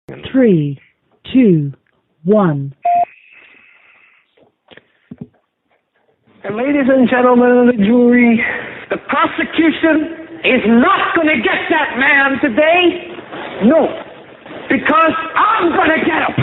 3, 2, 1. And ladies and gentlemen of the jury, the prosecution is not going to get that man today. No, because I'm going to get him.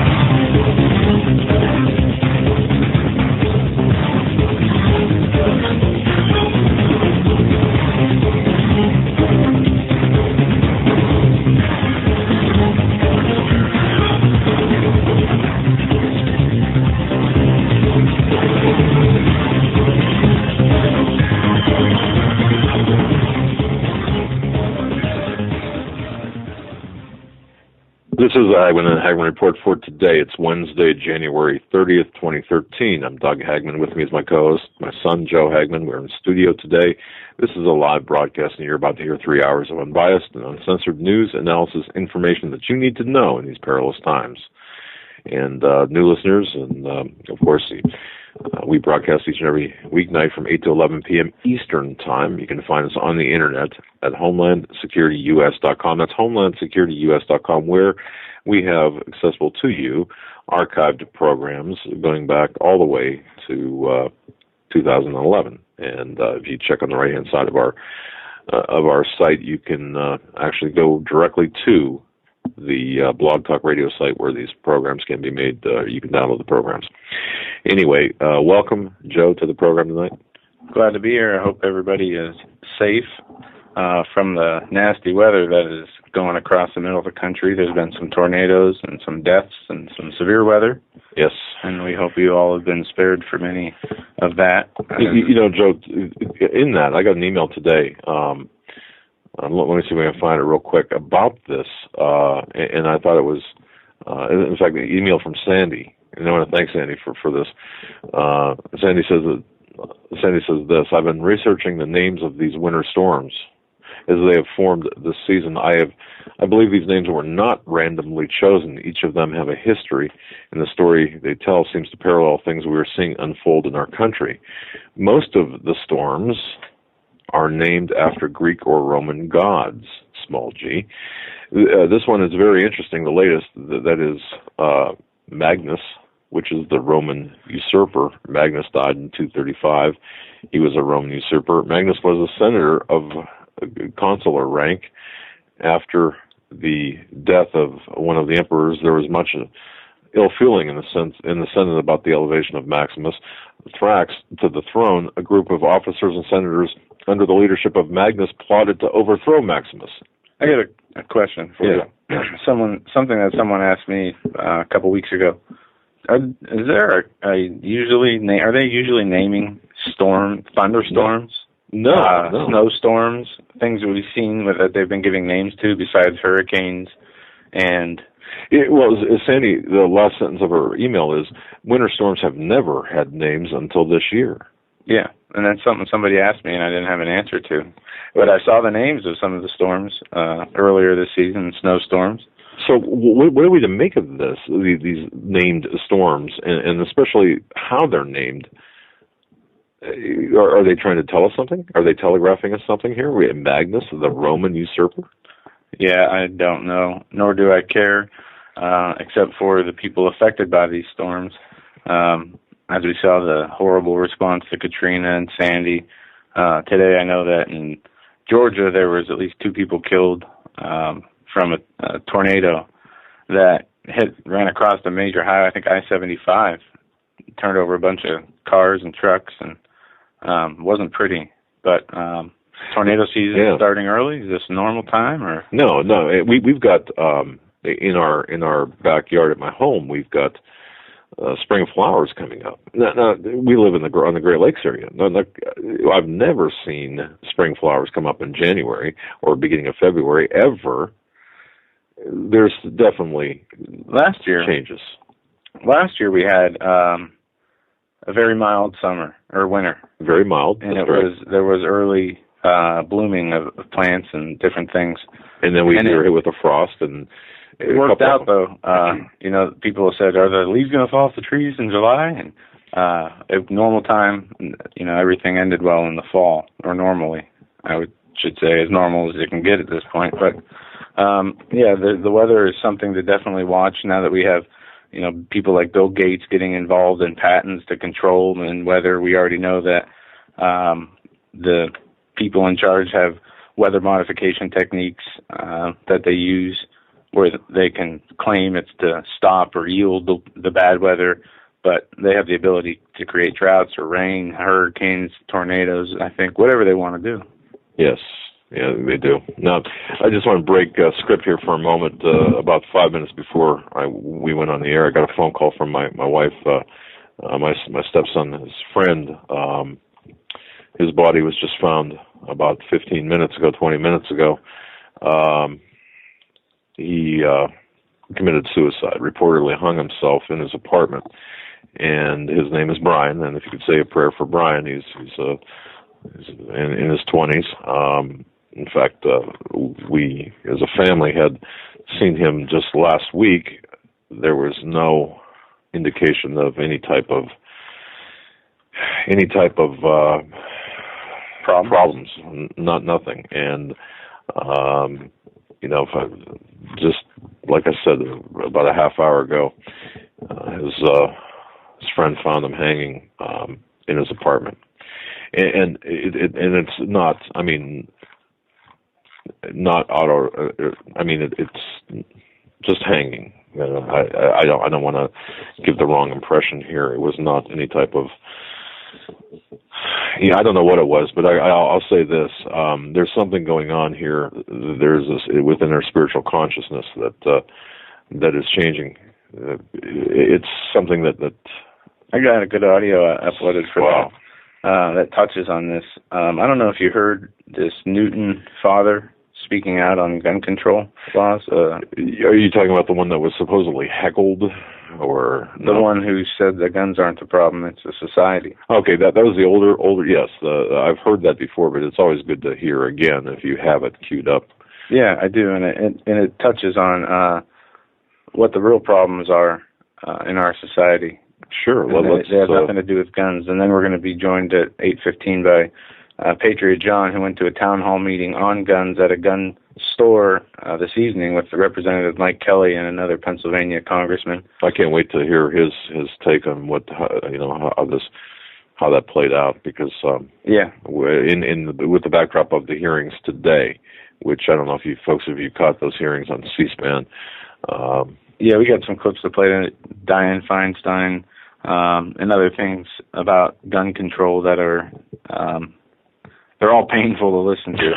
This is the Hagmann Report for today. It's Wednesday, January 30th, 2013. I'm Doug Hagmann. With me is my co-host, my son, Joe Hagmann. We're in studio today. This is a live broadcast, and you're about to hear 3 hours of unbiased and uncensored news, analysis, information that you need to know in these perilous times. And new listeners, and of course, we broadcast each and every weeknight from 8 to 11 p.m. Eastern Time. You can find us on the internet at HomelandSecurityUS.com. That's HomelandSecurityUS.com, where we have accessible to you archived programs going back all the way to 2011. And if you check on the right-hand side of our site, you can actually go directly to the Blog Talk Radio site where these programs can be made. You can download the programs. Anyway, welcome, Joe, to the program tonight. Glad to be here. I hope everybody is safe from the nasty weather that is going across the middle of the country. There's been some tornadoes and some deaths and some severe weather. Yes. And we hope you all have been spared from any of that. You know, Joe, in that, I got an email today. Let me see if I can find it real quick about this, and I thought it was, in fact, an email from Sandy, and I want to thank Sandy for this. Sandy says this: I've been researching the names of these winter storms as they have formed this season. I believe these names were not randomly chosen. Each of them have a history, and the story they tell seems to parallel things we are seeing unfold in our country. Most of the storms are named after Greek or Roman gods, small g. This one is very interesting, the latest, that is Magnus, which is the Roman usurper. Magnus died in 235. He was a Roman usurper. Magnus was a senator of consular rank. After the death of one of the emperors, there was much ill feeling in the Senate about the elevation of Maximus Thrax to the throne. A group of officers and senators under the leadership of Magnus plotted to overthrow Maximus. I got a question for you. Something that someone asked me a couple weeks ago. Are they usually naming thunderstorms? No. Snowstorms, things that we've seen that they've been giving names to besides hurricanes and... Sandy, the last sentence of her email is, winter storms have never had names until this year. Yeah, and that's something somebody asked me and I didn't have an answer to. But I saw the names of some of the storms earlier this season, snowstorms. So what are we to make of this, these named storms, and especially how they're named? Are they trying to tell us something? Are they telegraphing us something here? We have Magnus, the Roman usurper? Yeah, I don't know, nor do I care, except for the people affected by these storms. As we saw the horrible response to Katrina and Sandy, today I know that in Georgia there was at least 2 people killed from a tornado that ran across a major highway, I think I-75, turned over a bunch of cars and trucks, and wasn't pretty, but... tornado season starting early? Is this normal time or? No. We've got in our backyard at my home. We've got spring flowers coming up. Now we live on the Great Lakes area. I've never seen spring flowers come up in January or beginning of February ever. There's definitely changes. Last year we had a very mild summer or winter. Very mild, and there was early blooming of plants and different things. And then we were hit with a frost, and it worked out though. People have said, are the leaves going to fall off the trees in July? And at normal time, everything ended well in the fall, or normally, should say, as normal as it can get at this point. But Yeah, the weather is something to definitely watch now that we have, people like Bill Gates getting involved in patents to control and weather. We already know that the people in charge have weather modification techniques that they use where they can claim it's to stop or yield the bad weather, but they have the ability to create droughts or rain, hurricanes, tornadoes, I think, whatever they want to do. Yes. Yeah, they do. Now, I just want to break script here for a moment. About 5 minutes before we went on the air, I got a phone call from my wife, my stepson, his friend. His body was just found about 15 minutes ago, 20 minutes ago. He committed suicide, reportedly hung himself in his apartment. And his name is Brian, and if you could say a prayer for Brian, he's in his 20s. In fact, we, as a family, had seen him just last week. There was no indication of any type of problems, nothing. And if I, just like I said about a half hour ago, his friend found him hanging in his apartment, and it's not. I mean. Not auto. It's just hanging. I don't want to give the wrong impression here. It was not any type of. Yeah, I don't know what it was, but I'll say this: there's something going on here. There's this within our spiritual consciousness that is changing. It's something that. I got a good audio uploaded for that touches on this. I don't know if you heard this Newton father speaking out on gun control laws. Are you talking about the one that was supposedly heckled, or the one who said that guns aren't the problem, it's a society? Okay, that was the older. Yes, I've heard that before, but it's always good to hear again if you have it queued up. Yeah, I do, and it touches on what the real problems are in our society. Sure. They have nothing to do with guns. And then we're going to be joined at 8:15 by Patriot John, who went to a town hall meeting on guns at a gun store this evening with the Representative Mike Kelly and another Pennsylvania congressman. I can't wait to hear his take on how that played out, because with the backdrop of the hearings today, which I don't know if you caught those hearings on C-SPAN. Yeah, we got some clips to play. Dianne Feinstein and other things about gun control that are they're all painful to listen to.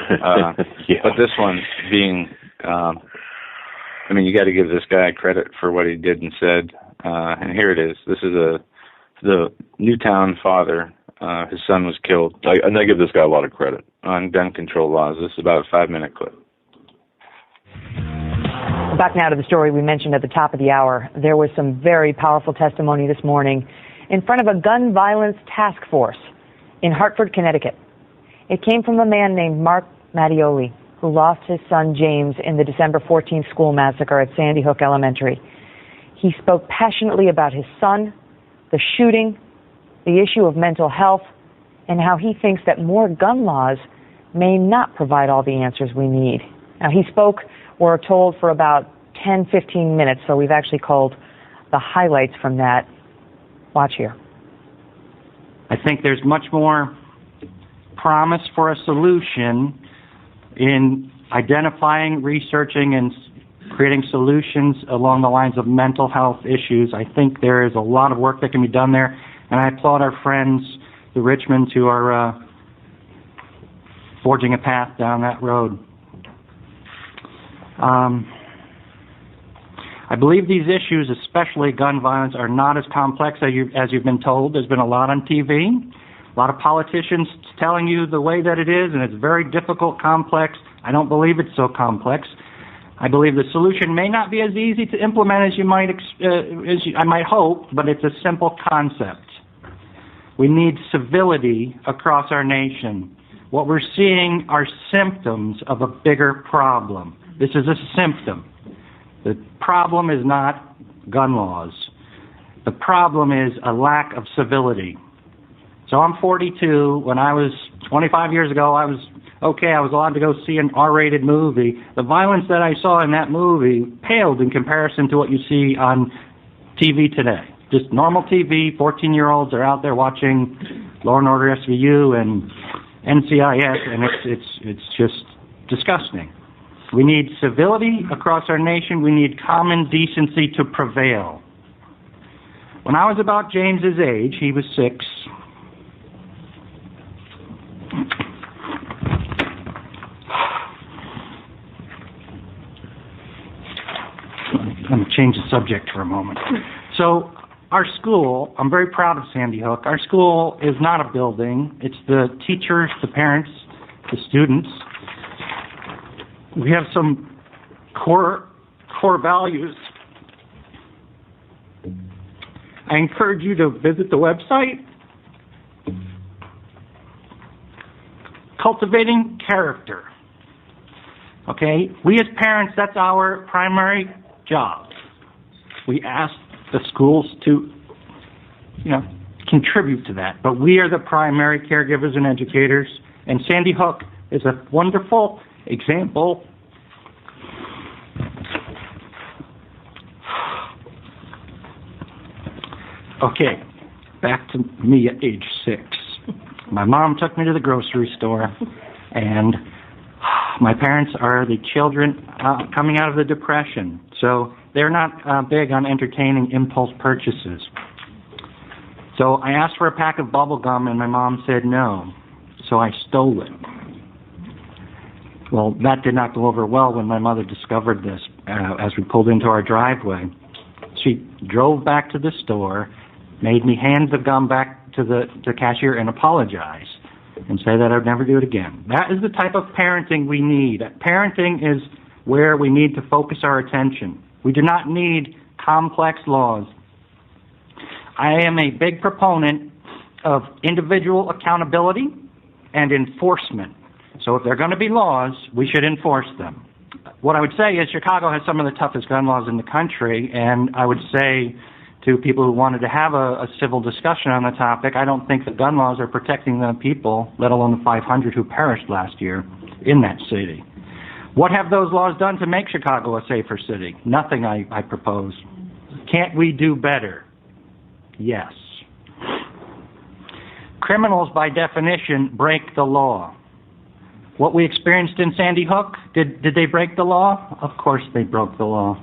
Yeah. But this one being, you got to give this guy credit for what he did and said. And here it is. This is the Newtown father. His son was killed. And I give this guy a lot of credit on gun control laws. This is about a 5-minute clip. Back now to the story we mentioned at the top of the hour. There was some very powerful testimony this morning in front of a gun violence task force in Hartford, Connecticut. It came from a man named Mark Mattioli, who lost his son James in the December 14th school massacre at Sandy Hook Elementary. He spoke passionately about his son, the shooting, the issue of mental health, and how he thinks that more gun laws may not provide all the answers we need. Now, he spoke, we're told, for about 10, 15 minutes, so we've actually called the highlights from that. Watch here. I think there's much more promise for a solution in identifying, researching, and creating solutions along the lines of mental health issues. I think there is a lot of work that can be done there, and I applaud our friends, the Richmonds, who are forging a path down that road. I believe these issues, especially gun violence, are not as complex as you've been told. There's been a lot on TV, a lot of politicians telling you the way that it is, and it's very difficult, complex. I don't believe it's so complex. I believe the solution may not be as easy to implement as I might hope, but it's a simple concept. We need civility across our nation. What we're seeing are symptoms of a bigger problem. This is a symptom. The problem is not gun laws. The problem is a lack of civility. So I'm 42. When I was 25 years ago, I was okay, I was allowed to go see an R-rated movie. The violence that I saw in that movie paled in comparison to what you see on TV today. Just normal TV, 14-year-olds are out there watching Law and Order SVU and NCIS, and it's just disgusting. We need civility across our nation. We need common decency to prevail. When I was about James's age, he was 6. I'm going to change the subject for a moment. So our school, I'm very proud of Sandy Hook. Our school is not a building. It's the teachers, the parents, the students. We have some core values. I encourage you to visit the website. Cultivating character. Okay? We as parents, that's our primary job. We ask the schools to, contribute to that. But we are the primary caregivers and educators. And Sandy Hook is a wonderful example. Okay, back to me at age 6. My mom took me to the grocery store, and my parents are the children coming out of the Depression, so they're not big on entertaining impulse purchases. So I asked for a pack of bubble gum, and my mom said no, so I stole it. Well, that did not go over well when my mother discovered this as we pulled into our driveway. She drove back to the store, made me hand the gum back to the cashier and apologize and say that I would never do it again. That is the type of parenting we need. Parenting is where we need to focus our attention. We do not need complex laws. I am a big proponent of individual accountability and enforcement. So if there are going to be laws, we should enforce them. What I would say is Chicago has some of the toughest gun laws in the country, and I would say to people who wanted to have a civil discussion on the topic, I don't think the gun laws are protecting the people, let alone the 500 who perished last year in that city. What have those laws done to make Chicago a safer city? Nothing, I propose. Can't we do better? Yes. Criminals, by definition, break the law. What we experienced in Sandy Hook, did they break the law? Of course they broke the law.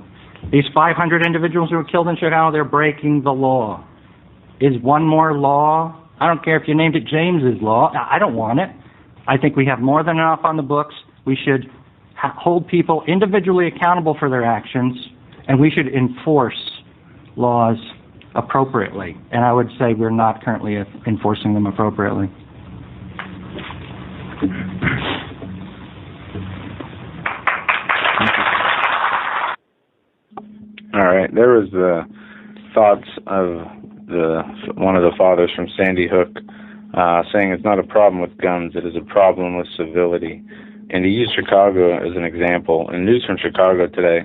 These 500 individuals who were killed in Chicago, they're breaking the law. Is one more law? I don't care if you named it James's Law. I don't want it. I think we have more than enough on the books. We should hold people individually accountable for their actions, and we should enforce laws appropriately. And I would say we're not currently enforcing them appropriately. All right. There was the thoughts of one of the fathers from Sandy Hook saying it's not a problem with guns, it is a problem with civility. And to use Chicago as an example, in news from Chicago today,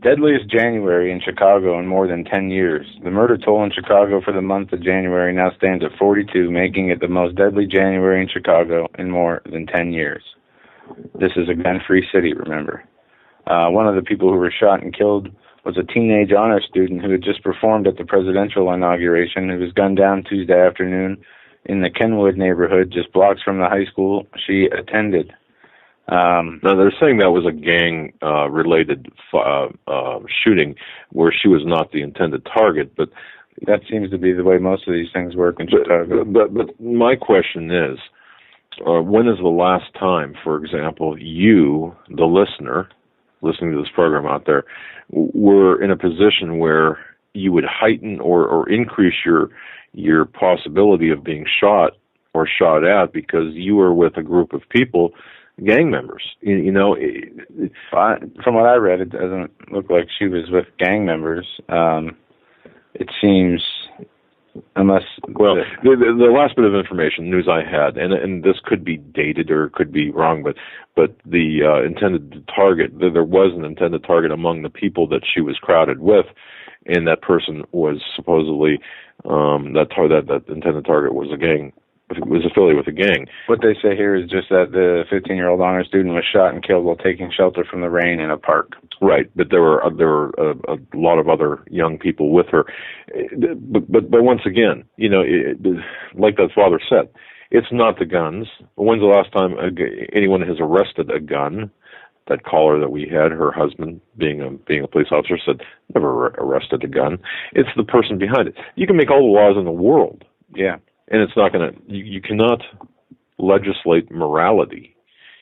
deadliest January in Chicago in more than 10 years. The murder toll in Chicago for the month of January now stands at 42, making it the most deadly January in Chicago in more than 10 years. This is a gun-free city, remember. One of the people who were shot and killed was a teenage honor student who had just performed at the presidential inauguration, who was gunned down Tuesday afternoon in the Kenwood neighborhood, just blocks from the high school she attended. Now, they're saying that was a gang-related shooting where she was not the intended target, but that seems to be the way most of these things work in Chicago. But my question is, when is the last time, for example, you, the listener, listening to this program out there, were in a position where you would heighten or increase your possibility of being shot or shot at because you were with a group of people, gang members? From what I read, it doesn't look like she was with gang members. It seems, unless... Well, the last bit of information, news I had, and this could be dated or it could be wrong, but the intended target, there was an intended target among the people that she was crowded with, and that person was supposedly, that intended target was a gang was affiliated with a gang. What they say here is just that the 15-year-old honor student was shot and killed while taking shelter from the rain in a park. Right, but there were a lot of other young people with her. But once again, like that father said, it's not the guns. When's the last time anyone has arrested a gun? That caller that we had, her husband, being a police officer, said never arrested a gun. It's the person behind it. You can make all the laws in the world, yeah, and it's not going to. You cannot legislate morality.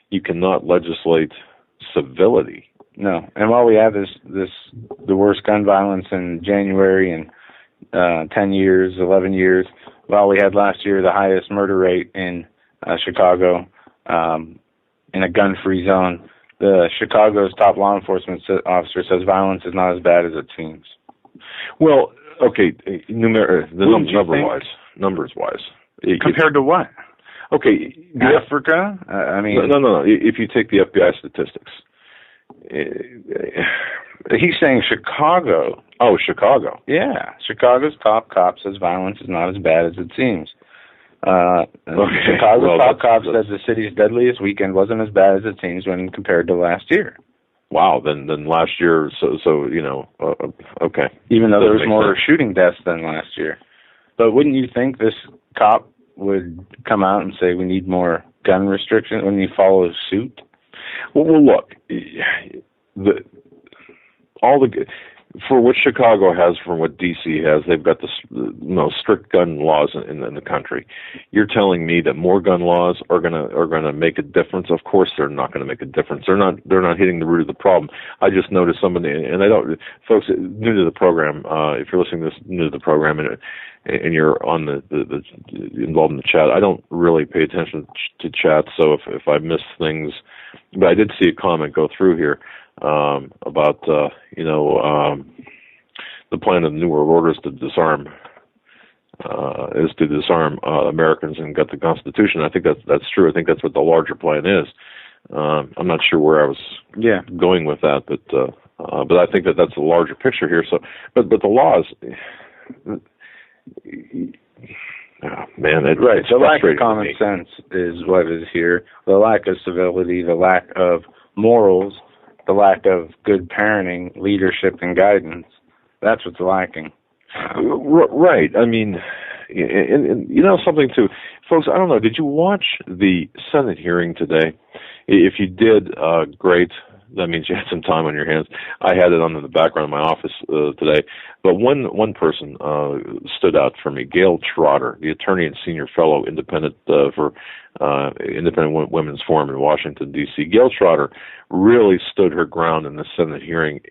You cannot legislate civility. No, and while we have the worst gun violence in January in 10 years, 11 years, while we had last year the highest murder rate in Chicago in a gun-free zone. The Chicago's top law enforcement officer says violence is not as bad as it seems. Well, okay, numbers-wise. Compared to what? Okay, Africa? I mean... No. If you take the FBI statistics. He's saying Chicago. Oh, Chicago. Yeah. Chicago's top cop says violence is not as bad as it seems. Chicago's top cop says the city's deadliest weekend wasn't as bad as it seems when compared to last year. Wow, then last year, so okay. Even though there was more shooting deaths than last year. But wouldn't you think this cop would come out and say we need more gun restrictions? Wouldn't he follow suit? Well, look, for what Chicago has, from what D.C. has, they've got the most strict gun laws in the country. You're telling me that more gun laws are gonna make a difference? Of course, they're not going to make a difference. They're not hitting the root of the problem. I just noticed somebody, and I don't, folks new to the program. If you're listening to this new to the program and you're on the involved in the chat, I don't really pay attention to chat. So if I miss things, but I did see a comment go through here. About the plan of the New World Order is to disarm Americans and gut the Constitution. I think that's true. I think that's what the larger plan is. I'm not sure where I was going with that, but I think that's the larger picture here. So, but the laws. Oh, man, right. The lack of common sense is what is here. The lack of civility, the lack of morals, the lack of good parenting, leadership, and guidance. That's what's lacking. Right. I mean, and something too. Folks, I don't know, did you watch the Senate hearing today? If you did, great. That means you had some time on your hands. I had it on in the background of my office today. But one person stood out for me, Gail Trotter, the attorney and senior fellow independent for Independent Women's Forum in Washington, D.C. Gail Trotter really stood her ground in the Senate hearing.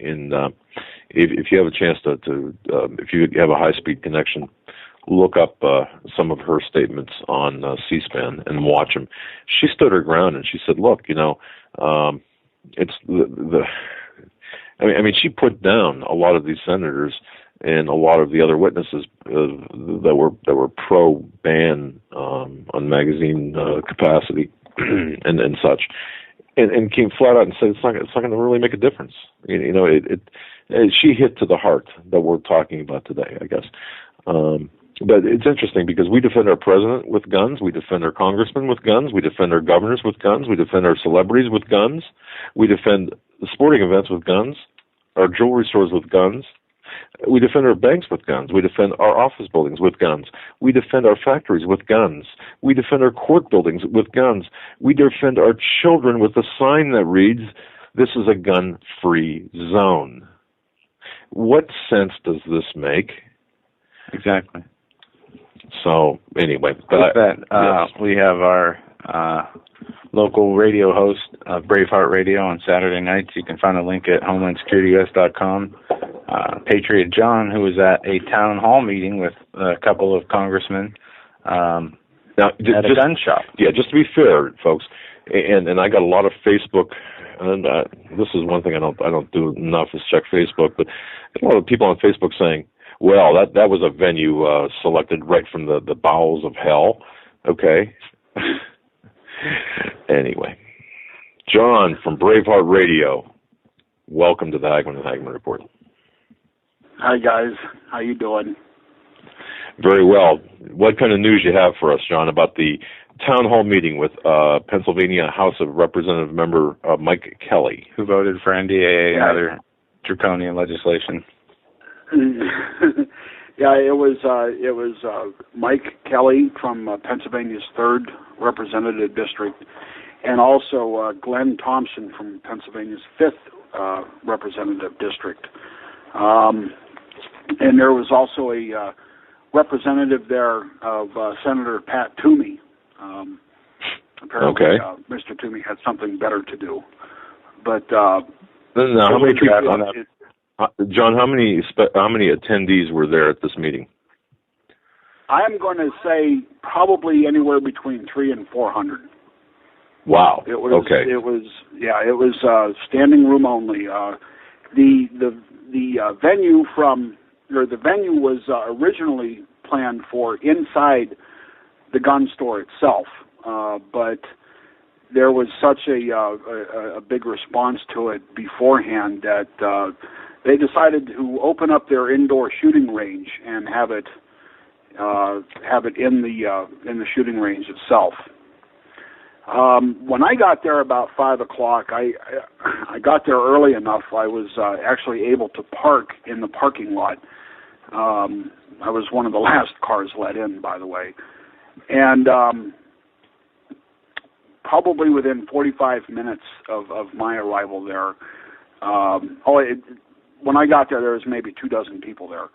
If you have a chance to if you have a high-speed connection, look up some of her statements on C-SPAN and watch them. She stood her ground and she said, look, it's I mean, she put down a lot of these senators and a lot of the other witnesses that were pro-ban on magazine capacity and such, and came flat out and said it's not going to really make a difference. She hit to the heart that we're talking about today, I guess. But it's interesting because we defend our president with guns, we defend our congressmen with guns, we defend our governors with guns, we defend our celebrities with guns, we defend the sporting events with guns, our jewelry stores with guns, we defend our banks with guns, we defend our office buildings with guns, we defend our factories with guns, we defend our court buildings with guns, we defend our children with a sign that reads, "This is a gun-free zone." What sense does this make? Exactly. So anyway, we have our local radio host of Braveheart Radio on Saturday nights. You can find a link at HomelandSecurityUS.com. Patriot John, who was at a town hall meeting with a couple of congressmen at a gun shop. Yeah, just to be fair, folks, and I got a lot of Facebook. And this is one thing I don't do enough is check Facebook, but a lot of people on Facebook saying, well, that was a venue selected right from the bowels of hell. Okay. Anyway, John from Braveheart Radio, welcome to the Hagmann Report. Hi, guys. How you doing? Very well. what kind of news you have for us, John, about the town hall meeting with Pennsylvania House of Representative member Mike Kelly, who voted for NDAA and other draconian legislation. Yeah, it was Mike Kelly from Pennsylvania's 3rd Representative District, and also Glenn Thompson from Pennsylvania's 5th Representative District. And there was also a representative there of Senator Pat Toomey. Apparently, Mr. Toomey had something better to do. But how many John, how many attendees were there at this meeting? I'm going to say probably anywhere between 300 and 400. Wow. It was standing room only. The venue was originally planned for inside the gun store itself, but there was such a big response to it beforehand that they decided to open up their indoor shooting range and have it in the shooting range itself. When I got there about 5 o'clock, I got there early enough. I was actually able to park in the parking lot. I was one of the last cars let in, by the way. And probably within 45 minutes of my arrival there, when I got there was maybe 24 people there.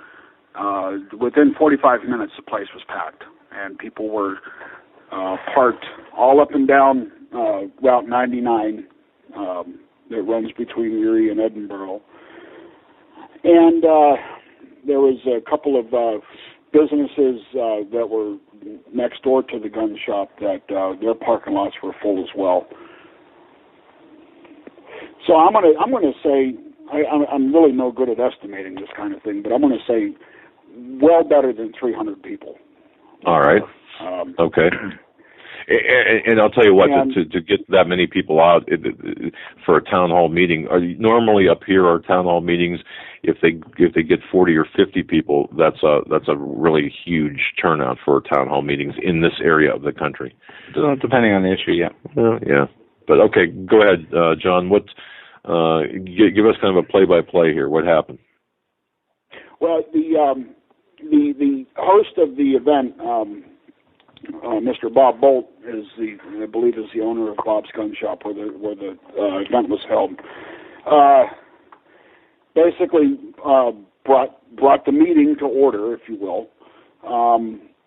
Within 45 minutes, the place was packed, and people were parked all up and down Route 99 that runs between Erie and Edinburgh. And there was a couple of businesses that were next door to the gun shop that their parking lots were full as well. So I'm gonna say I'm really no good at estimating this kind of thing, but I'm gonna say well better than 300 people. All right. Okay. And I'll tell you what, to get that many people out for a town hall meeting, normally up here our town hall meetings, if they get 40 or 50 people, that's a really huge turnout for town hall meetings in this area of the country. Depending on the issue, yeah. Yeah. But okay, go ahead, John. Give us kind of a play-by-play here. What happened? Well, the host of the event, Mr. Bob Bolt, I believe is the owner of Bob's Gun Shop where the event was held. Basically brought the meeting to order, if you will,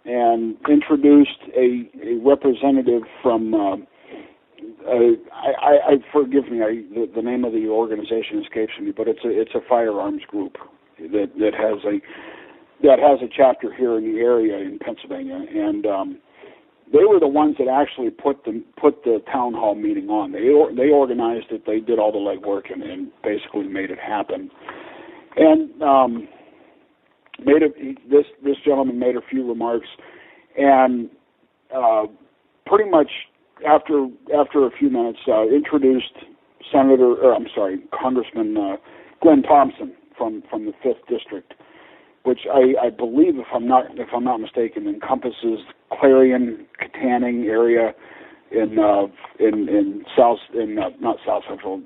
and introduced a representative from. Forgive me, the name of the organization escapes me, but it's a firearms group that has a chapter here in the area in Pennsylvania, and they were the ones that actually put the town hall meeting on. They organized it. They did all the legwork and basically made it happen. And this gentleman made a few remarks, and pretty much after a few minutes introduced Congressman Glenn Thompson from the 5th District, which I believe, if I'm not mistaken, encompasses Clarion, Katanning area not South Central,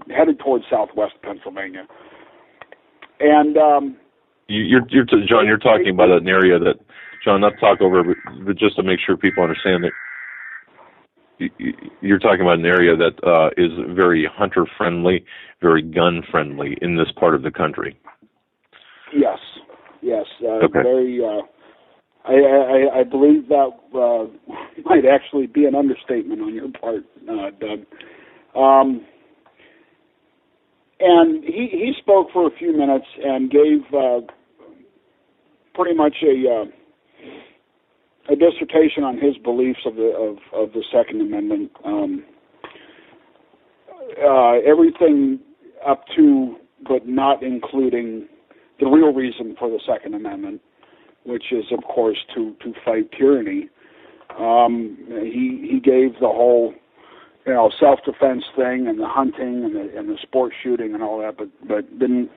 headed towards Southwest Pennsylvania. And John, you're talking about an area that, John, not to talk over, but just to make sure people understand that you're talking about an area that is very hunter-friendly, very gun-friendly in this part of the country. Yes. Okay. Very. I believe that might actually be an understatement on your part, Doug. And he spoke for a few minutes and gave pretty much a dissertation on his beliefs of the Second Amendment. Everything up to, but not including, the real reason for the Second Amendment, which is, of course, to fight tyranny. He gave the whole, self-defense thing and the hunting and the sport shooting and all that, but didn't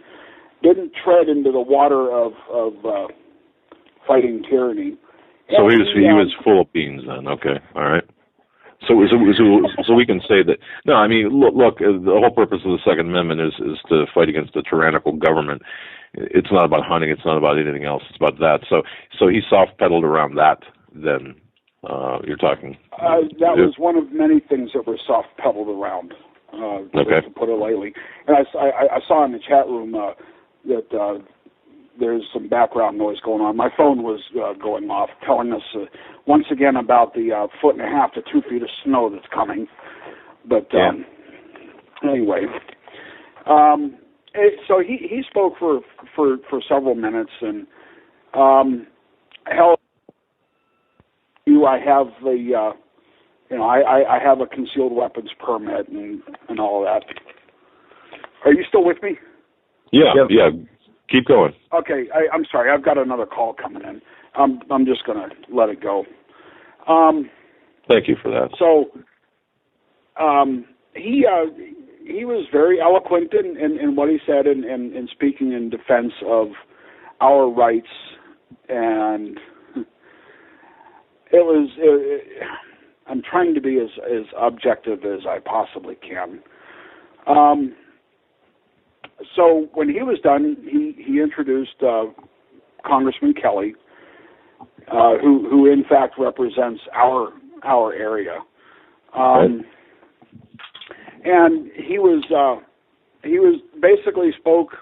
tread into the water of fighting tyranny. So he was full of beans then. Okay, all right. So we can say that. No, I mean, look. The whole purpose of the Second Amendment is to fight against a tyrannical government. It's not about hunting. It's not about anything else. It's about that. So he soft-pedaled around that. Then you're talking. That was one of many things that were soft-pedaled around. To put it lightly. And I saw in the chat room that there's some background noise going on. My phone was going off, telling us once again about the 1.5 to 2 feet of snow that's coming. But anyway, so he spoke for several minutes, and I have the I have a concealed weapons permit and all of that. Are you still with me? Yeah. Keep going. Okay, I'm sorry. I've got another call coming in. I'm just going to let it go. Thank you for that. So, he was very eloquent in what he said in speaking in defense of our rights, and I'm trying to be as objective as I possibly can. So when he was done, he introduced Congressman Kelly, who in fact represents our area, and he was basically spoke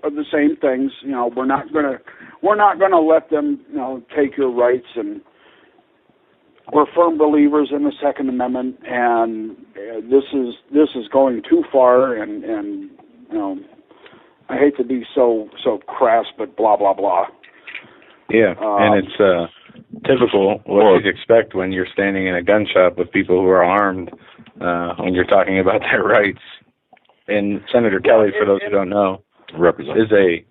of the same things. We're not gonna let them take your rights, and we're firm believers in the Second Amendment, and this is going too far, and I hate to be so crass, but blah blah blah. Yeah, and it's typical what you'd expect when you're standing in a gun shop with people who are armed when you're talking about their rights. And Senator Kelly, for those who don't know, is a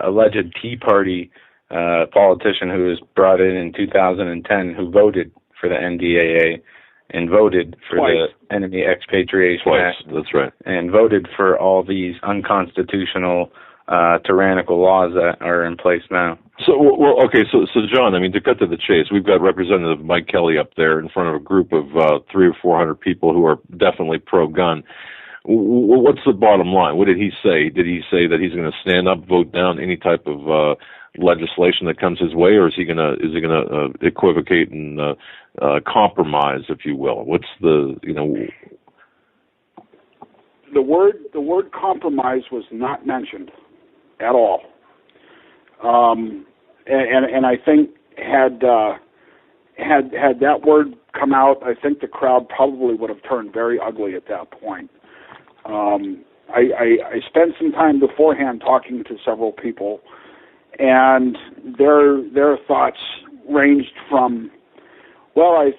alleged Tea Party politician who was brought in 2010 who voted for the NDAA and voted for the Enemy Expatriation Act. That's right. And voted for all these unconstitutional, tyrannical laws that are in place now. So John, I mean, to cut to the chase, we've got Representative Mike Kelly up there in front of a group of 300 or 400 people who are definitely pro-gun. What's the bottom line? What did he say? Did he say that he's going to stand up, vote down any type of legislation that comes his way, or is he going to equivocate and compromise, if you will? What's the the word compromise was not mentioned at all, and I think had that word come out, I think the crowd probably would have turned very ugly at that point. I spent some time beforehand talking to several people, and their thoughts ranged from, well, I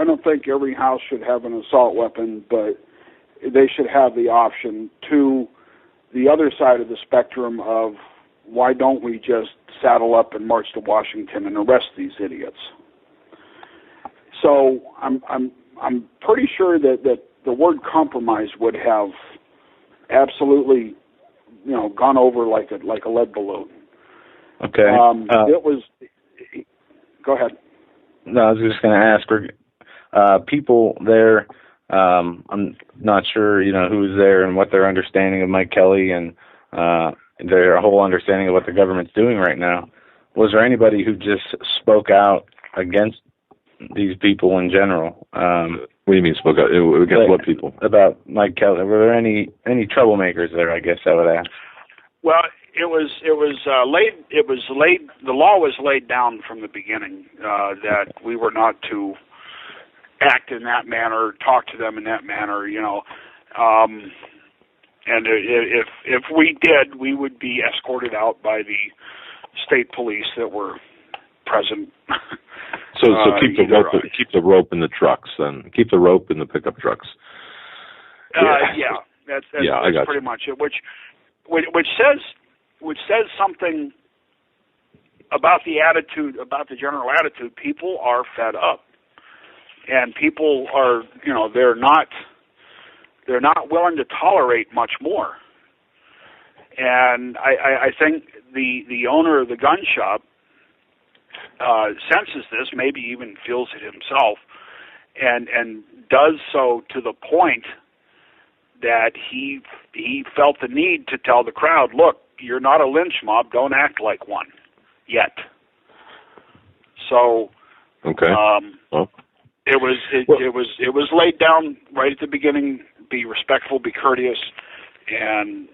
don't think every house should have an assault weapon, but they should have the option, to the other side of the spectrum of, why don't we just saddle up and march to Washington and arrest these idiots? So I'm pretty sure that the word compromise would have absolutely gone over like a lead balloon. Okay. It was. Go ahead. No, I was just going to ask for people there. I'm not sure, who's there and what their understanding of Mike Kelly and their whole understanding of what the government's doing right now. Was there anybody who just spoke out against these people in general? What do you mean spoke out against what people? About Mike Kelly. Were there any troublemakers there? I guess I would ask. Well, it was laid. The law was laid down from the beginning that we were not to act in that manner, talk to them in that manner. And if we did, we would be escorted out by the state police that were present. So keep the rope in the trucks, then keep the rope in the pickup trucks. That's pretty much it. Which says something about the attitude, about the general attitude. People are fed up, and people are, they're not willing to tolerate much more. And I think the owner of the gun shop senses this, maybe even feels it himself, and does so to the point that he felt the need to tell the crowd, look, you're not a lynch mob, don't act like one yet. So okay. it was laid down right at the beginning, be respectful, be courteous, and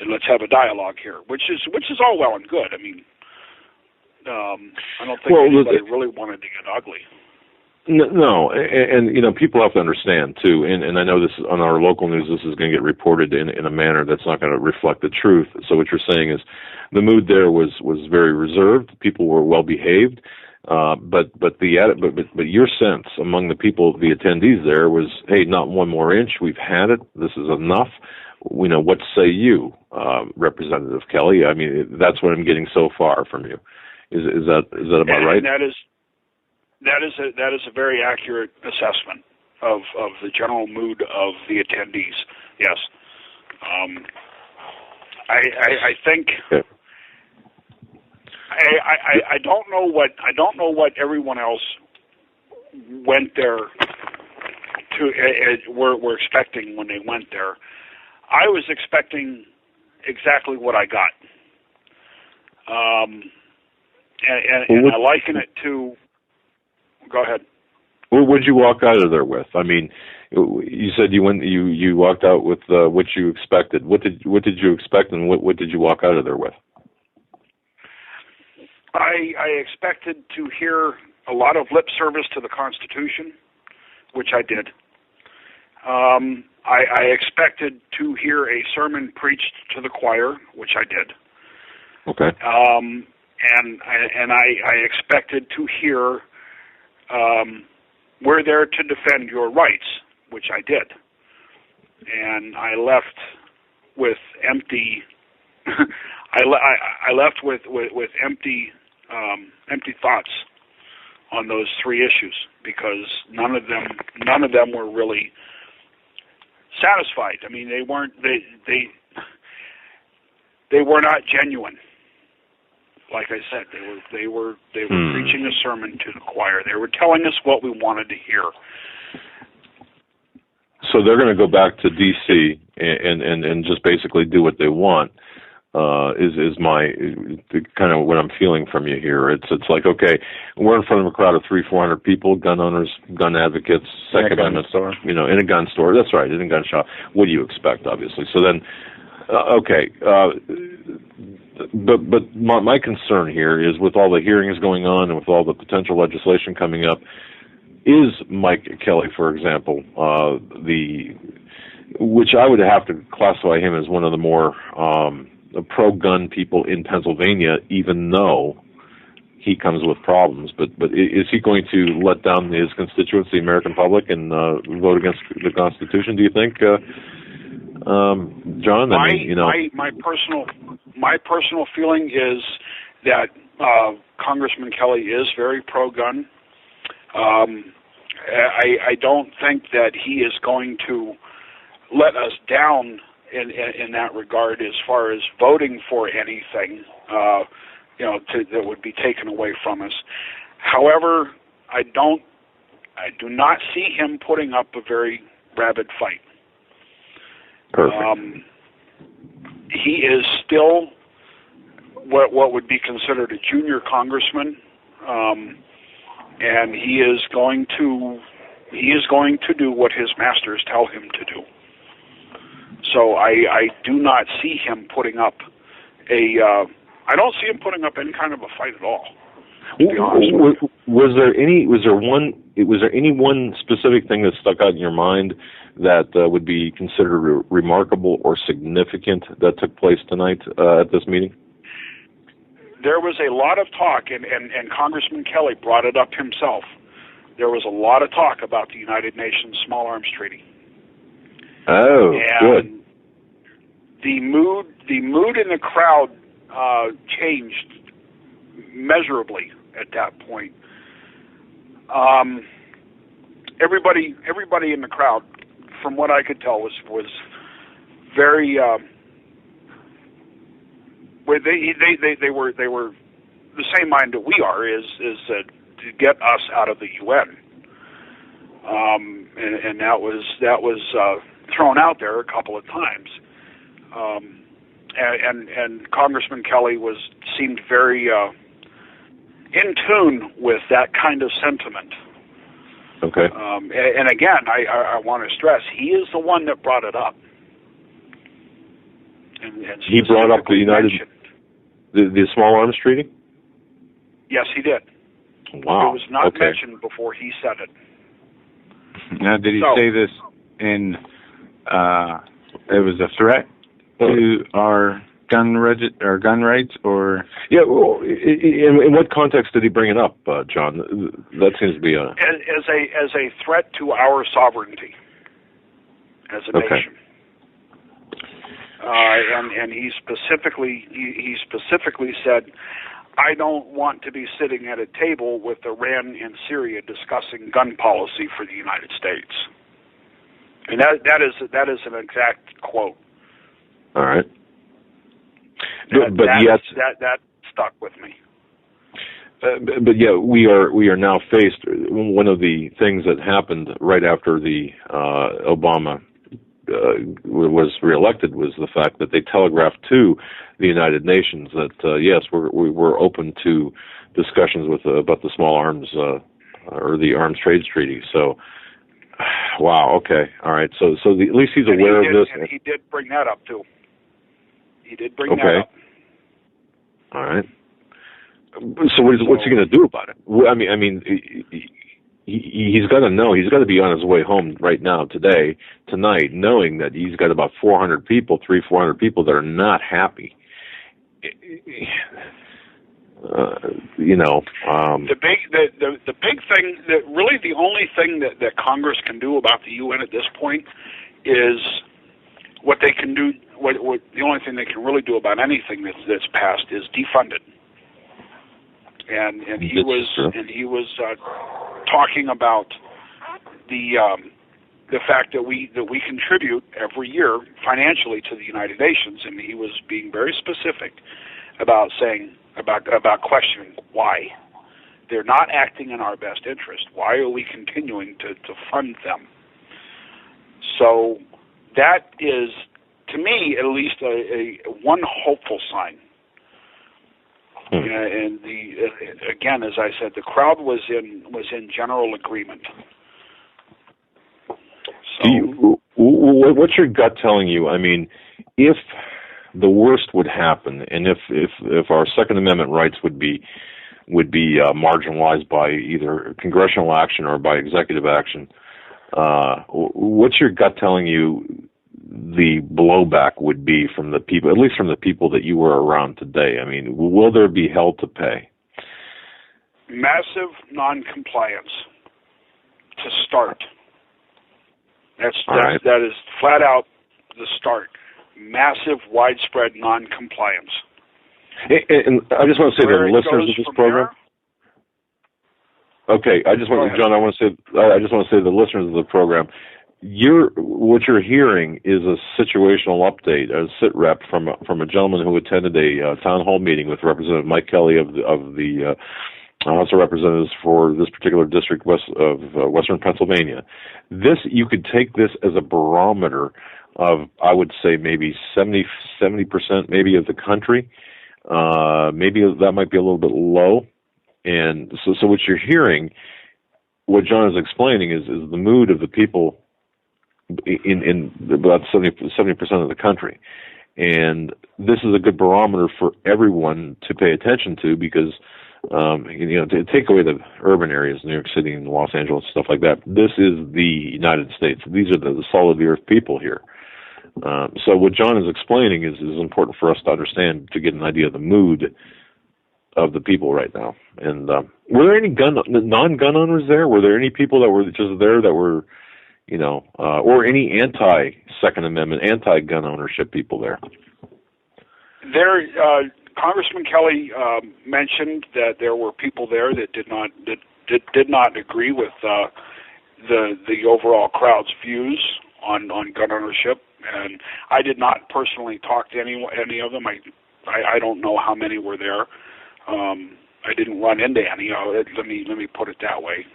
let's have a dialogue here, which is all well and good. I mean, I don't think anybody really wanted to get ugly. No, and you know, people have to understand too, and I know this on our local news, this is going to get reported in a manner that's not going to reflect the truth. So what you're saying is, the mood there was very reserved. People were well behaved, but your sense among the people, the attendees there, was, hey, not one more inch. We've had it. This is enough. You know, what say you, Representative Kelly? I mean, that's what I'm getting so far from you. Is that about right? That is a very accurate assessment of the general mood of the attendees. Yes, I think. Okay. I don't know what everyone else went there to were expecting when they went there. I was expecting exactly what I got, and I liken it to. Go ahead. What would you walk out of there with? I mean, you said you walked out with what you expected. What did you expect, and what did you walk out of there with? I expected to hear a lot of lip service to the Constitution, which I did. I expected to hear a sermon preached to the choir, which I did. Okay. And I expected to hear. We're there to defend your rights, which I did, and I left with empty. I left with empty thoughts on those three issues, because none of them were really satisfied. I mean, they weren't. They were not genuine. Like I said, they were preaching a sermon to the choir. They were telling us what we wanted to hear. So they're going to go back to D.C. and just basically do what they want. Is my kind of what I'm feeling from you here. It's like, okay, we're in front of a crowd of 300-400 people, gun owners, gun advocates, Second Amendment, you know, in a gun store. That's right, in a gun shop. What do you expect, obviously? So then, okay. But my concern here is, with all the hearings going on and with all the potential legislation coming up, is Mike Kelly, for example, which I would have to classify him as one of the more pro-gun people in Pennsylvania, even though he comes with problems. But is he going to let down his constituents, the American public, and vote against the Constitution, do you think, John? I mean, you know, my personal feeling is that Congressman Kelly is very pro-gun. I don't think that he is going to let us down in that regard, as far as voting for anything, that would be taken away from us. However, I do not see him putting up a very rabid fight. Perfect. He is still what would be considered a junior congressman, and he is going to do what his masters tell him to do. So I do not see him putting up I don't see him putting up any kind of a fight at all. To be honest with you. Was there any one specific thing that stuck out in your mind that would be considered remarkable or significant that took place tonight at this meeting? There was a lot of talk, and Congressman Kelly brought it up himself. There was a lot of talk about the United Nations Small Arms Treaty. Oh, and good. The mood in the crowd changed measurably at that point. Everybody in the crowd, from what I could tell, was very. They the same mind that we are, is to get us out of the UN. And that was thrown out there a couple of times. And Congressman Kelly seemed very in tune with that kind of sentiment. Okay. And again, I want to stress, he is the one that brought it up. And he brought up the small arms treaty? Yes, he did. Wow. It was not mentioned before he said it. Now, did he say this in, it was a threat to our gun rights, or? Yeah, well, in what context did he bring it up, John? That seems to be as a threat to our sovereignty as a nation. And he specifically said, I don't want to be sitting at a table with Iran and Syria discussing gun policy for the United States. And that is an exact quote. All right. That stuck with me. But yeah, we are now faced. One of the things that happened right after the Obama was reelected was the fact that they telegraphed to the United Nations that yes, we're open to discussions about the small arms or the arms trade treaty. So, wow, okay, all right. So at least he's aware of this. And he did bring that up too. He did bring that up. All right. So what's he going to do about it? I mean, he's got to know. He's got to be on his way home right now, tonight, knowing that he's got about 400 people that are not happy. The big thing, that really the only thing that Congress can do about the UN at this point is what they can do. What the only thing they can really do about anything that's passed is defund it. And he was talking about the fact that we contribute every year financially to the United Nations, and he was being very specific about questioning why they're not acting in our best interest. Why are we continuing to fund them? So that is, to me, at least a one hopeful sign. And again, as I said, the crowd was in general agreement. So, what's your gut telling you? I mean, if the worst would happen, and if our Second Amendment rights would be marginalized by either congressional action or by executive action, what's your gut telling you the blowback would be from the people, at least from the people that you were around today? I mean, will there be hell to pay? Massive non-compliance to start. That is flat out the start. Massive, widespread non-compliance. And I just want to say to the listeners of this program. Okay, I just want to say to the listeners of the program, what you're hearing is a situational update, a sit rep from a gentleman who attended a town hall meeting with Representative Mike Kelly of the House of Representatives for this particular district of Western Pennsylvania. You could take this as a barometer of, I would say, maybe 70% maybe of the country. Maybe that might be a little bit low. And so what you're hearing, what John is explaining is the mood of the people in about 70% of the country. And this is a good barometer for everyone to pay attention to, because to take away the urban areas, New York City and Los Angeles, stuff like that, this is the United States. These are the solid of the earth people here. So what John is explaining is important for us to understand, to get an idea of the mood of the people right now. And were there any non-gun owners there? Were there any people that were just there that were, or any anti-Second Amendment, anti-gun ownership people there? Congressman Kelly mentioned that there were people there that did not agree with the overall crowd's views on gun ownership, and I did not personally talk to any of them. I don't know how many were there, didn't run into any. Let me put it that way.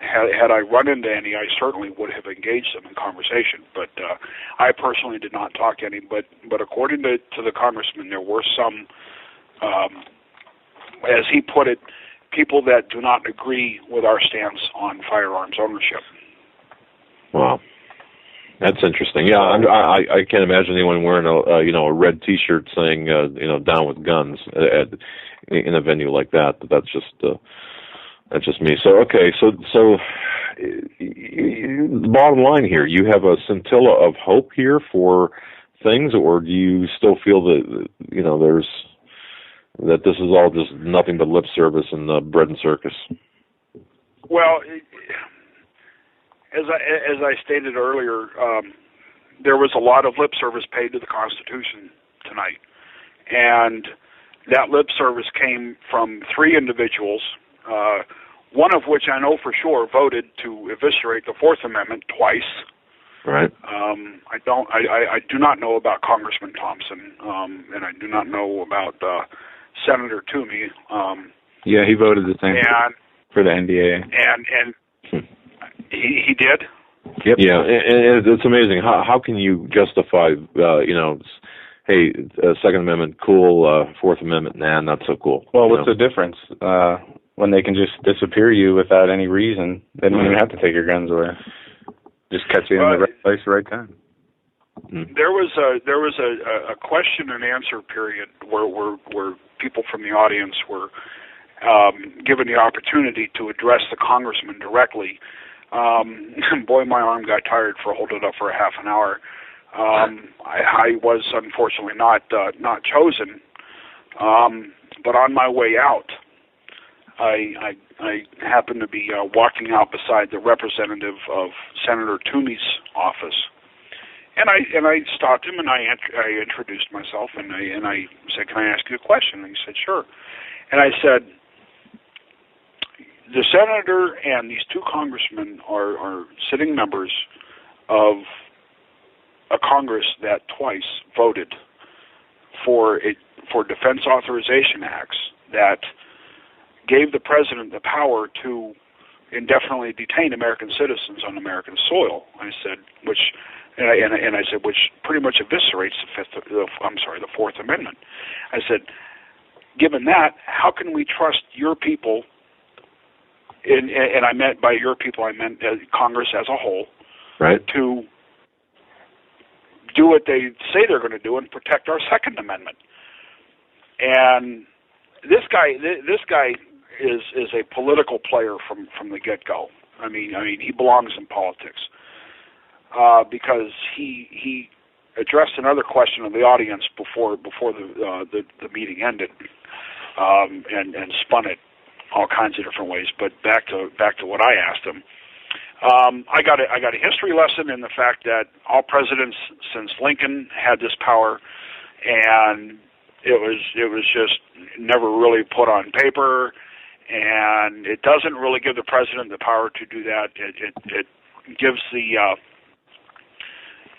Had I run into any, I certainly would have engaged them in conversation. But I personally did not talk to any. But according to the congressman, there were some, as he put it, people that do not agree with our stance on firearms ownership. Wow, that's interesting. Yeah, I can't imagine anyone wearing a red T-shirt saying down with guns in a venue like that. That's just me. So okay, so the bottom line here, you have a scintilla of hope here for things, or do you still feel that that this is all just nothing but lip service and bread and circus? Well, as I stated earlier, there was a lot of lip service paid to the Constitution tonight, and that lip service came from three individuals. One of which I know for sure voted to eviscerate the Fourth Amendment twice. Right. I do not know about Congressman Thompson, and I do not know about Senator Toomey. Yeah, he voted the same for the NDA. And he did. Yep. Yeah, and it's amazing. How can you justify, hey, Second Amendment, cool, Fourth Amendment, nah, not so cool. Well, what's the difference? When they can just disappear you without any reason, they don't even have to take your guns away. Just catch you in the right place, right time. There was a question and answer period where people from the audience were given the opportunity to address the congressman directly. Boy, my arm got tired for holding it up for a half an hour. I was unfortunately not chosen, but on my way out, I happened to be walking out beside the representative of Senator Toomey's office, and I stopped him and I introduced myself and I said, "Can I ask you a question?" And he said, "Sure." And I said, "The senator and these two congressmen are sitting members of a Congress that twice voted for defense authorization acts that gave the president the power to indefinitely detain American citizens on American soil." I said, which pretty much eviscerates the Fourth Amendment. I said, given that, how can we trust your people? And I meant by your people, I meant Congress as a whole, right, to do what they say they're going to do and protect our Second Amendment. And this guy is a political player from the get-go. I mean, he belongs in politics because he addressed another question of the audience before the meeting ended, and spun it all kinds of different ways. But back to what I asked him. I got a history lesson in the fact that all presidents since Lincoln had this power, and it was just never really put on paper. And it doesn't really give the president the power to do that. It gives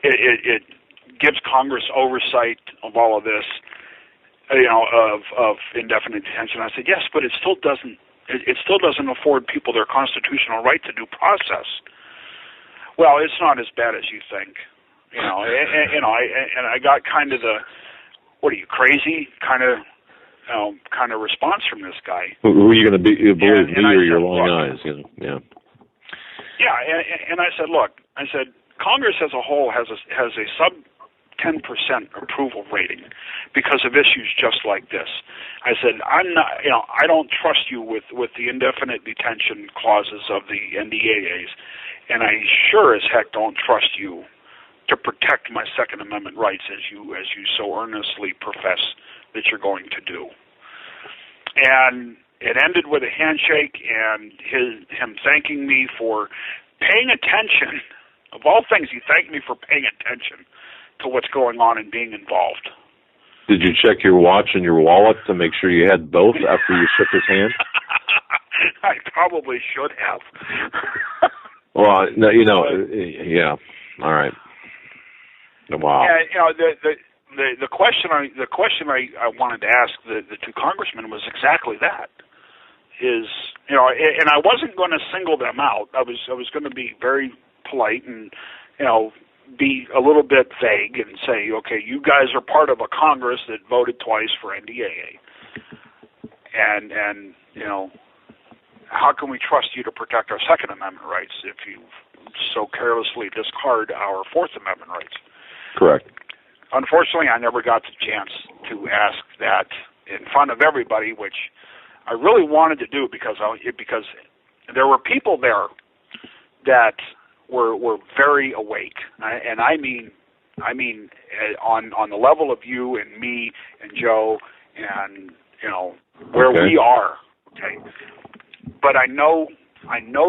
it gives Congress oversight of all of this, of indefinite detention. I said, yes, but it still doesn't afford people their constitutional right to due process. Well, it's not as bad as you think, and I got kind of the, what are you, crazy kind of response from this guy. Who are you going to believe, me or your long eyes? Yeah. Yeah, and I said, look, Congress as a whole has a sub 10% approval rating because of issues just like this. I said, I'm not, I don't trust you with the indefinite detention clauses of the NDAAs, and I sure as heck don't trust you to protect my Second Amendment rights as you so earnestly profess that you're going to do. And it ended with a handshake and him thanking me for paying attention. Of all things, he thanked me for paying attention to what's going on and being involved. Did you check your watch and your wallet to make sure you had both after you shook his hand? I probably should have. Well, no, yeah. All right. Wow. Yeah, the question I wanted to ask the two congressmen was exactly that. Is, you know, and I wasn't going to single them out. I was going to be very polite and, you know, be a little bit vague and say, okay, you guys are part of a Congress that voted twice for NDAA, and you know, how can we trust you to protect our Second Amendment rights if you so carelessly discard our Fourth Amendment rights? Correct. Unfortunately, I never got the chance to ask that in front of everybody, which I really wanted to do because there were people there that were very awake, and I mean on the level of you and me and Joe and, you know, where we are. Okay, but I know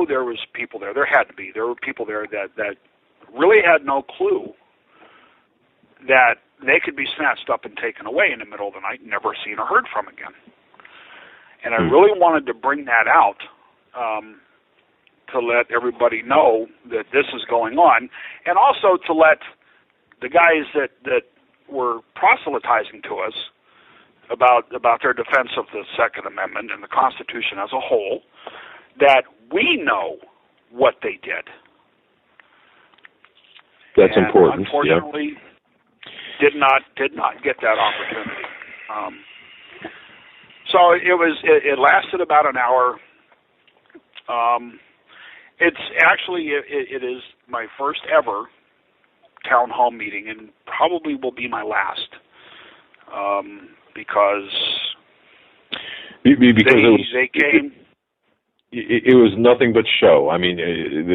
there was people there. There were people there that really had no clue that they could be snatched up and taken away in the middle of the night, never seen or heard from again. And I really wanted to bring that out to let everybody know that this is going on, and also to let the guys that were proselytizing to us about their defense of the Second Amendment and the Constitution as a whole, that we know what they did. That's and important. Unfortunately, did not get that opportunity. So it lasted about an hour. It's actually it is my first ever town hall meeting, and probably will be my last, because they came. It was nothing but show. I mean,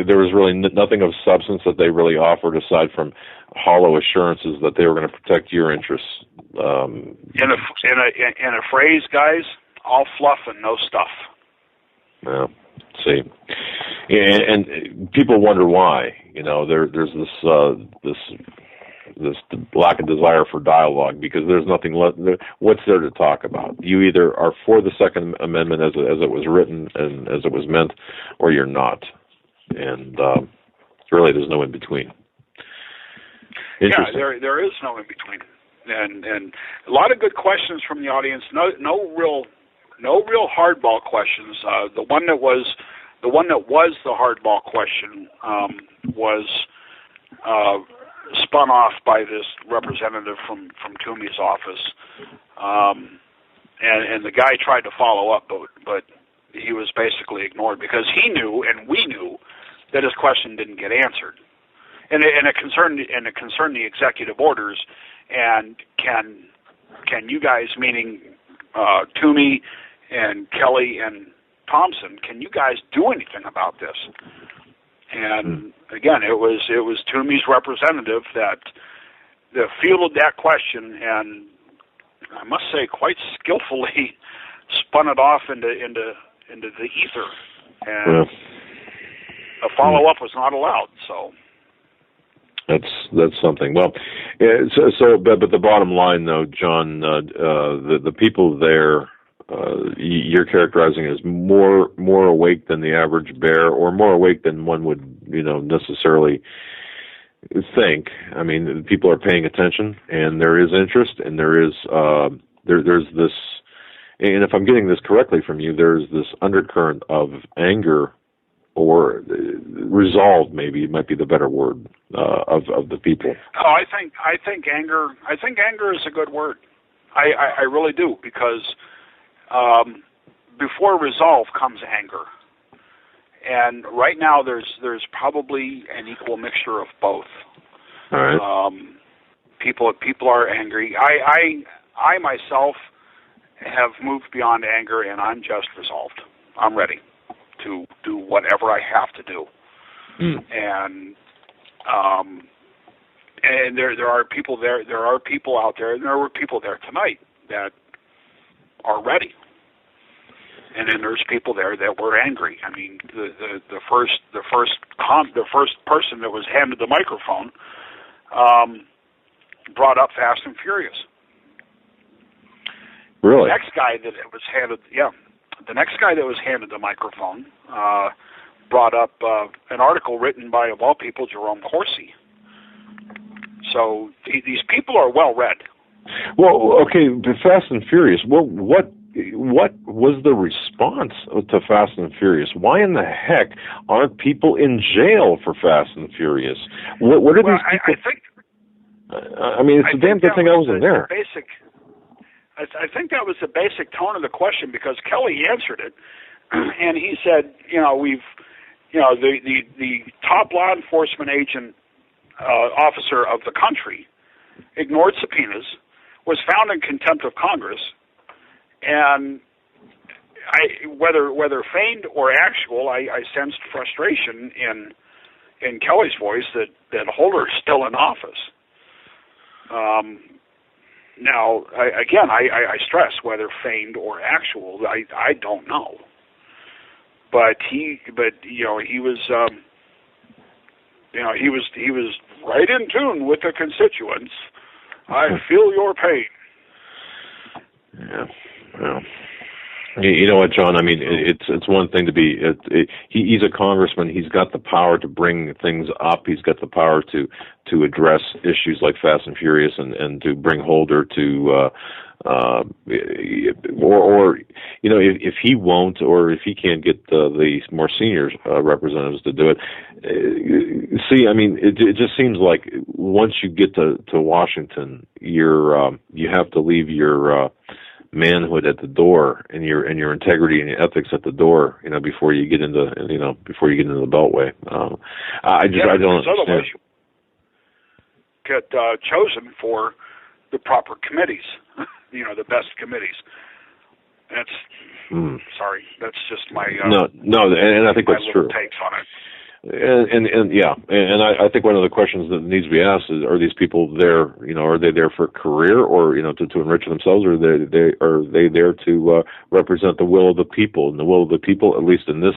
there was really nothing of substance that they really offered aside from hollow assurances that they were going to protect your interests. In a phrase, guys, all fluff and no stuff. Yeah. See, and people wonder why. You know, there's this lack of desire for dialogue because there's nothing left. What's there to talk about? You either are for the Second Amendment as it was written and as it was meant, or you're not. And really, there's no in between. Yeah, there is no in between, and a lot of good questions from the audience. No real hardball questions. The one that was the hardball question was spun off by this representative from Toomey's office, and the guy tried to follow up, but he was basically ignored because he knew and we knew that his question didn't get answered, and it concerned the executive orders. And can you guys, meaning Toomey and Kelly and Thompson, can you guys do anything about this? And again, it was Toomey's representative that fielded that question, and I must say, quite skillfully spun it off into the ether, and a follow up was not allowed. So that's something. Well, but the bottom line, though, John, the people there. You're characterizing as more awake than the average bear, or more awake than one would, necessarily think. I mean, people are paying attention, and there is interest, and there's this. And if I'm getting this correctly from you, there's this undercurrent of anger, or resolve, maybe might be the better word, of the people. Oh, I think anger. I think anger is a good word. I really do, because. Before resolve comes anger, and right now there's probably an equal mixture of both. All right. People are angry. I myself have moved beyond anger, and I'm just resolved. I'm ready to do whatever I have to do. And there are people there. There are people out there, and there were people there tonight that are ready. And then there's people there that were angry. I mean, the first person that was handed the microphone brought up Fast and Furious. Really? The next guy that was handed the microphone brought up an article written by, of all people, Jerome Corsi. So these people are well read. Well, okay, Fast and Furious. Well, what was the response to Fast and Furious? Why in the heck aren't people in jail for Fast and Furious? What are these people? I think. I mean, it's a damn good thing I wasn't there. I think that was the basic tone of the question, because Kelly answered it, and he said, the top law enforcement agent officer of the country ignored subpoenas, was found in contempt of Congress, and whether feigned or actual, I sensed frustration in Kelly's voice that Holder is still in office. Now, I stress whether feigned or actual. I don't know, but he was right in tune with the constituents. I feel your pain. Yeah. Well, you know what, John? I mean, it's one thing to be. He's a congressman. He's got the power to bring things up. He's got the power to address issues like Fast and Furious and to bring Holder to, if he won't, or if he can't get the more senior representatives to do it. See, I mean, it just seems like once you get to Washington, you have to leave your manhood at the door, and your integrity and your ethics at the door, before you get into the Beltway. I don't understand. Otherwise you get chosen for the proper committees, the best committees. That's sorry, that's just my no, and I think that's true. Takes on it. And I think one of the questions that needs to be asked is: are these people there? Are they there for a career, or to enrich themselves, or are they there to represent the will of the people? And the will of the people, at least in this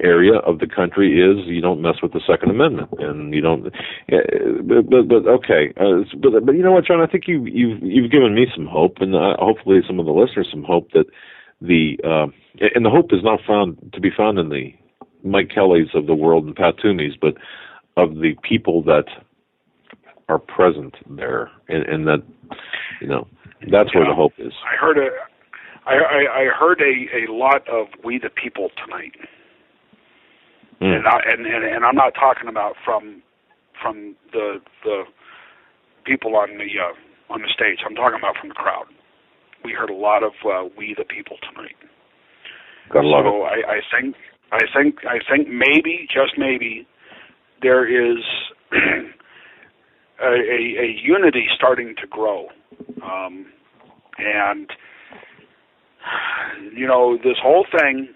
area of the country, is you don't mess with the Second Amendment, and you don't. But okay, but you know what, John? I think you've given me some hope, and hopefully some of the listeners some hope that and the hope is not to be found in the Mike Kellys of the world and Pat Toomey's, but of the people that are present there, and that that's where the hope is. I heard a lot of "we the people" tonight, and I'm not talking about from the people on the stage. I'm talking about from the crowd. We heard a lot of "we the people" tonight. So I think maybe, just maybe, there is a unity starting to grow, and this whole thing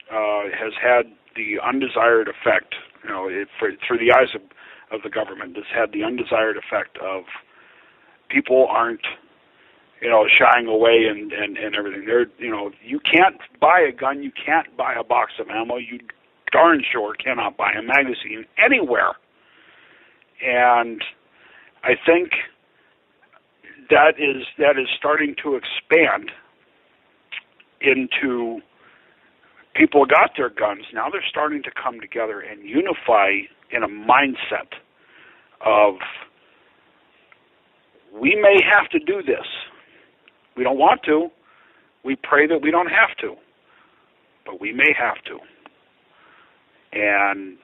has had the undesired effect. Through the eyes of the government, has had the undesired effect of people aren't shying away and everything. You can't buy a gun, you can't buy a box of ammo, you darn sure cannot buy a magazine anywhere. And I think that is starting to expand into people got their guns. Now they're starting to come together and unify in a mindset of, we may have to do this. We don't want to. We pray that we don't have to, but we may have to. And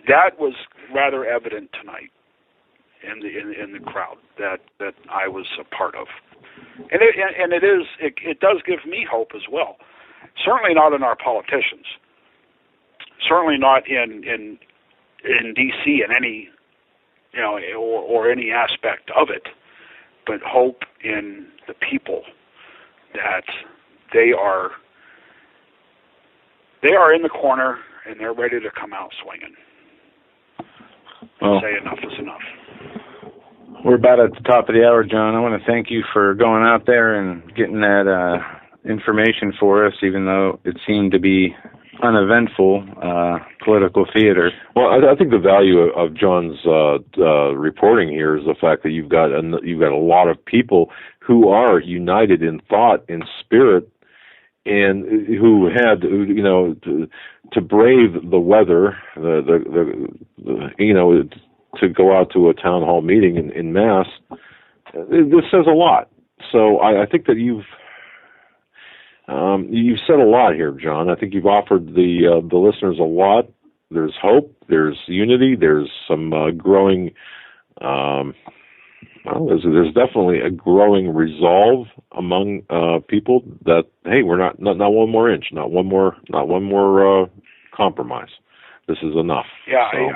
that was rather evident tonight in the crowd that I was a part of, and it does give me hope as well. Certainly not in our politicians. Certainly not in D.C. in any or any aspect of it, but hope in the people that they are in the corner and they're ready to come out swinging. Say enough is enough. We're about at the top of the hour, John. I want to thank you for going out there and getting that information for us, even though it seemed to be uneventful political theater. Well, I think the value of John's reporting here is the fact that you've got a lot of people who are united in thought, in spirit, and who had to brave the weather, to go out to a town hall meeting in mass this says a lot. So I think that you've said a lot here, John. I think you've offered the listeners a lot. There's hope. There's unity. There's some growing. There's definitely a growing resolve among people that, hey, we're not one more inch, not one more compromise. This is enough. Yeah, so.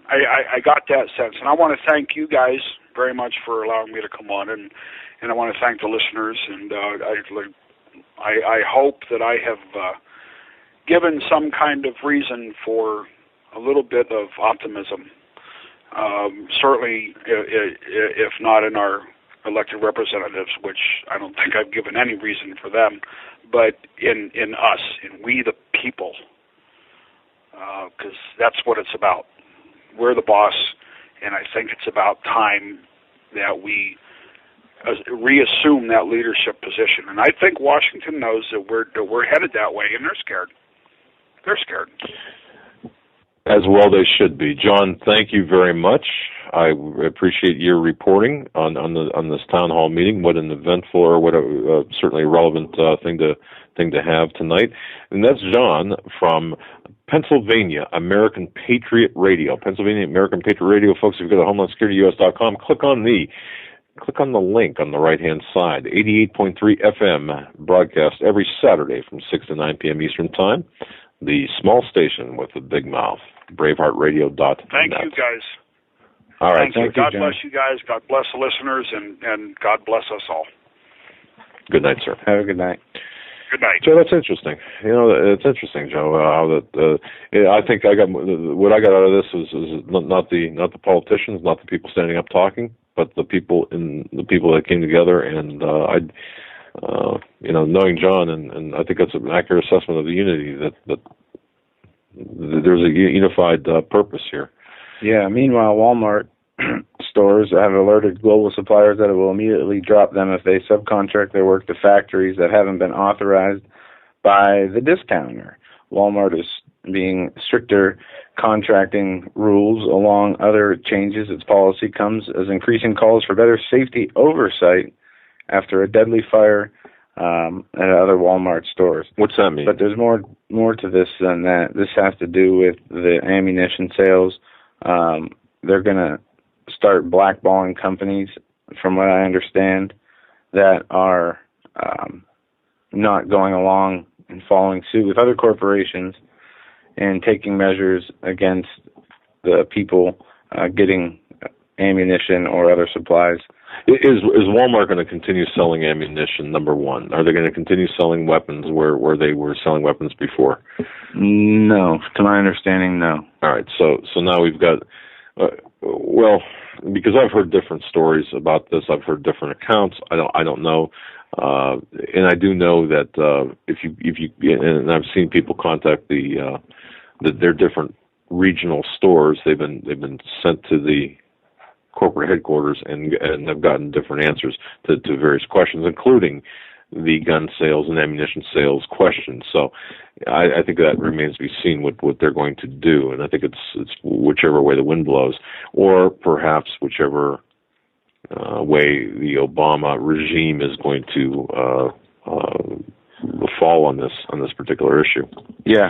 I got that sense, and I want to thank you guys very much for allowing me to come on, and I want to thank the listeners, and I hope that I have given some kind of reason for a little bit of optimism. Certainly, if not in our elected representatives, which I don't think I've given any reason for them, but in us, in we the people, because that's what it's about. We're the boss, and I think it's about time that we reassume that leadership position. And I think Washington knows that we're headed that way, and they're scared. They're scared. As well they should be. John, thank you very much. I appreciate your reporting on this town hall meeting. What an eventful, or what a certainly relevant thing to have tonight. And that's John from Pennsylvania American Patriot Radio. Pennsylvania American Patriot Radio, folks. If you go to HomelandSecurityUS.com, click on the link on the right-hand side. 88.3 FM broadcast every Saturday from 6 to 9 p.m. Eastern Time. The small station with the big mouth, BraveHeartRadio.net. Thank you, guys. All right. Thank you. God bless you guys. God bless the listeners, and God bless us all. Good night, sir. Have a good night. Good night. So that's interesting. It's interesting, Joe. How that I think what I got out of this is not the politicians, not the people standing up talking, but the people that came together, and knowing John, and I think that's an accurate assessment of the unity that there's a unified purpose here. Yeah. Meanwhile, Walmart stores have alerted global suppliers that it will immediately drop them if they subcontract their work to factories that haven't been authorized by the discounter. Walmart is being stricter contracting rules along other changes. Its policy comes as increasing calls for better safety oversight after a deadly fire at other Walmart stores. What's that mean? But there's more to this than that. This has to do with the ammunition sales. They're going to start blackballing companies, from what I understand, that are not going along and following suit with other corporations and taking measures against the people getting ammunition or other supplies. Is Walmart going to continue selling ammunition, number one? Are they going to continue selling weapons where they were selling weapons before? No. To my understanding, no. All right. So now we've got, because I've heard different stories about this. I've heard different accounts. I don't know. And I do know that if you and I've seen people contact their different regional stores. They've been sent to the corporate headquarters and have gotten different answers to various questions, including the gun sales and ammunition sales questions. So I think that remains to be seen what they're going to do, and I think it's whichever way the wind blows, or perhaps whichever way the Obama regime is going to fall on this particular issue. Yeah.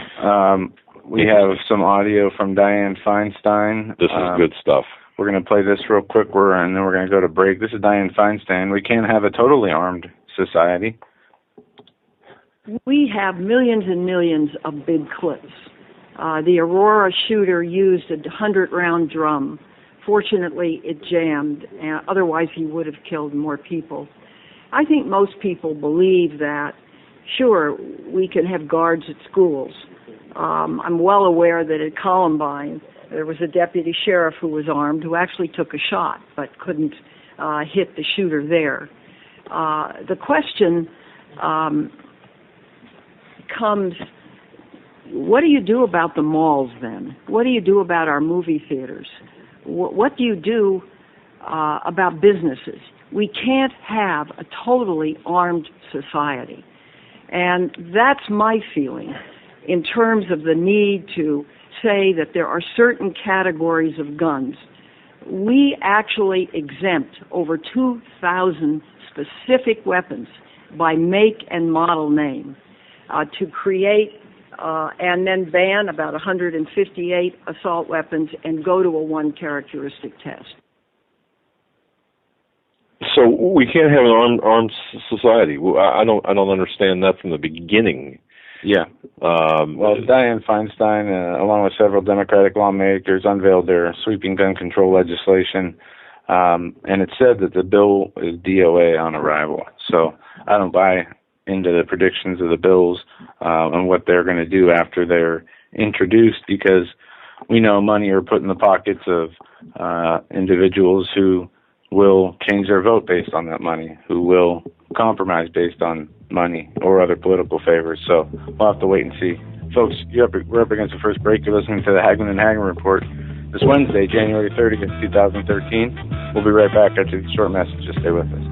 We have some audio from Dianne Feinstein. This is good stuff. We're going to play this real quick, and then we're going to go to break. This is Dianne Feinstein. We can't have a totally armed society. We have millions and millions of big clips. The Aurora shooter used a 100-round drum. Fortunately, it jammed. Otherwise, he would have killed more people. I think most people believe that, sure, we can have guards at schools. I'm well aware that at Columbine, there was a deputy sheriff who was armed who actually took a shot but couldn't hit the shooter there. The question comes, what do you do about the malls then? What do you do about our movie theaters? What do you do about businesses? We can't have a totally armed society. And that's my feeling in terms of the need to say that there are certain categories of guns we actually exempt over 2,000 specific weapons by make and model name to create and then ban about 158 assault weapons and go to a one characteristic test. So we can't have an armed society. I don't understand that from the beginning. Yeah. Well, Dianne Feinstein, along with several Democratic lawmakers, unveiled their sweeping gun control legislation, and it said that the bill is DOA on arrival. So I don't buy into the predictions of the bills and what they're going to do after they're introduced, because we know money are put in the pockets of individuals who will change their vote based on that money, who will compromise based on money or other political favors. So we'll have to wait and see. Folks, we're up against the first break. You're listening to the Hagmann and Hagmann Report this Wednesday, January 30th, 2013. We'll be right back after the short message. Just stay with us.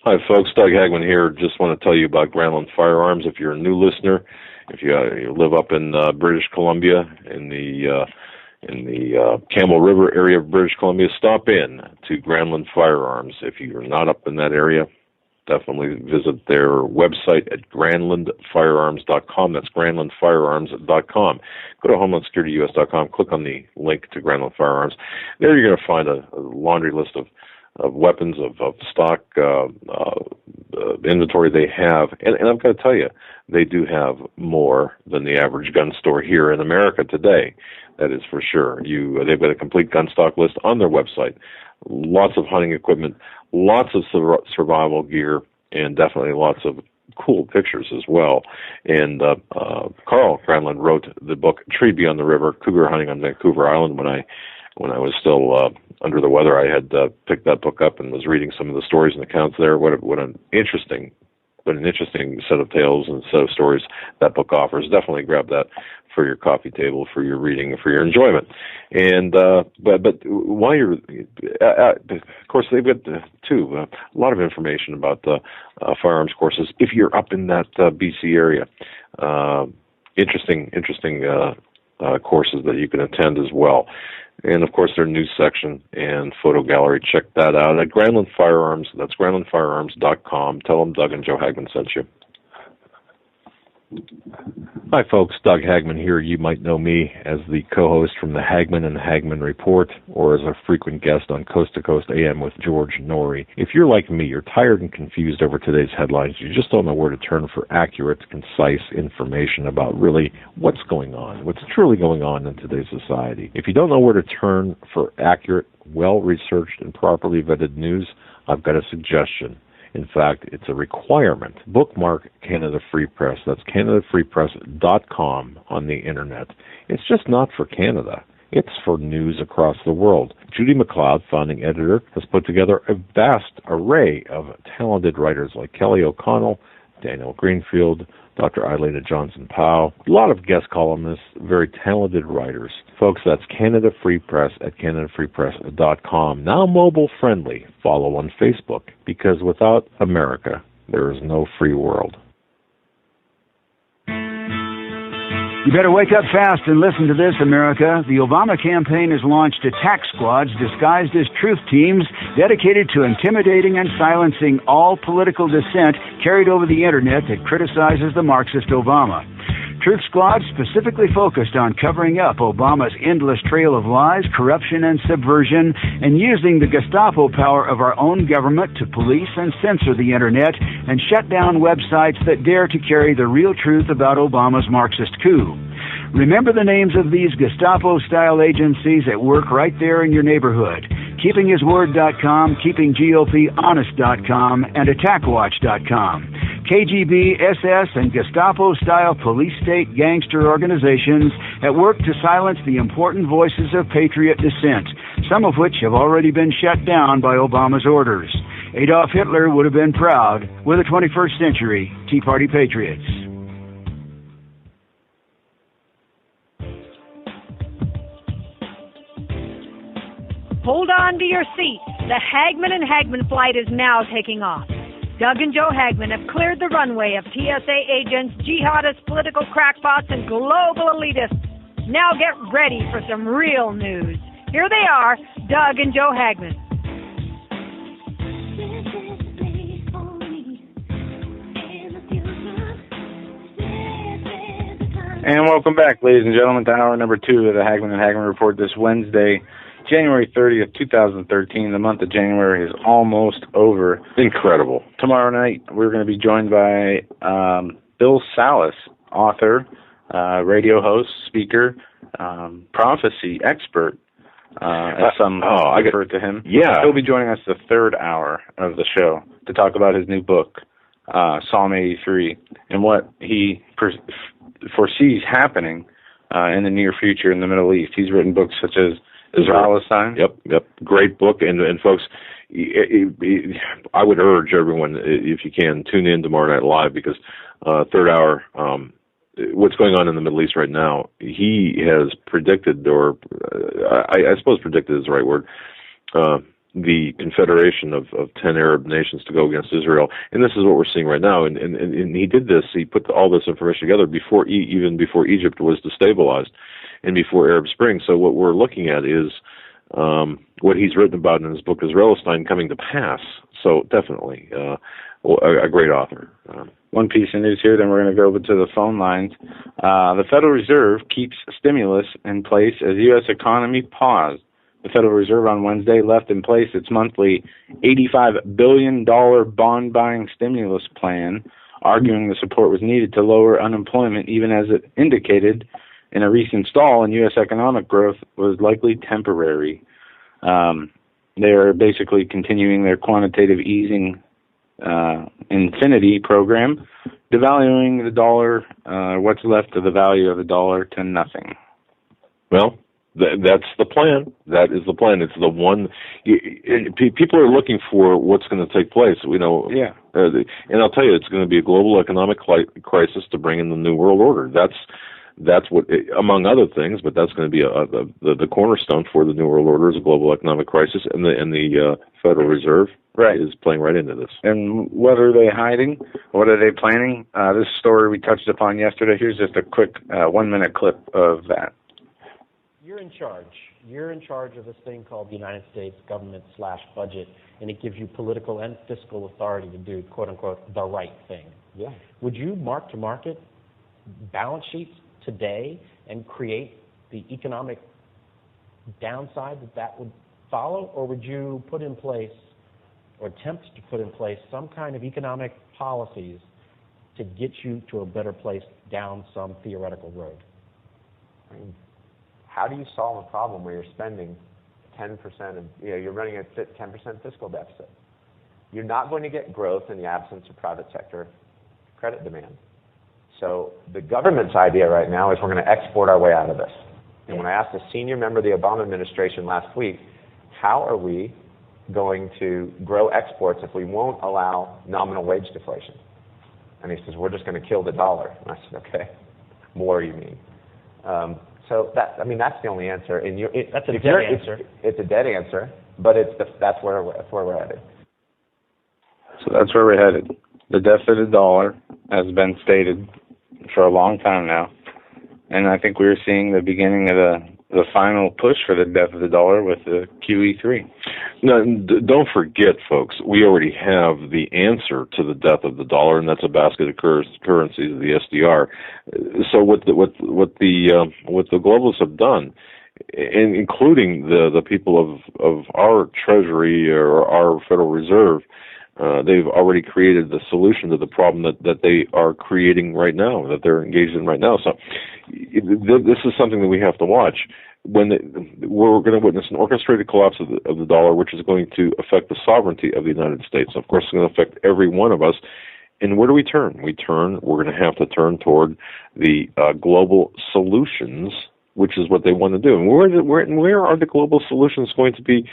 Hi, folks. Doug Hagmann here. Just want to tell you about Granlund Firearms. If you're a new listener, if you live up in British Columbia, in the Campbell River area of British Columbia, stop in to Granlund Firearms. If you're not up in that area, definitely visit their website at granlundfirearms.com. That's granlundfirearms.com. Go to homelandsecurityus.com, click on the link to Granlund Firearms. There you're going to find a laundry list of weapons, of stock inventory they have. And I've got to tell you, they do have more than the average gun store here in America today. That is for sure. They've got a complete gun stock list on their website. Lots of hunting equipment, lots of survival gear, and definitely lots of cool pictures as well. And Carl Granlund wrote the book Tree Beyond the River, Cougar Hunting on Vancouver Island. When I was still under the weather, I had picked that book up and was reading some of the stories and accounts there. What an interesting set of tales and set of stories that book offers. Definitely grab that for your coffee table, for your reading, for your enjoyment. And but while you're, of course, they've got too a lot of information about the firearms courses. If you're up in that BC area, interesting courses that you can attend as well. And, of course, their news section and photo gallery. Check that out at Granlund Firearms. That's granlundfirearms.com. Tell them Doug and Joe Hagmann sent you. Hi, folks. Doug Hagmann here. You might know me as the co-host from the Hagmann and Hagmann Report, or as a frequent guest on Coast to Coast AM with George Norrie. If you're like me, you're tired and confused over today's headlines. You just don't know where to turn for accurate, concise information about really what's going on, what's truly going on in today's society. If you don't know where to turn for accurate, well-researched, and properly vetted news, I've got a suggestion. In fact, it's a requirement. Bookmark Canada Free Press. That's canadafreepress.com on the Internet. It's just not for Canada. It's for news across the world. Judy McLeod, founding editor, has put together a vast array of talented writers like Kelly O'Connell, Daniel Greenfield, Dr. Idleta Johnson-Powell, a lot of guest columnists, very talented writers. Folks, that's Canada Free Press at canadafreepress.com. Now mobile friendly. Follow on Facebook, because without America, there is no free world. You better wake up fast and listen to this, America. The Obama campaign has launched attack squads disguised as truth teams dedicated to intimidating and silencing all political dissent carried over the Internet that criticizes the Marxist Obama. Truth squads specifically focused on covering up Obama's endless trail of lies, corruption, and subversion, and using the Gestapo power of our own government to police and censor the Internet and shut down websites that dare to carry the real truth about Obama's Marxist coup. Remember the names of these Gestapo-style agencies at work right there in your neighborhood. KeepingHisWord.com, KeepingGOPHonest.com, and AttackWatch.com. KGB, SS, and Gestapo-style police-state gangster organizations at work to silence the important voices of patriot dissent, some of which have already been shut down by Obama's orders. Adolf Hitler would have been proud. We're the 21st century Tea Party patriots. Hold on to your seat. The Hagmann and Hagmann flight is now taking off. Doug and Joe Hagmann have cleared the runway of TSA agents, jihadists, political crackpots, and global elitists. Now get ready for some real news. Here they are, Doug and Joe Hagmann. And welcome back, ladies and gentlemen, to hour number 2 of the Hagmann and Hagmann Report this Wednesday, January 30th, 2013. The month of January is almost over. Incredible. Tomorrow night, we're going to be joined by Bill Salus, author, radio host, speaker, prophecy expert, as some refer to him. Yeah. He'll be joining us the third hour of the show to talk about his new book, Psalm 83, and what he foresees happening in the near future in the Middle East. He's written books such as Palestine. Yep. Great book. And folks, I would urge everyone, if you can, tune in tomorrow night live, because third hour, what's going on in the Middle East right now, he has predicted, or I suppose predicted is the right word, the confederation of 10 Arab nations to go against Israel. And this is what we're seeing right now. And he did this, he put all this information together even before Egypt was destabilized and before Arab Spring. So what we're looking at is what he's written about in his book, Palestine, coming to pass. So definitely a great author. One piece of news here, then we're going to go over to the phone lines. The Federal Reserve keeps stimulus in place as U.S. economy paused. The Federal Reserve on Wednesday left in place its monthly $85 billion bond-buying stimulus plan, arguing the support was needed to lower unemployment, even as it indicated in a recent stall in U.S. economic growth was likely temporary. They are basically continuing their quantitative easing infinity program, devaluing the dollar, what's left of the value of the dollar, to nothing. Well, that's the plan. That is the plan. It's the one. People are looking for what's going to take place. Yeah. And I'll tell you, it's going to be a global economic crisis to bring in the New World Order. That's what, among other things, but that's going to be the cornerstone for the New World Order is a global economic crisis, and the Federal Reserve is playing right into this. And what are they hiding? What are they planning? This story we touched upon yesterday. Here's just a quick 1-minute clip of that. You're in charge. You're in charge of this thing called the United States government/budget, and it gives you political and fiscal authority to do, quote unquote, the right thing. Yeah. Would you mark to market balance sheets today and create the economic downside that would follow, or would you put in place or attempt to put in place some kind of economic policies to get you to a better place down some theoretical road? I mean, how do you solve a problem where you're spending 10% of, you're running a 10% fiscal deficit? You're not going to get growth in the absence of private sector credit demand. So the government's idea right now is we're going to export our way out of this. And when I asked a senior member of the Obama administration last week, how are we going to grow exports if we won't allow nominal wage deflation? And he says, we're just going to kill the dollar. And I said, okay, more you mean. So that's the only answer. And that's a dead answer. It's a dead answer, but that's where we're headed. So that's where we're headed. The death of the dollar has been stated for a long time now, and I think we're seeing the beginning of the final push for the death of the dollar with the QE3. No, don't forget, folks, we already have the answer to the death of the dollar, and that's a basket of currencies, the SDR. So what the globalists have done, and including the people of our Treasury or our Federal Reserve, they've already created the solution to the problem that they are creating right now, that they're engaged in right now. So this is something that we have to watch. We're going to witness an orchestrated collapse of the dollar, which is going to affect the sovereignty of the United States. Of course, it's going to affect every one of us. And where do we turn? We're going to have to turn toward the global solutions, which is what they want to do. And where are the global solutions going to be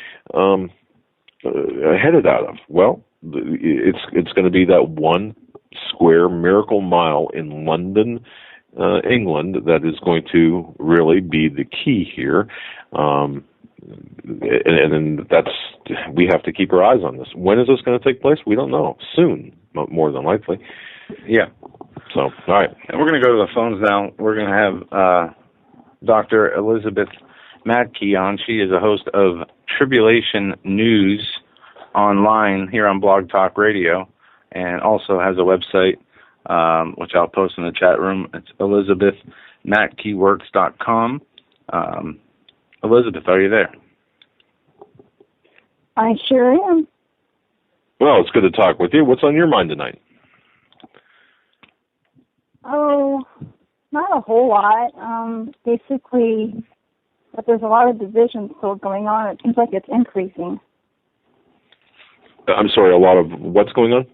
headed out of? Well, it's going to be that one square miracle mile in London, England, that is going to really be the key here. and we have to keep our eyes on this. When is this going to take place? We don't know. Soon, more than likely. Yeah. So, all right. And we're going to go to the phones now. We're going to have Dr. Elizabeth Madkey on. She is a host of Tribulation News online here on Blog Talk Radio, and also has a website, which I'll post in the chat room. It's ElizabethMadkeyWorks.com. Elizabeth, are you there? I sure am. Well, it's good to talk with you. What's on your mind tonight? Oh, not a whole lot. Basically, but there's a lot of division still going on. It seems like it's increasing. I'm sorry, a lot of what's going on?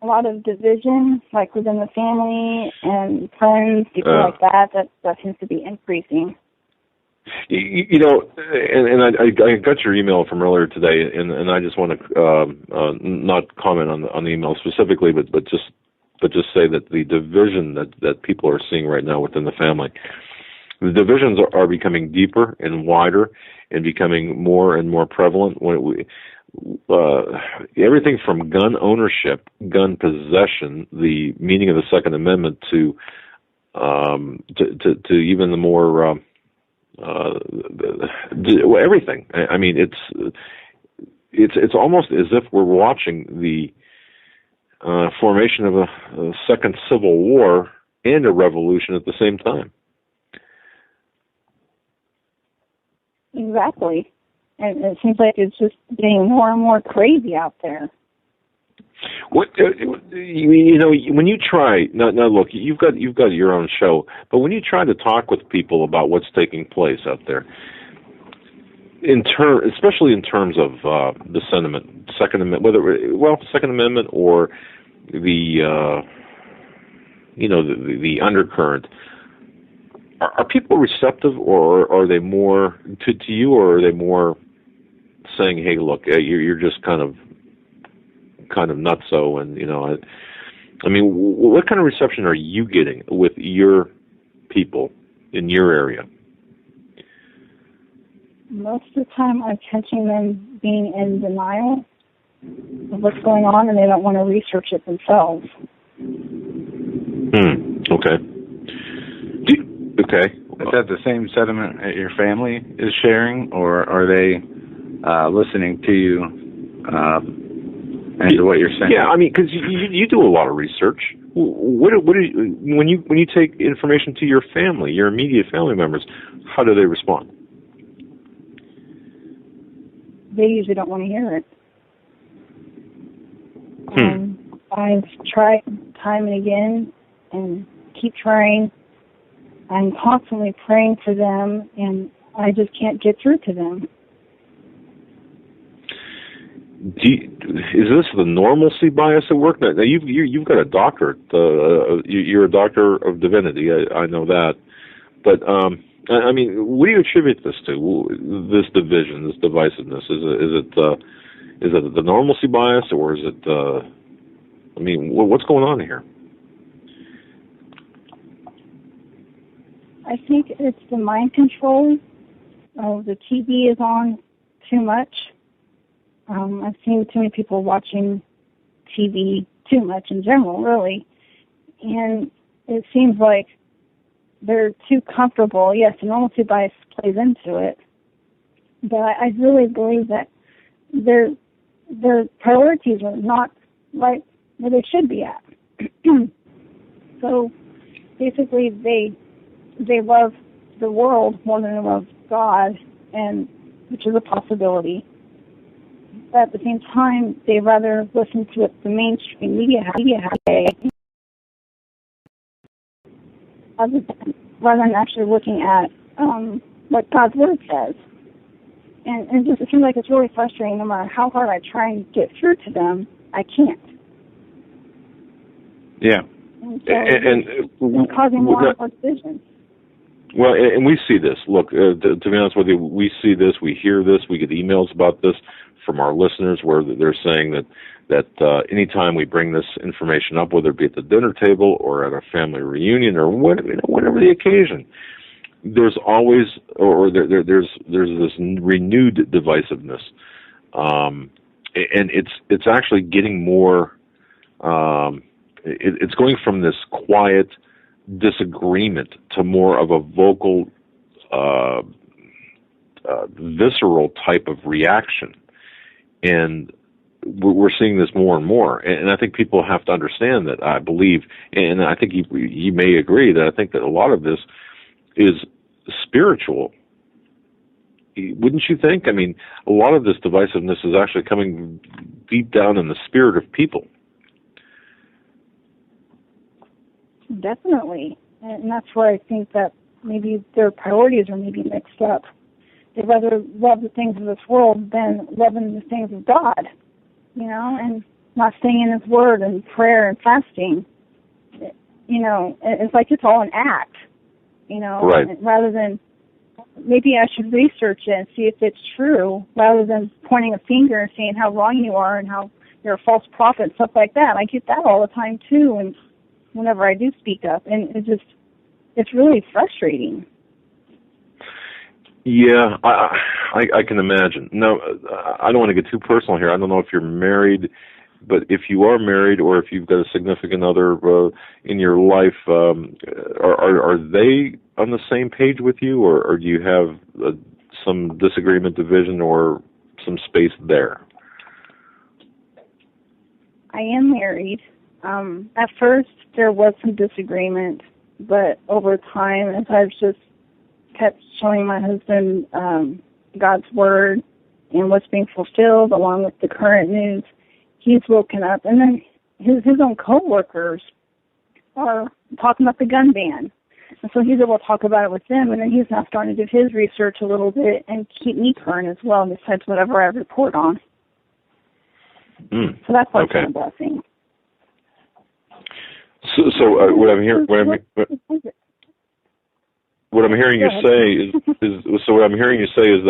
A lot of division, like within the family and friends, people like that seems to be increasing. You know, and I got your email from earlier today, and I just want to not comment on the email specifically, but just say that the division that people are seeing right now within the family, the divisions are becoming deeper and wider and becoming more and more prevalent. Everything from gun ownership, gun possession, the meaning of the Second Amendment, to even the more everything. I mean, it's almost as if we're watching the formation of a second civil war and a revolution at the same time. Exactly. And it seems like it's just getting more and more crazy out there. What you know, when you try now look, you've got your own show, but when you try to talk with people about what's taking place out there, especially in terms of the sentiment, Second Amendment, Second Amendment or the the undercurrent, are people receptive, or are they more to you, or are they more saying, "Hey, look, you're just kind of nutso," and I mean, what kind of reception are you getting with your people in your area? Most of the time, I'm catching them being in denial of what's going on, and they don't want to research it themselves. Okay. Okay. Is that the same sentiment that your family is sharing, or are they listening to you and to what you're saying? Yeah, I mean, because you do a lot of research. What do you, when you take information to your family, your immediate family members, how do they respond? They usually don't want to hear it. I've tried time and again, and keep trying. I'm constantly praying for them, and I just can't get through to them. Is this the normalcy bias at work? Now you've got a doctorate. You're a doctor of divinity. I know that, but I mean, what do you attribute this to? This division, this divisiveness? Is it the normalcy bias, or is it? I mean, what's going on here? I think it's the mind control. The TV is on too much. I've seen too many people watching TV too much in general, really. And it seems like they're too comfortable. Yes, the normalcy bias plays into it. But I really believe that their priorities are not right where they should be at. So basically they love the world more than they love God, and which is a possibility. But at the same time, they rather listen to what the mainstream media has to say, rather than actually looking at what God's Word says. And it seems like it's really frustrating. No matter how hard I try and get through to them, I can't. Yeah. And so it's causing more and more division. Well, and we see this. Look, to be honest with you, we see this, we hear this, we get emails about this from our listeners where they're saying that anytime we bring this information up, whether it be at the dinner table or at a family reunion or whatever the occasion, there's always, there's this renewed divisiveness, and it's actually getting more. It's going from this quiet disagreement to more of a vocal, visceral type of reaction, and we're seeing this more and more. And I think people have to understand that. I believe, and I think you may agree that I think that a lot of this is spiritual. Wouldn't you think? I mean, a lot of this divisiveness is actually coming deep down in the spirit of people. Definitely. And that's where I think that maybe their priorities are maybe mixed up. They'd rather love the things of this world than loving the things of God, you know, and not staying in His Word and prayer and fasting. You know, it's like it's all an act, you know, right. Rather than maybe I should research it and see if it's true, rather than pointing a finger and saying how wrong you are and how you're a false prophet and stuff like that. I get that all the time, too, and whenever I do speak up, and it's really frustrating. Yeah, I can imagine. Now, I don't want to get too personal here. I don't know if you're married, but if you are married or if you've got a significant other in your life, are they on the same page with you, or do you have some disagreement, division, or some space there? I am married. At first, there was some disagreement, but over time, as I've just kept showing my husband God's Word and what's being fulfilled along with the current news, he's woken up. And then his own co-workers are talking about the gun ban. And so he's able to talk about it with them, and then he's now starting to do his research a little bit and keep me current as well, besides whatever I report on. So that's like a blessing. So what I'm hearing, what I'm hearing you say is so what I'm hearing you say is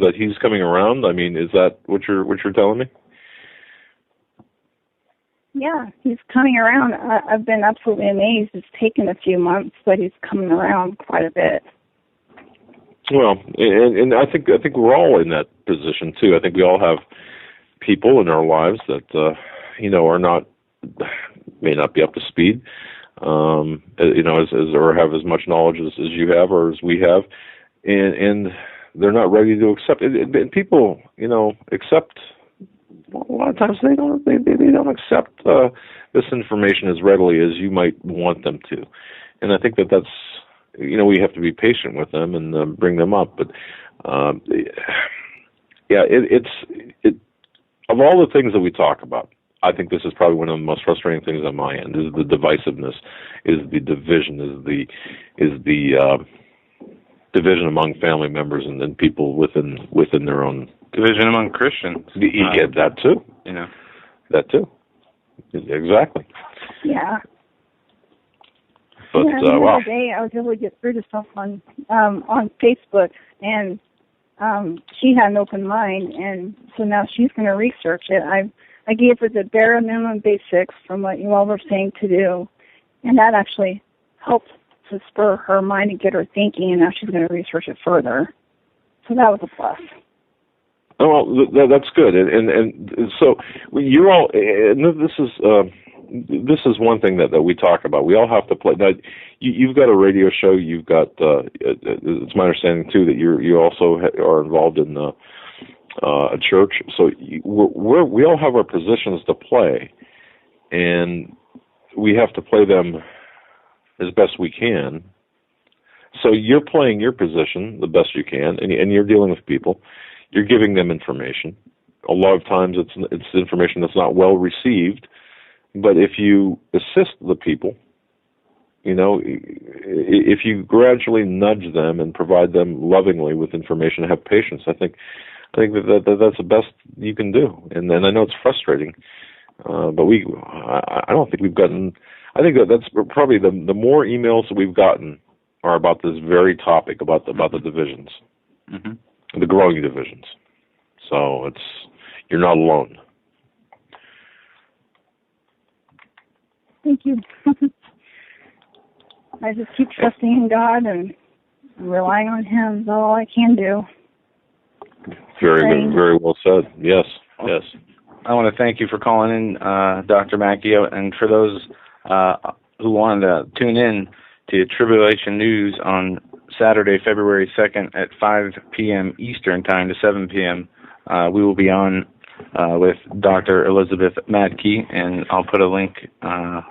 that he's coming around. I mean, is that what you're telling me? Yeah, he's coming around. I've been absolutely amazed. It's taken a few months, but he's coming around quite a bit. Well, and I think we're all in that position too. I think we all have people in our lives that may not be up to speed, or have as much knowledge as you have or as we have, and they're not ready to accept it. And people, accept. A lot of times they don't accept this information as readily as you might want them to, and I think that's we have to be patient with them and bring them up. But it's of all the things that we talk about, I think this is probably one of the most frustrating things on my end, is the divisiveness, is the division, is the division among family members and then people within their own. Division among Christians. You get that too. That too. Exactly. Yeah. But the other day I was able to get through to someone on Facebook, and she had an open mind, and so now she's going to research it. I gave her the bare minimum basics from what you all were saying to do, and that actually helped to spur her mind and get her thinking, and now she's going to research it further. So that was a plus. Oh, well, that's good, and so you're all. And this is one thing that we talk about. We all have to play. Now, you've got a radio show. You've got. It's my understanding too that you also are involved in a church. So we all have our positions to play, and we have to play them as best we can. So you're playing your position the best you can, and you're dealing with people. You're giving them information. A lot of times it's information that's not well received, but if you assist the people, if you gradually nudge them and provide them lovingly with information, have patience, I think that's the best you can do. And then I know it's frustrating, but I don't think we've gotten. I think that's probably the more emails that we've gotten are about this very topic, about the divisions. Mm-hmm. The growing divisions. So you're not alone. Thank you. I just keep trusting in God and relying on him is all I can do. Very well said. Yes, yes. I want to thank you for calling in, Dr. Mackey, and for those who wanted to tune in to Tribulation News on Saturday, February 2nd at 5 p.m. Eastern Time to 7 p.m. We will be on with Dr. Elizabeth Madkey, and I'll put a link.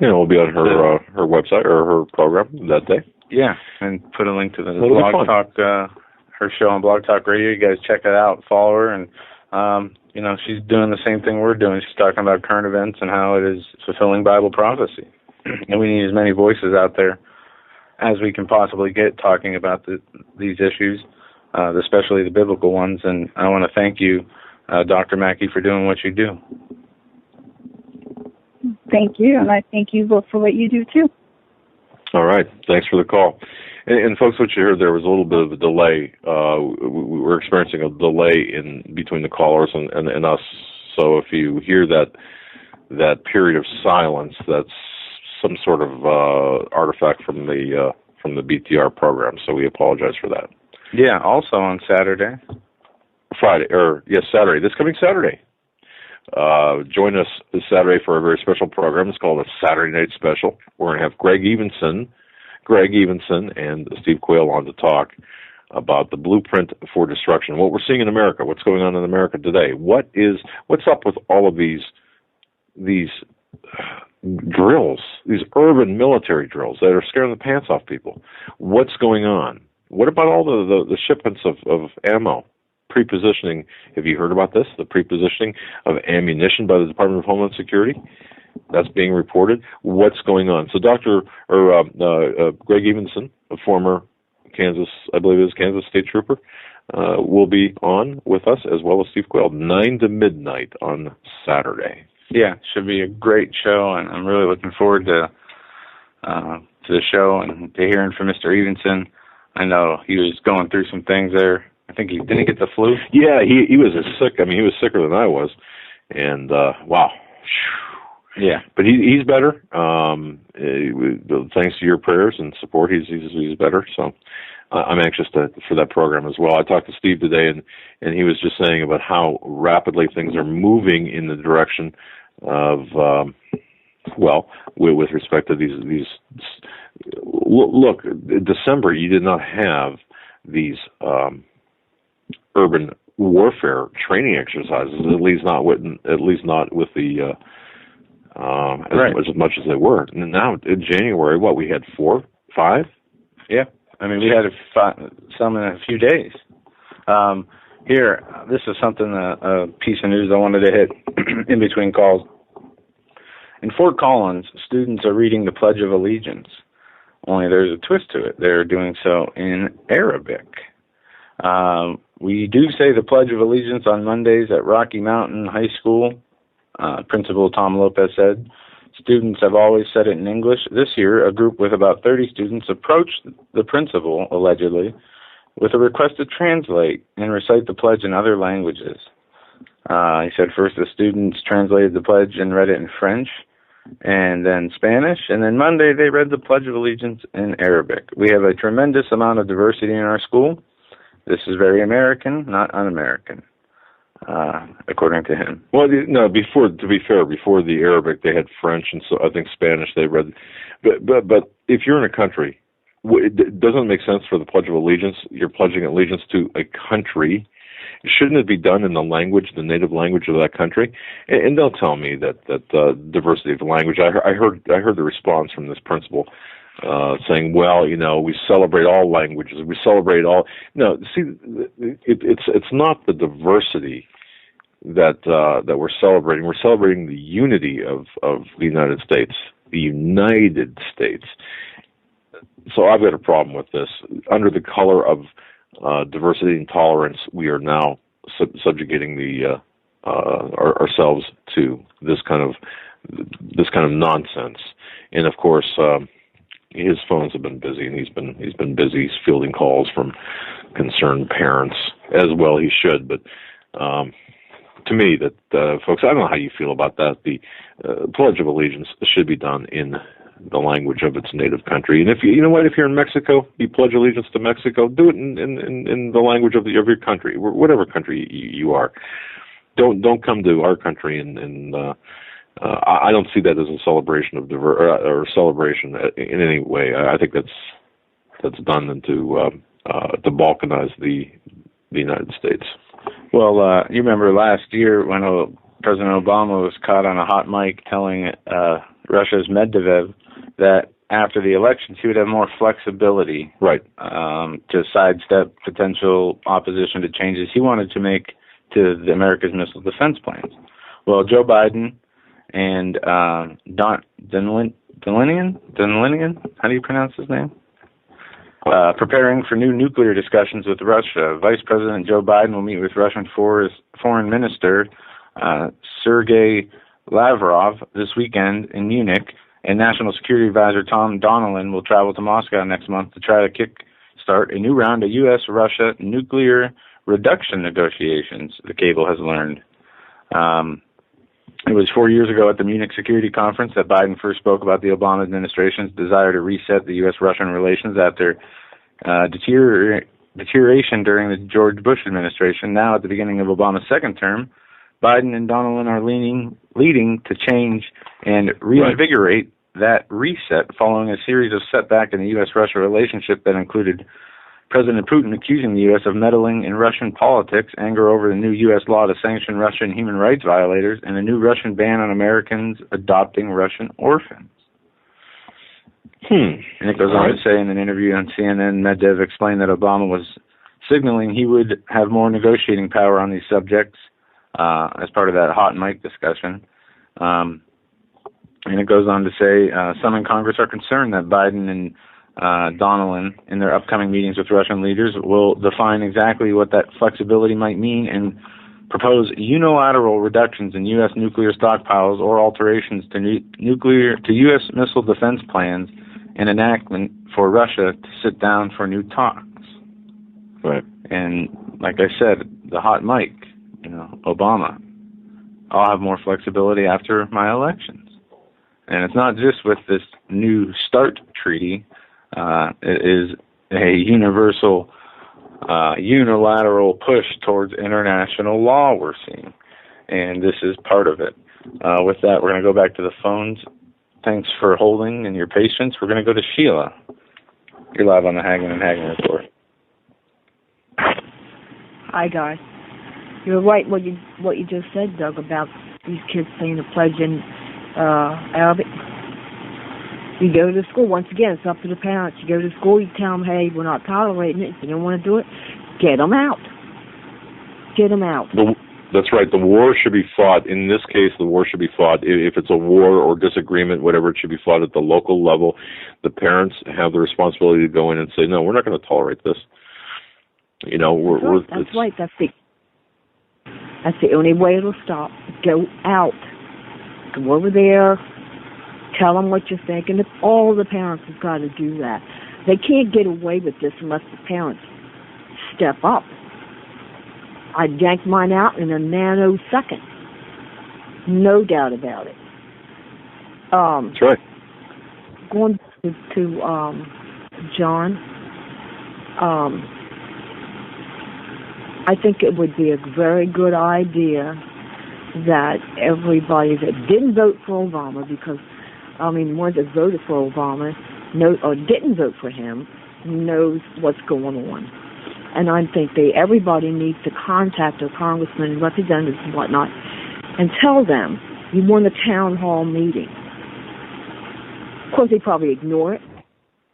We'll be on her website or her program that day. Yeah, and put a link to the Blog Talk, her show on Blog Talk Radio. You guys check it out, follow her, and she's doing the same thing we're doing. She's talking about current events and how it is fulfilling Bible prophecy. And we need as many voices out there as we can possibly get talking about these issues, especially the biblical ones. And I want to thank you, Dr. Mackey, for doing what you do. Thank you, and I thank you both for what you do, too. All right. Thanks for the call. And folks, what you heard there was a little bit of a delay. We were experiencing a delay in between the callers and us. So if you hear that period of silence, that's some sort of artifact from the BTR program. So we apologize for that. Yeah. Also on Saturday. Saturday. This coming Saturday. Join us this Saturday for a very special program. It's called a Saturday Night Special. We're going to have Greg Evenson and Steve Quayle on to talk about the blueprint for destruction, what we're seeing in America, what's going on in America today. What's up with all of these drills, these urban military drills that are scaring the pants off people? What's going on? What about all the shipments of ammo? Prepositioning, have you heard about this? The prepositioning of ammunition by the Department of Homeland Security? That's being reported. What's going on? So Greg Evenson, a former Kansas State Trooper, will be on with us, as well as Steve Quayle, 9 to midnight on Saturday. Yeah, should be a great show, and I'm really looking forward to the show and to hearing from Mr. Evenson. I know he was going through some things there. I think didn't he get the flu? Yeah, he was sick. I mean, he was sicker than I was, and wow. Yeah, but he's better. Thanks to your prayers and support, he's better. So I'm anxious for that program as well. I talked to Steve today, and he was just saying about how rapidly things are moving in the direction of with respect to these. Look, December you did not have these urban warfare training exercises, at least not with the as much as they were. And now in January, we had 4, 5? Yeah, I mean we had some in a few days. Here, this is something a piece of news I wanted to hit in between calls. In Fort Collins, students are reading the Pledge of Allegiance. Only there's a twist to it. They're doing so in Arabic. We do say the Pledge of Allegiance on Mondays at Rocky Mountain High School. Principal Tom Lopez said, students have always said it in English. This year, a group with about 30 students approached the principal, allegedly, with a request to translate and recite the pledge in other languages. He said first the students translated the pledge and read it in French, and then Spanish, and then Monday they read the Pledge of Allegiance in Arabic. We have a tremendous amount of diversity in our school. This is very American, not un-American, according to him. Well, no. To be fair, before the Arabic, they had French, and so I think Spanish they read. But if you're in a country, it doesn't make sense for the Pledge of Allegiance. You're pledging allegiance to a country. Shouldn't it be done in the language, the native language of that country? And don't tell me that diversity of language. I heard the response from this principal saying, well, we celebrate all languages. We celebrate all. No, see, it's not the diversity that we're celebrating. We're celebrating the unity of the United States, the United States. So I've got a problem with this. Under the color of diversity and tolerance, we are now subjugating ourselves to this kind of nonsense. And of course, his phones have been busy, and he's been busy fielding calls from concerned parents, as well he should. But to me, that folks, I don't know how you feel about that. The Pledge of Allegiance should be done in the language of its native country. And if you know what, if you're in Mexico, you pledge allegiance to Mexico. Do it in the language of your country, whatever country you are. Don't come to our country and I don't see that as a celebration of or celebration in any way. I think that's done to balkanize the United States. Well, you remember last year when President Obama was caught on a hot mic telling Russia's Medvedev that after the elections he would have more flexibility, right, to sidestep potential opposition to changes he wanted to make to America's missile defense plans. Well, Joe Biden and Dunlinian, how do you pronounce his name? Preparing for new nuclear discussions with Russia. Vice President Joe Biden will meet with Russian Foreign Minister Sergei Lavrov this weekend in Munich, and National Security Advisor Tom Donilon will travel to Moscow next month to try to kick-start a new round of U.S.-Russia nuclear reduction negotiations, the cable has learned. It was 4 years ago at the Munich Security Conference that Biden first spoke about the Obama administration's desire to reset the U.S.-Russian relations after deterioration during the George Bush administration. Now, at the beginning of Obama's second term, Biden and Donilon are leading to change and reinvigorate that reset following a series of setbacks in the U.S.-Russia relationship that included President Putin accusing the U.S. of meddling in Russian politics, anger over the new U.S. law to sanction Russian human rights violators, and a new Russian ban on Americans adopting Russian orphans. And it goes on to say in an interview on CNN, Medvedev explained that Obama was signaling he would have more negotiating power on these subjects as part of that hot mic discussion. And it goes on to say some in Congress are concerned that Biden and Donilon, in their upcoming meetings with Russian leaders, will define exactly what that flexibility might mean and propose unilateral reductions in U.S. nuclear stockpiles or alterations to U.S. missile defense plans and enactment for Russia to sit down for new talks. Right. And like I said, the hot mic, Obama, I'll have more flexibility after my elections. And it's not just with this new START treaty. It is a universal, unilateral push towards international law we're seeing, and this is part of it. With that, we're going to go back to the phones. Thanks for holding and your patience. We're going to go to Sheila. You're live on the Hagmann and Hagmann Report. Hi, guys. You're right what you just said, Doug, about these kids saying the pledge in Arabic. You go to school, once again, it's up to the parents. You go to school, you tell them, hey, we're not tolerating it. If you don't want to do it, get them out. Get them out. That's right. The war should be fought. In this case, the war should be fought. If it's a war or disagreement, whatever, it should be fought at the local level. The parents have the responsibility to go in and say, no, we're not going to tolerate this. That's right. That's the only way it'll stop. Go out. Go over there. Tell them what you're thinking. All the parents have got to do that. They can't get away with this unless the parents step up. I yanked mine out in a nanosecond. No doubt about it. That's right. Going to John, I think it would be a very good idea that everybody that didn't vote for Obama, because ones that voted for Obama or didn't vote for him knows what's going on. And I think everybody needs to contact their congressmen and representatives and whatnot and tell them you want a town hall meeting. Of course, they probably ignore it,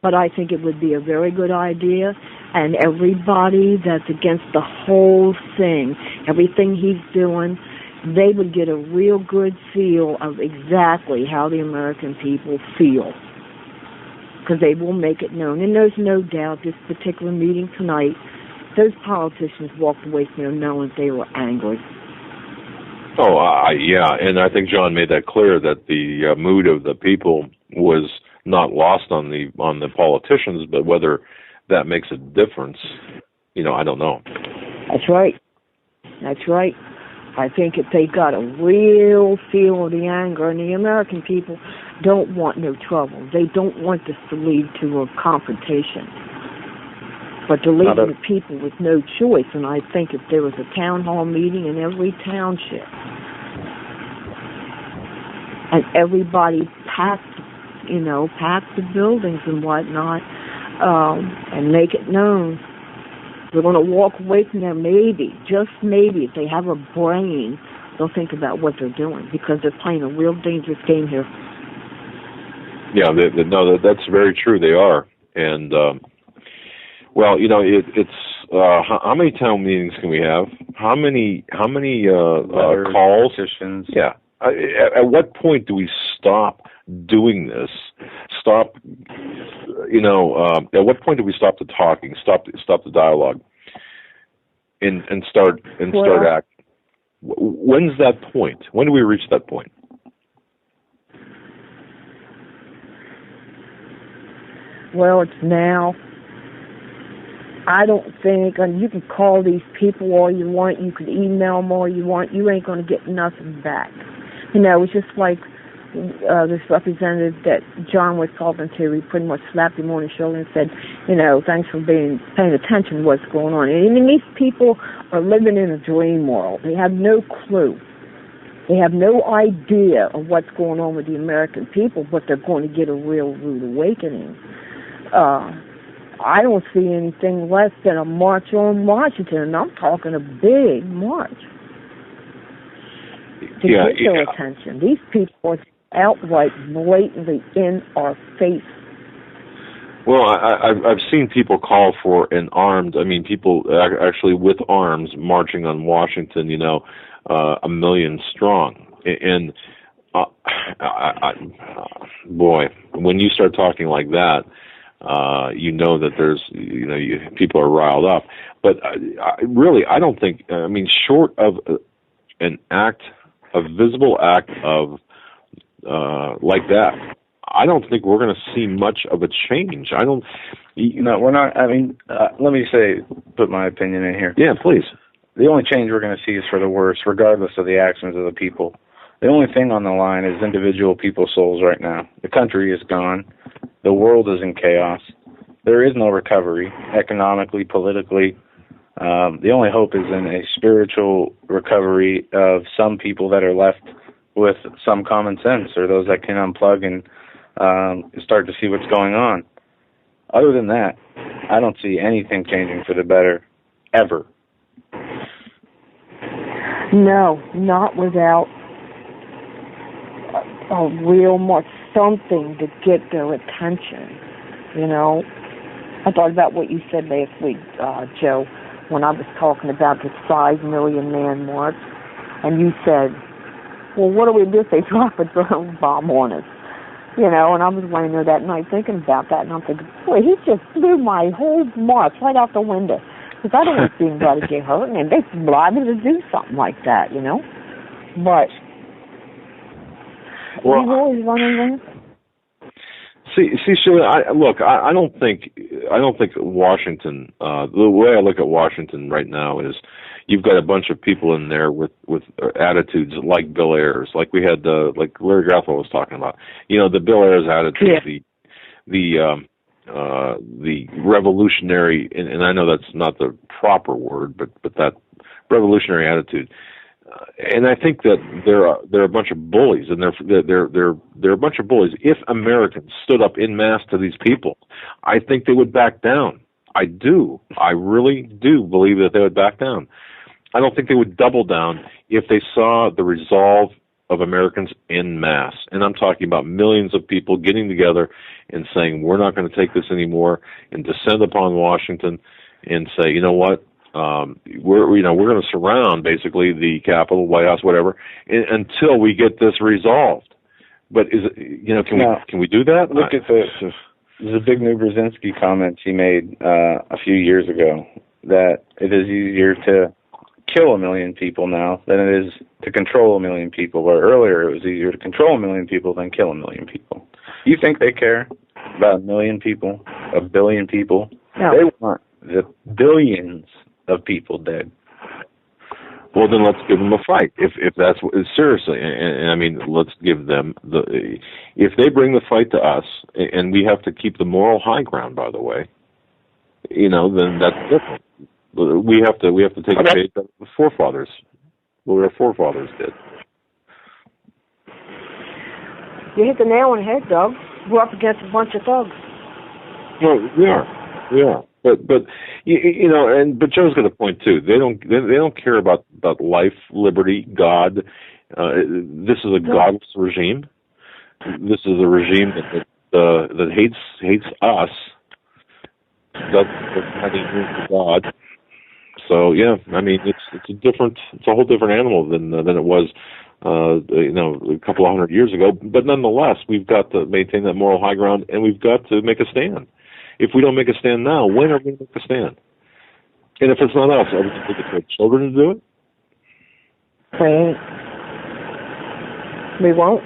but I think it would be a very good idea. And everybody that's against the whole thing, everything he's doing, they would get a real good feel of exactly how the American people feel. Because they will make it known. And there's no doubt this particular meeting tonight, those politicians walked away from there knowing they were angry. Yeah, and I think John made that clear that the mood of the people was not lost on the politicians, but whether that makes a difference, I don't know. That's right. That's right. I think if they got a real feel of the anger, and the American people don't want no trouble. They don't want this to lead to a confrontation. But they're leaving the people with no choice, and I think if there was a town hall meeting in every township, and everybody packed the buildings and whatnot, and make it known, they're going to walk away from there maybe, just maybe, if they have a brain, they'll think about what they're doing, because they're playing a real dangerous game here. Yeah, no, that's very true. They are. And, well, it's how many town meetings can we have? How many calls? Petitions. Yeah. At what point do we stop doing this? Stop, at what point do we stop the talking, stop the dialogue, and start acting? When's that point? When do we reach that point? Well, it's now. I don't think, and you can call these people all you want, you can email them all you want, you ain't going to get nothing back. It's just like this representative that John was talking to. He pretty much slapped him on the shoulder and said, thanks for paying attention to what's going on. And these people are living in a dream world. They have no clue. They have no idea of what's going on with the American people, but they're going to get a real rude awakening. I don't see anything less than a march on Washington, and I'm talking a big march to get their attention. These people are outright, blatantly in our face. Well, I've seen people call for people actually with arms marching on Washington, 1 million strong. And boy, when you start talking like that, that there's, people are riled up. But really, I don't think, short of a visible act of like that, I don't think we're going to see much of a change. We're not. Let me put my opinion in here. Yeah, please. The only change we're going to see is for the worse, regardless of the actions of the people. The only thing on the line is individual people's souls right now. The country is gone. The world is in chaos. There is no recovery, economically, politically. The only hope is in a spiritual recovery of some people that are left with some common sense, or those that can unplug and start to see what's going on. Other than that, I don't see anything changing for the better, ever. No, not without a real much something to get their attention. I thought about what you said last week, Joe, when I was talking about the 5 million man march, and you said, well, what do we do if they drop a drone bomb on us? And I was laying there that night thinking about that, and I'm thinking, boy, he just blew my whole march right out the window, because I don't want to see anybody get hurt, and they're liable to do something like that, But we've always run around. See, Sheila, I don't think Washington. The way I look at Washington right now is, you've got a bunch of people in there with attitudes like Bill Ayers, like we had like Larry Graffel was talking about. The Bill Ayers attitude, the revolutionary, and I know that's not the proper word, but that revolutionary attitude. And I think that they're a bunch of bullies, and they're a bunch of bullies. If Americans stood up en masse to these people, I think they would back down. I do. I really do believe that they would back down. I don't think they would double down if they saw the resolve of Americans en masse. And I'm talking about millions of people getting together and saying, we're not going to take this anymore, and descend upon Washington and say, you know what? We're going to surround basically the Capitol, White House, whatever, until we get this resolved. But can we do that? Look at the Zbigniew Brzezinski comments he made a few years ago, that it is easier to kill 1 million people now than it is to control 1 million people. Where earlier it was easier to control 1 million people than kill 1 million people. You think they care about 1 million people, 1 billion people? No. They want the billions of people dead. Well, then let's give them a fight. If that's what, seriously, and I mean, let's give them if they bring the fight to us, and we have to keep the moral high ground, by the way, then that's different. We have to take a page out of the forefathers, what our forefathers did. You hit the nail on the head, Doug. We're up against a bunch of thugs. Well, we are. But but Joe's got a point too. They don't care about life, liberty, God. This is a godless regime. This is a regime that hates us. Doesn't have any room for God. So yeah, I mean it's a whole different animal than it was a couple of hundred years ago. But nonetheless, we've got to maintain that moral high ground, and we've got to make a stand. If we don't make a stand now, when are we going to make a stand? And if it's not us, are we going to take it to our children to do it? We won't.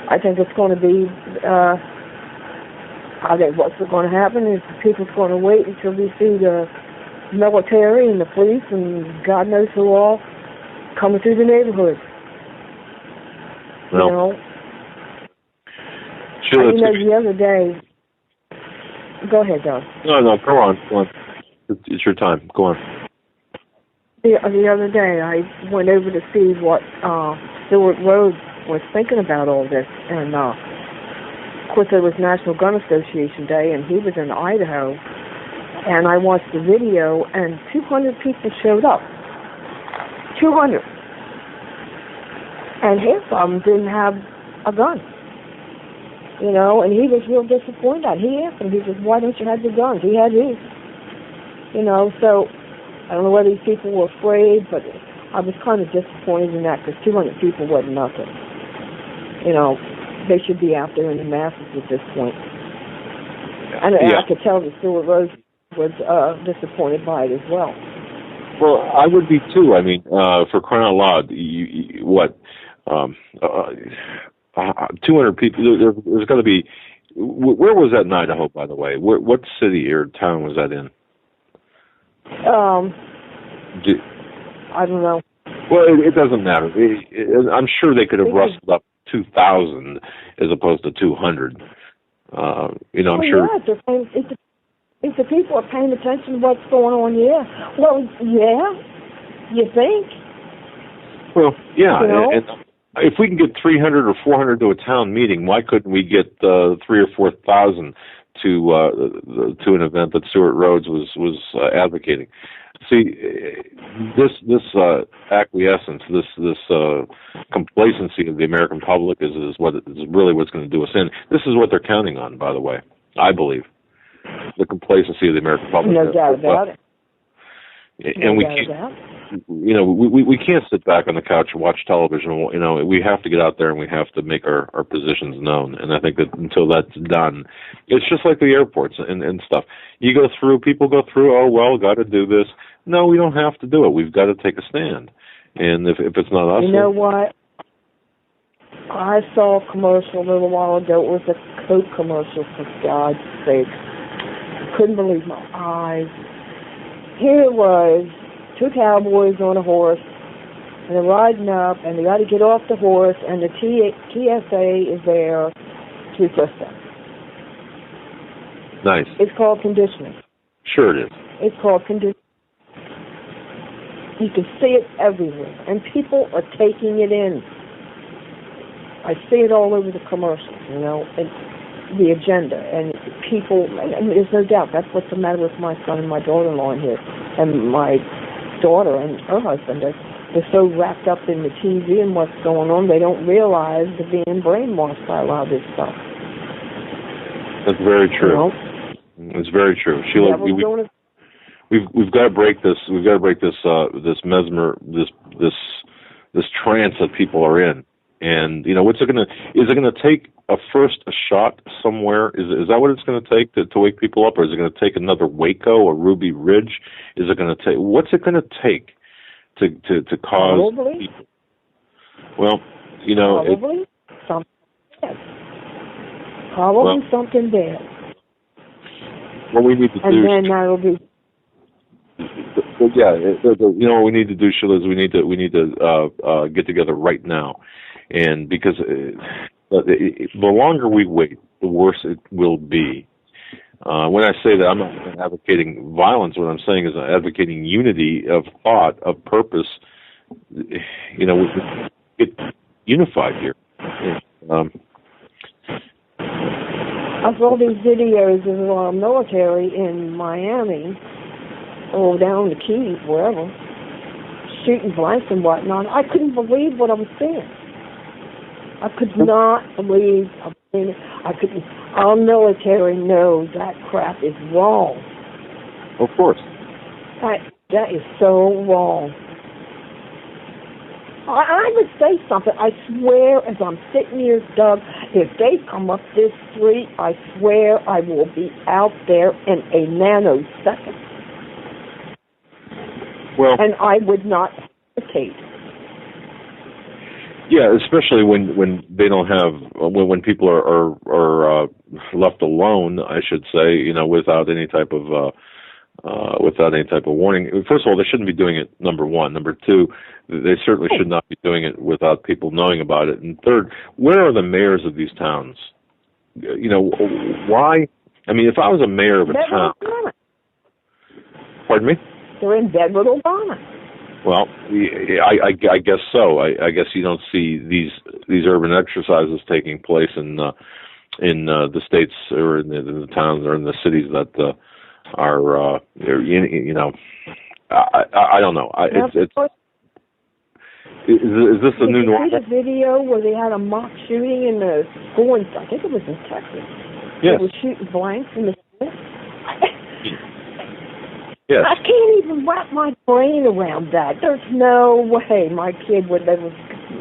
I think it's going to be, I think what's going to happen is people's going to wait until we see the military and the police and God knows who all coming through the neighborhood. Well, sure, the other day, go ahead, Don. No, go on. It's your time. Go on. The other day, I went over to see what Stuart Rhodes was thinking about all this, and of course it was National Gun Association Day, and he was in Idaho, and I watched the video, and 200 people showed up. 200. And half of them didn't have a gun. And he was real disappointed. He asked him, he said, why don't you have your guns? He had his. So I don't know whether these people were afraid, but I was kind of disappointed in that because 200 people wasn't nothing. They should be out there in the masses at this point. And I could tell that Stuart Rhodes was disappointed by it as well. Well, I would be too. I mean, for crying out loud, 200 people. There's got to be. Where was that in Idaho, by the way? What city or town was that in? I don't know. Well, it doesn't matter. I'm sure they could have rustled up 2,000 as opposed to 200. I'm sure. Yeah, if the people are paying attention to what's going on, yeah. Well, yeah. You think? Well, yeah. And if we can get 300 or 400 to a town meeting, why couldn't we get 3,000 or 4,000 to an event that Stuart Rhodes was advocating? See, this acquiescence, this complacency of the American public is really what's going to do us in. This is what they're counting on, by the way. I believe the complacency of the American public. No doubt about it. And we can't sit back on the couch and watch television. We have to get out there and we have to make our positions known. And I think that until that's done, it's just like the airports and stuff. People go through, oh, well, got to do this. No, we don't have to do it. We've got to take a stand. And if it's not us... You know what? I saw a commercial a little while ago. It was a Coke commercial, for God's sake. I couldn't believe my eyes. Here it was, two cowboys on a horse, and they're riding up, and they got to get off the horse, and the TSA is there to assist them. Nice. It's called conditioning. Sure it is. It's called conditioning. You can see it everywhere, and people are taking it in. I see it all over the commercials, and the agenda, and people, and there's no doubt that's what's the matter with my son and my daughter-in-law here, and my daughter and her husband. They're so wrapped up in the TV and what's going on, they don't realize they're being brainwashed by a lot of this stuff. That's very true. It's very true. Sheila, we've got to break this. We've got to break this this trance that people are in. And what's it gonna? Is it gonna take a shot somewhere? Is that what it's gonna take to wake people up, or is it gonna take another Waco or Ruby Ridge? Is it gonna take? What's it gonna take to cause? Probably. People? Well, probably something bad. Probably something bad. What we need to do. And then that'll be. yeah, you know what we need to do, Sheila, is we need to get together right now, and because the longer we wait, the worse it will be. When I say that, I'm not advocating violence. What I'm saying is I'm advocating unity of thought, of purpose. You know, we get unified here. I saw these videos of the military in Miami, or down the Keys, wherever, shooting blanks and whatnot. I couldn't believe what I was seeing. I could not believe. Our military knows that crap is wrong. Of course. That is so wrong. I would say something. I swear, as I'm sitting here, Doug, if they come up this street, I swear I will be out there in a nanosecond. Well, and I would not hesitate. Yeah, especially when they don't have when people are left alone, I should say, you know, without any type of warning. First of all, they shouldn't be doing it. Number one. Number two, they certainly should not be doing it without people knowing about it. And third, where are the mayors of these towns? You know, why? I mean, if I was a mayor of a town, pardon me? They're in bed with Obama. Well, I guess so. I guess you don't see these urban exercises taking place in the states or in the towns or in the cities that are you know. I don't know. Is this a new normal? Did you see the video where they had a mock shooting in the school? I think it was in Texas. Yes. They were shooting blanks in the school. Yes. I can't even wrap my brain around that. There's no way my kid would ever.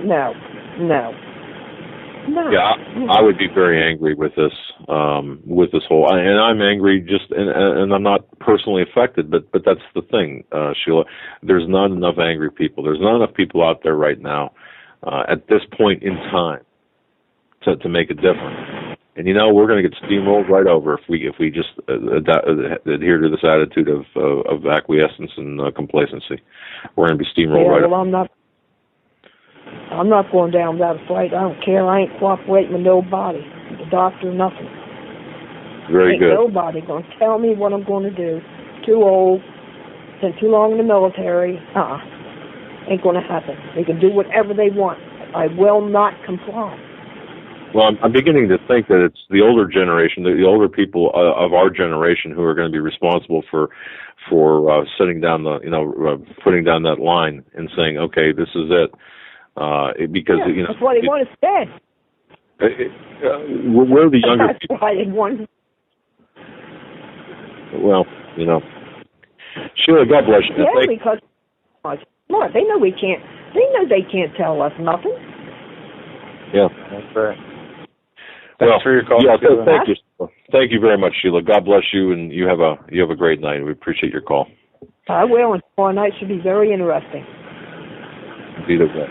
No. Yeah, I would be very angry with this whole. And I'm angry and I'm not personally affected, but that's the thing, Sheila. There's not enough angry people. There's not enough people out there right now at this point in time to make a difference. And you know, we're going to get steamrolled right over if we just adhere to this attitude of acquiescence and complacency. We're going to be steamrolled right over. I'm not going down without a fight. I don't care. I ain't cooperating with nobody. The doctor, nothing. Very good. Ain't nobody going to tell me what I'm going to do. Too old. Been too long in the military. Ain't going to happen. They can do whatever they want. I will not comply. Well, I'm beginning to think that it's the older generation, the older people of our generation, who are going to be responsible for setting down putting down that line and saying, okay, this is it. Because you know, that's what they want to say. We're the younger people. That's why they want. Well, you know, Sheila, God bless you. Yeah, because smart. They know we can't. They know they can't tell us nothing. Yeah, that's right. Thanks for your call. Yeah, thank you. Thank you very much, Sheila. God bless you, and you have a great night. We appreciate your call. I will, and tomorrow night should be very interesting. Indeed, of that.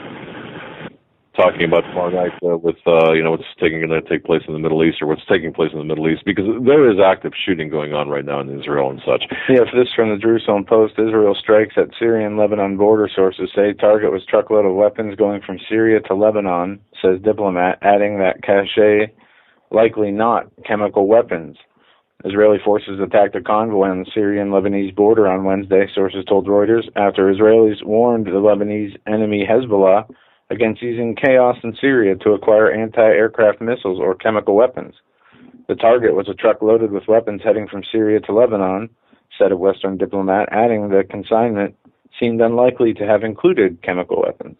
Talking about tomorrow night with what's going to take place in the Middle East, or what's taking place in the Middle East, because there is active shooting going on right now in Israel and such. Yeah, for this from the Jerusalem Post, Israel strikes at Syrian-Lebanon border. Sources say target was truckload of weapons going from Syria to Lebanon, says diplomat, adding that cache likely not chemical weapons. Israeli forces attacked a convoy on the Syrian-Lebanese border on Wednesday, sources told Reuters, after Israelis warned the Lebanese enemy Hezbollah against using chaos in Syria to acquire anti-aircraft missiles or chemical weapons. The target was a truck loaded with weapons heading from Syria to Lebanon, said a Western diplomat, adding the consignment seemed unlikely to have included chemical weapons.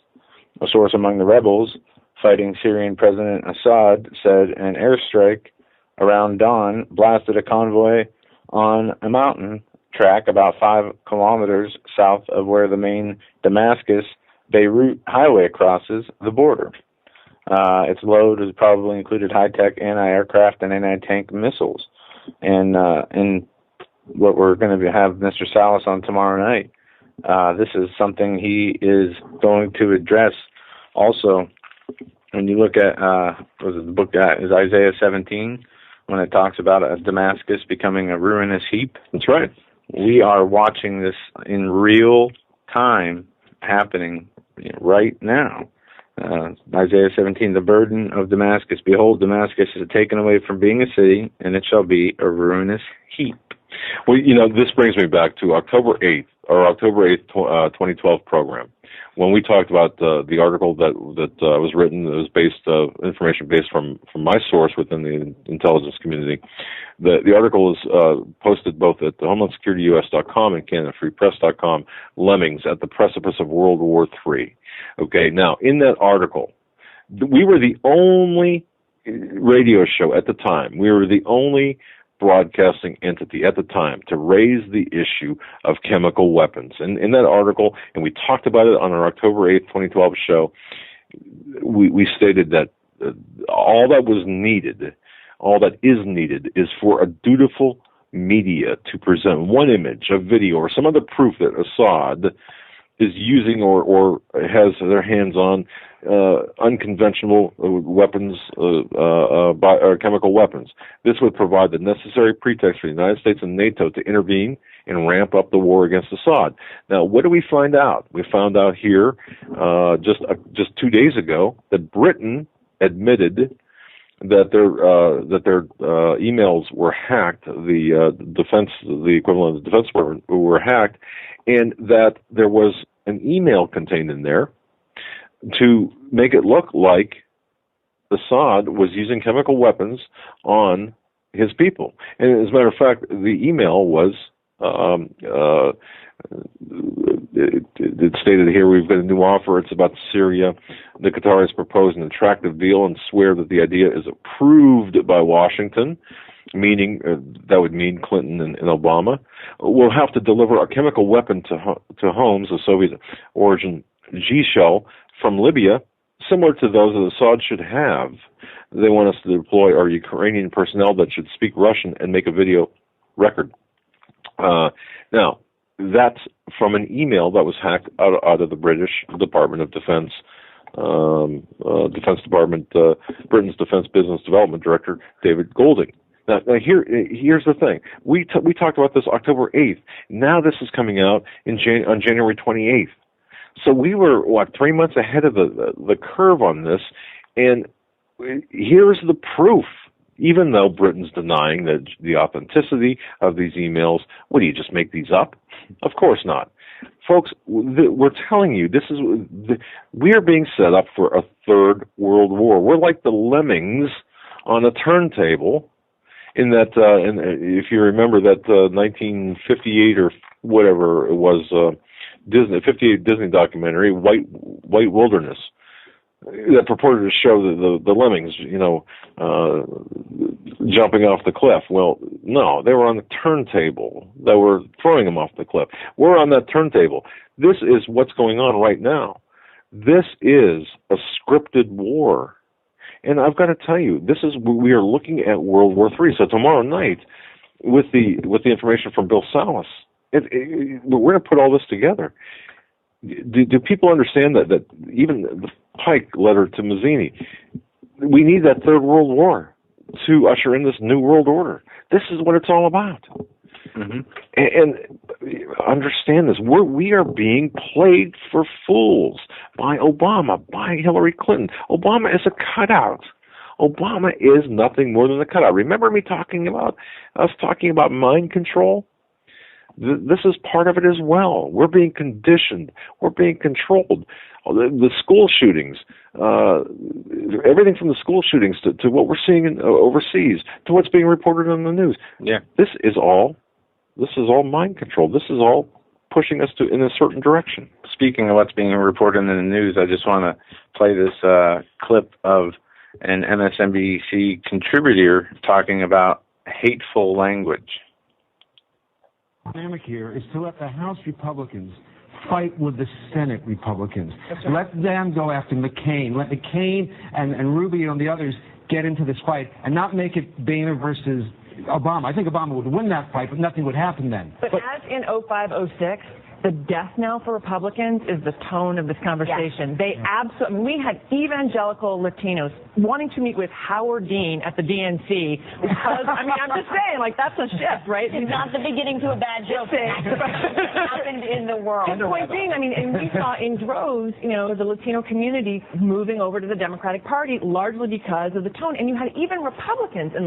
A source among the rebels fighting Syrian President Assad said an airstrike around dawn blasted a convoy on a mountain track about 5 kilometers south of where the main Damascus-Beirut highway crosses the border. Its load has probably included high-tech anti-aircraft and anti-tank missiles. And in what we're going to have Mr. Salas on tomorrow night, this is something he is going to address. Also, when you look at the book is Isaiah 17, when it talks about Damascus becoming a ruinous heap. That's right. we are watching this in real time happening right now. Isaiah 17, the burden of Damascus. Behold, Damascus is taken away from being a city, and it shall be a ruinous heap. Well, this brings me back to October 8th, 2012 program, when we talked about the article that was written. It was based information based from my source within the intelligence community. The article is posted both at HomelandSecurityUS.com and CanadaFreePress.com. Lemmings at the precipice of World War III. Okay, now in that article, we were the only radio show at the time. We were the only broadcasting entity at the time to raise the issue of chemical weapons. And in that article, and we talked about it on our October 8th, 2012 show, we stated that all that is needed is for a dutiful media to present one image, a video, or some other proof that Assad is using or has their hands on unconventional weapons, chemical weapons. This would provide the necessary pretext for the United States and NATO to intervene and ramp up the war against Assad. Now, what do we find out? We found out here just 2 days ago that Britain admitted that their emails were hacked. The equivalent of the Defense Department were hacked, and that there was an email contained in there to make it look like Assad was using chemical weapons on his people. And as a matter of fact, the email was it stated here, we've got a new offer. It's about Syria. The Qataris propose an attractive deal and swear that the idea is approved by Washington, meaning that would mean Clinton and Obama. We'll have to deliver a chemical weapon to homes, a Soviet-origin G-shell from Libya, similar to those that Assad should have. They want us to deploy our Ukrainian personnel that should speak Russian and make a video record. Now, that's from an email that was hacked out of the British Department of Defense, Defense Department, Britain's Defense Business Development Director, David Golding. Now here's the thing. We talked about this October 8th. Now this is coming out on January 28th. So we were, 3 months ahead of the curve on this, and here's the proof. Even though Britain's denying the authenticity of these emails, what do you just make these up? Of course not. Folks, we're telling you, we are being set up for a third world war. We're like the lemmings on a turntable in that, if you remember that 1958 or whatever it was, 58 Disney documentary, White Wilderness, that purported to show the lemmings, jumping off the cliff. Well, no, they were on the turntable. They were throwing them off the cliff. We're on that turntable. This is what's going on right now. This is a scripted war. And I've got to tell you, we are looking at World War III. So tomorrow night, with the information from Bill Salas, we're going to put all this together. Do people understand that even the Pike letter to Mazzini, we need that third world war to usher in this new world order. This is what it's all about. Mm-hmm. And understand this. We are being played for fools by Obama, by Hillary Clinton. Obama is a cutout. Obama is nothing more than a cutout. Remember me talking about mind control? This is part of it as well. We're being conditioned. We're being controlled. The school shootings, everything from the school shootings to what we're seeing overseas, to what's being reported on the news. Yeah, this is all mind control. This is all pushing us in a certain direction. Speaking of what's being reported in the news, I just want to play this clip of an MSNBC contributor talking about hateful language. The dynamic here is to let the House Republicans fight with the Senate Republicans. Right. Let them go after McCain. Let McCain and Rubio and the others get into this fight and not make it Boehner versus Obama. I think Obama would win that fight, but nothing would happen then. But as in 05, 06, The death knell for Republicans is the tone of this conversation. They absolutely, we had evangelical Latinos wanting to meet with Howard Dean at the DNC because, I'm just saying, that's a shift, right? It's not the beginning to a bad joke. Happened in the world. The point being, and we saw in droves, the Latino community moving over to the Democratic Party largely because of the tone. And you had even Republicans in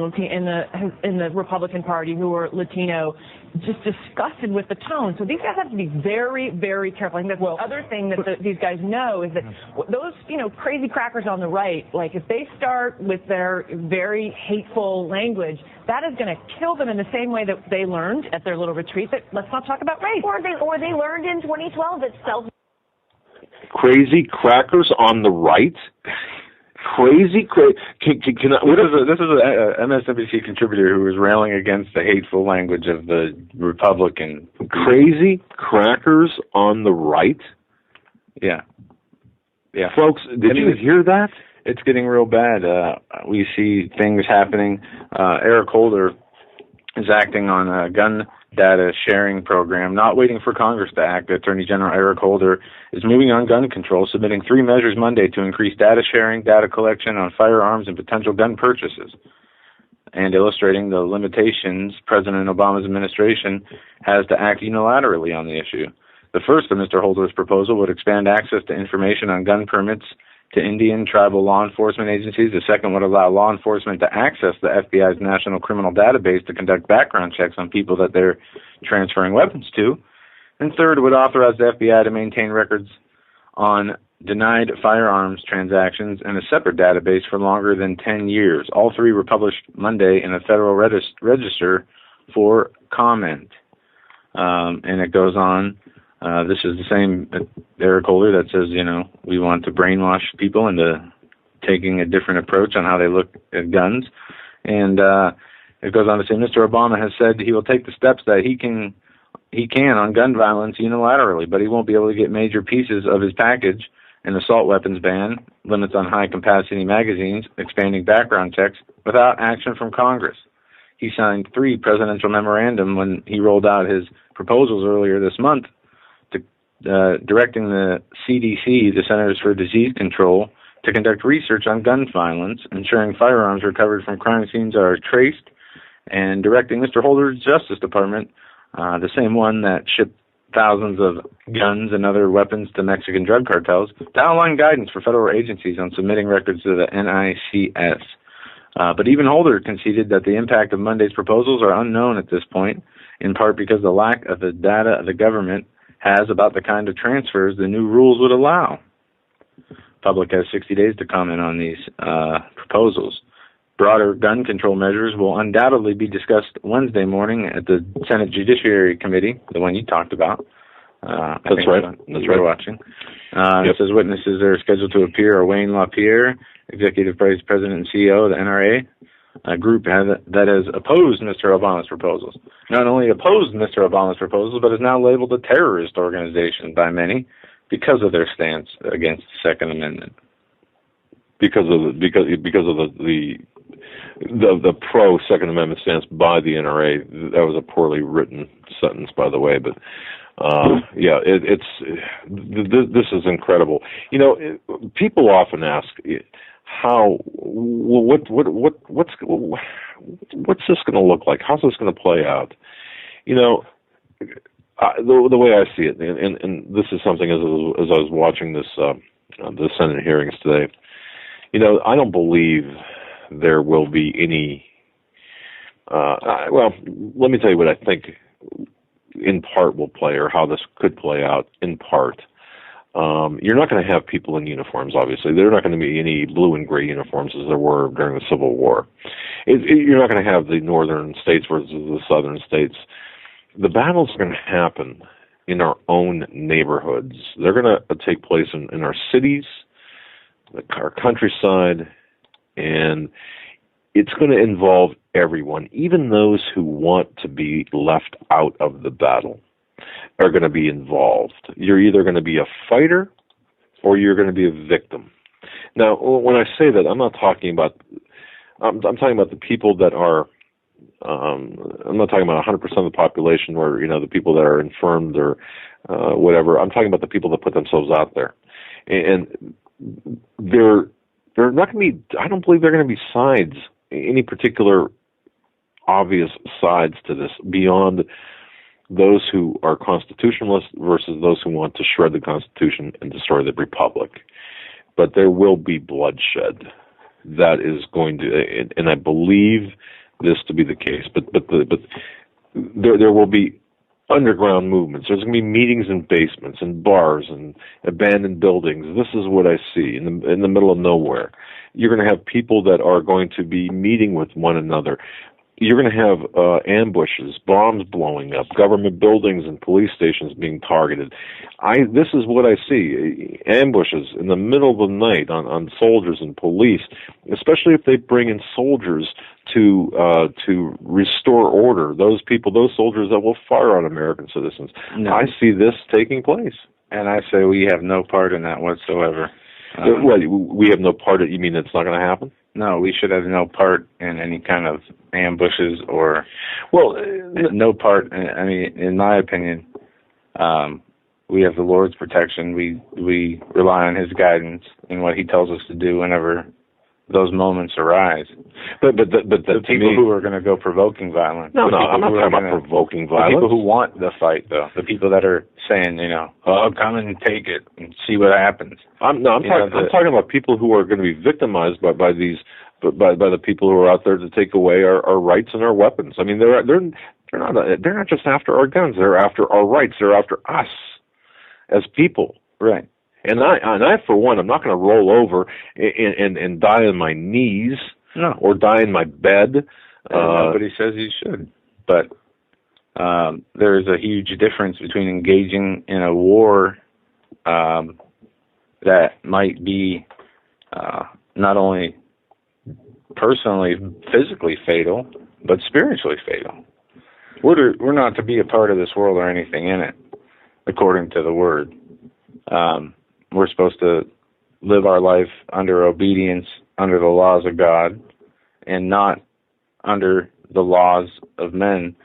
the Republican Party who were Latino just disgusted with the tone. So these guys have to be very, very careful. I think that's the other thing that these guys know is that those, crazy crackers on the right, if they start with their very hateful language, that is going to kill them in the same way that they learned at their little retreat that let's not talk about race. Or they learned in 2012 that Crazy crackers on the right? This is an MSNBC contributor who was railing against the hateful language of the Republican. Crazy crackers on the right? Yeah. Folks, did you hear that? It's getting real bad. We see things happening. Eric Holder is acting on a gun data sharing program, not waiting for Congress to act. Attorney General Eric Holder is moving on gun control, submitting 3 measures Monday to increase data sharing, data collection on firearms and potential gun purchases, and illustrating the limitations President Obama's administration has to act unilaterally on the issue. The first of Mr. Holder's proposal would expand access to information on gun permits to Indian tribal law enforcement agencies. The second would allow law enforcement to access the FBI's National Criminal Database to conduct background checks on people that they're transferring weapons to. And third, would authorize the FBI to maintain records on denied firearms transactions in a separate database for longer than 10 years. All 3 were published Monday in the Federal Register for comment. And it goes on. This is the same Eric Holder that says, we want to brainwash people into taking a different approach on how they look at guns. And it goes on to say, Mr. Obama has said he will take the steps that he can on gun violence unilaterally, but he won't be able to get major pieces of his package: an assault weapons ban, limits on high-capacity magazines, expanding background checks, without action from Congress. He signed 3 presidential memorandum when he rolled out his proposals earlier this month, directing the CDC, the Centers for Disease Control, to conduct research on gun violence, ensuring firearms recovered from crime scenes are traced, and directing Mr. Holder's Justice Department, the same one that shipped thousands of guns and other weapons to Mexican drug cartels, to outline guidance for federal agencies on submitting records to the NICS. But even Holder conceded that the impact of Monday's proposals are unknown at this point, in part because of the lack of the data the government has about the kind of transfers the new rules would allow. Public has 60 days to comment on these proposals. Broader gun control measures will undoubtedly be discussed Wednesday morning at the Senate Judiciary Committee, the one you talked about. That's right. That's right. Watching. It says witnesses are scheduled to appear are Wayne LaPierre, Executive Vice President and CEO of the NRA, a group that has opposed Mr. Obama's proposals. Not only opposed Mr. Obama's proposals, but is now labeled a terrorist organization by many because of their stance against the Second Amendment. Because of the pro Second Amendment stance by the NRA. That was a poorly written sentence, by the way, but this is incredible. People often ask, what's this going to look like? How's this going to play out? The way I see it, and this is something as I was watching the Senate hearings today, I don't believe there will be any. Let me tell you what I think in part will play, or how this could play out in part. You're not going to have people in uniforms, obviously. There are not going to be any blue and gray uniforms as there were during the Civil War. You're not going to have the northern states versus the southern states. The battles are going to happen in our own neighborhoods. They're going to take place in our cities, our countryside, and it's going to involve everyone, even those who want to be left out of the battle are going to be involved. You're either going to be a fighter or you're going to be a victim. Now, when I say that, I'm not talking about, I'm talking about the people that are, I'm not talking about 100% of the population, or, the people that are infirmed or whatever. I'm talking about the people that put themselves out there, and they're not going to be. I don't believe they're going to be sides, any particular obvious sides to this beyond those who are constitutionalists versus those who want to shred the Constitution and destroy the Republic. But there will be bloodshed. That is going to, and I believe this to be the case. But there will be underground movements. There's going to be meetings in basements and bars and abandoned buildings. This is what I see in the middle of nowhere. You're going to have people that are going to be meeting with one another. You're going to have ambushes, bombs blowing up, government buildings and police stations being targeted. This is what I see, ambushes in the middle of the night on soldiers and police, especially if they bring in soldiers to restore order, those soldiers that will fire on American citizens. No. I see this taking place. And I say we have no part in that whatsoever. We have no part in it? You mean it's not going to happen? No, we should have no part in any kind of ambushes or, no part. I mean, in my opinion, we have the Lord's protection. We rely on His guidance and what He tells us to do whenever those moments arise. But the people who are going to go provoking violence. No, I'm not talking about provoking violence. The people who want the fight, though. The people that are saying, come and take it and see what happens. I'm talking about people who are going to be victimized by the people who are out there to take away our rights and our weapons. I mean, they're not just after our guns. They're after our rights. They're after us as people. Right. And I, for one, I'm not going to roll over and die on my knees or die in my bed. Nobody says you should. But there's a huge difference between engaging in a war that might be not only personally, physically fatal, but spiritually fatal. We're not to be a part of this world or anything in it, according to the Word. We're supposed to live our life under obedience, under the laws of God, and not under the laws of men,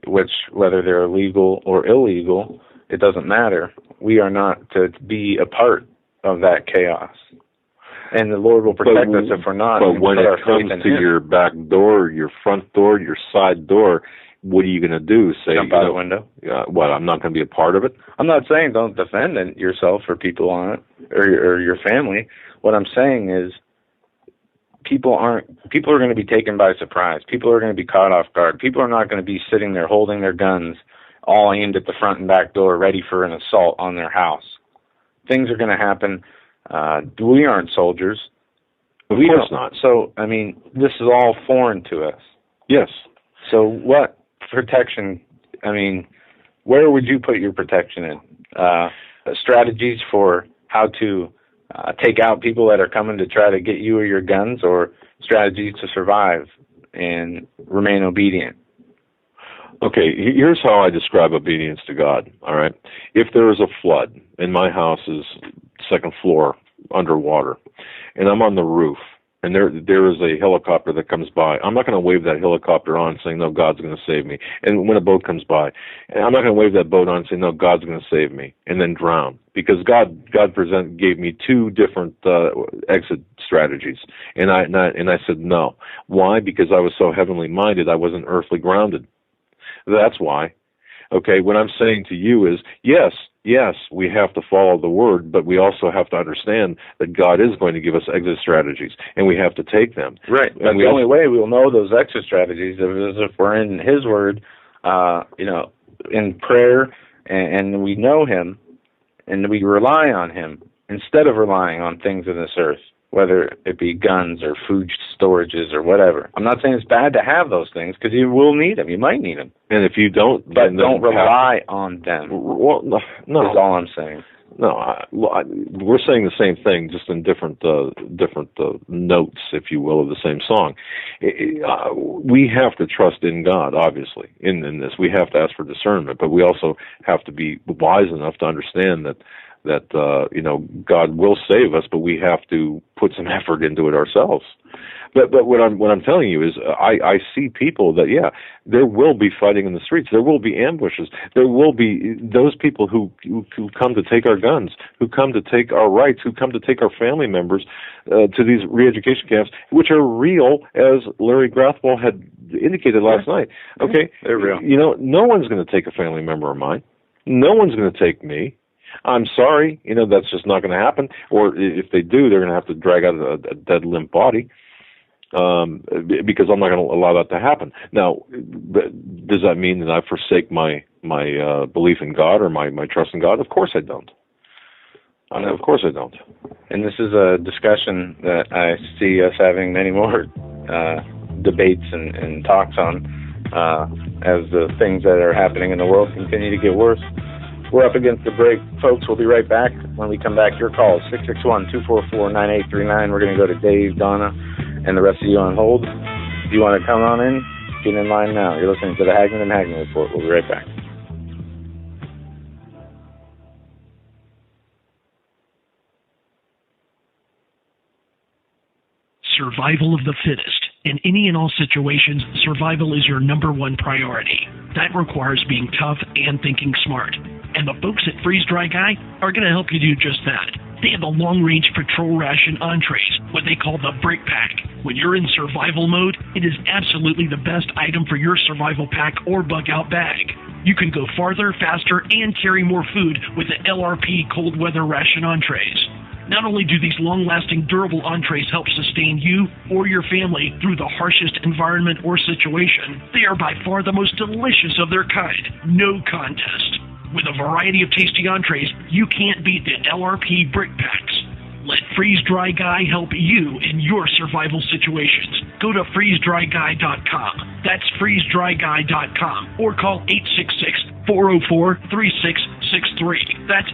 which, whether they're legal or illegal, it doesn't matter. We are not to be a part of that chaos. And the Lord will protect us if we're not. But when it comes to your back door, your front door, your side door, what are you going to do? Say, jump out the window? I'm not going to be a part of it? I'm not saying don't defend yourself or people on it or your family. What I'm saying is people are going to be taken by surprise. People are going to be caught off guard. People are not going to be sitting there holding their guns all aimed at the front and back door ready for an assault on their house. Things are going to happen. We aren't soldiers. Of course not. So, I mean, this is all foreign to us. Yes. So what protection, I mean, where would you put your protection in? Strategies for how to take out people that are coming to try to get you or your guns, or strategies to survive and remain obedient? Okay, here's how I describe obedience to God, all right? If there is a flood, and my house is second floor underwater, and I'm on the roof, and there is a helicopter that comes by, I'm not going to wave that helicopter on saying, no, God's going to save me. And when a boat comes by, I'm not going to wave that boat on and say, no, God's going to save me, and then drown. Because God gave me two different exit strategies, and I said no. Why? Because I was so heavenly minded, I wasn't earthly grounded. That's why. Okay, what I'm saying to you is, yes, we have to follow the Word, but we also have to understand that God is going to give us exit strategies, and we have to take them. Right. And the only way we'll know those exit strategies is if we're in His Word, in prayer, and we know Him, and we rely on Him, instead of relying on things in this earth, whether it be guns or food storages or whatever. I'm not saying it's bad to have those things, because you will need them. You might need them. And if you don't... But don't rely on them. Well, no. That's all I'm saying. No, we're saying the same thing, just in different notes, if you will, of the same song. We have to trust in God, obviously, in this. We have to ask for discernment, but we also have to be wise enough to understand that God will save us, but we have to put some effort into it ourselves. But what I'm telling you is I see people that, there will be fighting in the streets. There will be ambushes. There will be those people who come to take our guns, who come to take our rights, who come to take our family members to these re-education camps, which are real, as Larry Grathwohl had indicated last night. Okay? They're real. No one's going to take a family member of mine. No one's going to take me. I'm sorry, that's just not going to happen. Or if they do, they're going to have to drag out a dead, limp body. Because I'm not going to allow that to happen. Now, does that mean that I forsake my belief in God or my trust in God? Of course I don't. Of course I don't. And this is a discussion that I see us having many more debates and talks on as the things that are happening in the world continue to get worse. We're up against the break. Folks, we'll be right back. When we come back, your calls, 661-244-9839. We're going to go to Dave, Donna, and the rest of you on hold. If you want to come on in, get in line now. You're listening to the Hagmann and Hagmann Report. We'll be right back. Survival of the fittest. In any and all situations, survival is your number one priority. That requires being tough and thinking smart. And the folks at Freeze Dry Guy are going to help you do just that. They have the long-range patrol ration entrees, what they call the Brick Pack. When you're in survival mode, it is absolutely the best item for your survival pack or bug-out bag. You can go farther, faster, and carry more food with the LRP cold weather ration entrees. Not only do these long-lasting, durable entrees help sustain you or your family through the harshest environment or situation, they are by far the most delicious of their kind. No contest. With a variety of tasty entrees, you can't beat the LRP Brick Packs. Let Freeze Dry Guy help you in your survival situations. Go to freezedryguy.com. That's freezedryguy.com. Or call 866-404-3663. That's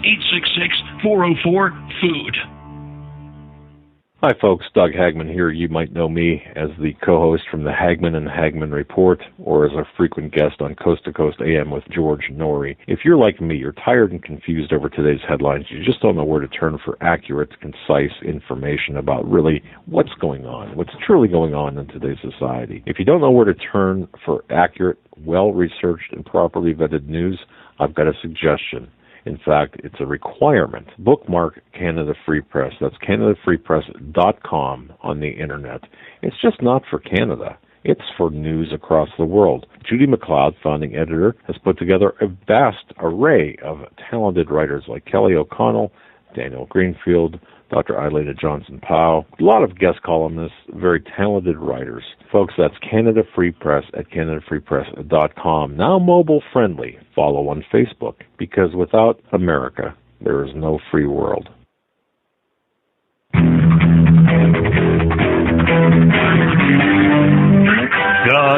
866-404-FOOD. Hi, folks. Doug Hagmann here. You might know me as the co-host from the Hagmann and Hagmann Report, or as a frequent guest on Coast to Coast AM with George Norrie. If you're like me, you're tired and confused over today's headlines. You just don't know where to turn for accurate, concise information about really what's going on, what's truly going on in today's society. If you don't know where to turn for accurate, well-researched, and properly vetted news, I've got a suggestion. In fact, it's a requirement. Bookmark Canada Free Press. That's canadafreepress.com on the internet. It's just not for Canada. It's for news across the world. Judy McLeod, founding editor, has put together a vast array of talented writers like Kelly O'Connell, Daniel Greenfield, Dr. Aileta Johnson-Powell, a lot of guest columnists, very talented writers. Folks, that's Canada Free Press at canadafreepress.com. Now mobile friendly. Follow on Facebook, because without America, there is no free world. Doug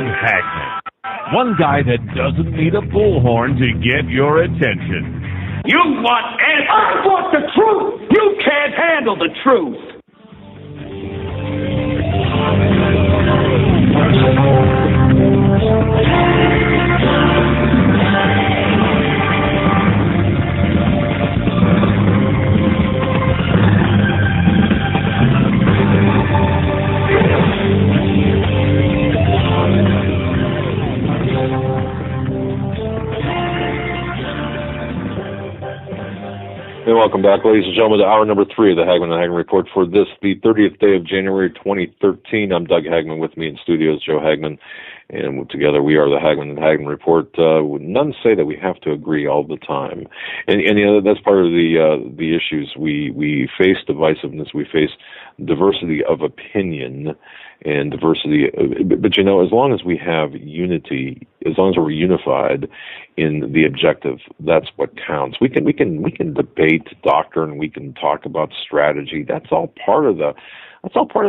Hagmann. One guy that doesn't need a bullhorn to get your attention. You want answers. I want the truth. You can't handle the truth. And welcome back, ladies and gentlemen, to hour number 3 of the Hagmann and Hagmann Report for this, the 30th day of January 2013. I'm Doug Hagmann. With me in studios, Joe Hagmann, and together we are the Hagmann and Hagmann Report. None say that we have to agree all the time, and that's part of the issues. We face divisiveness, we face diversity of opinion and diversity, but as long as we have unity, as long as we're unified in the objective, that's what counts. We can debate doctrine, we can talk about strategy. That's all part of the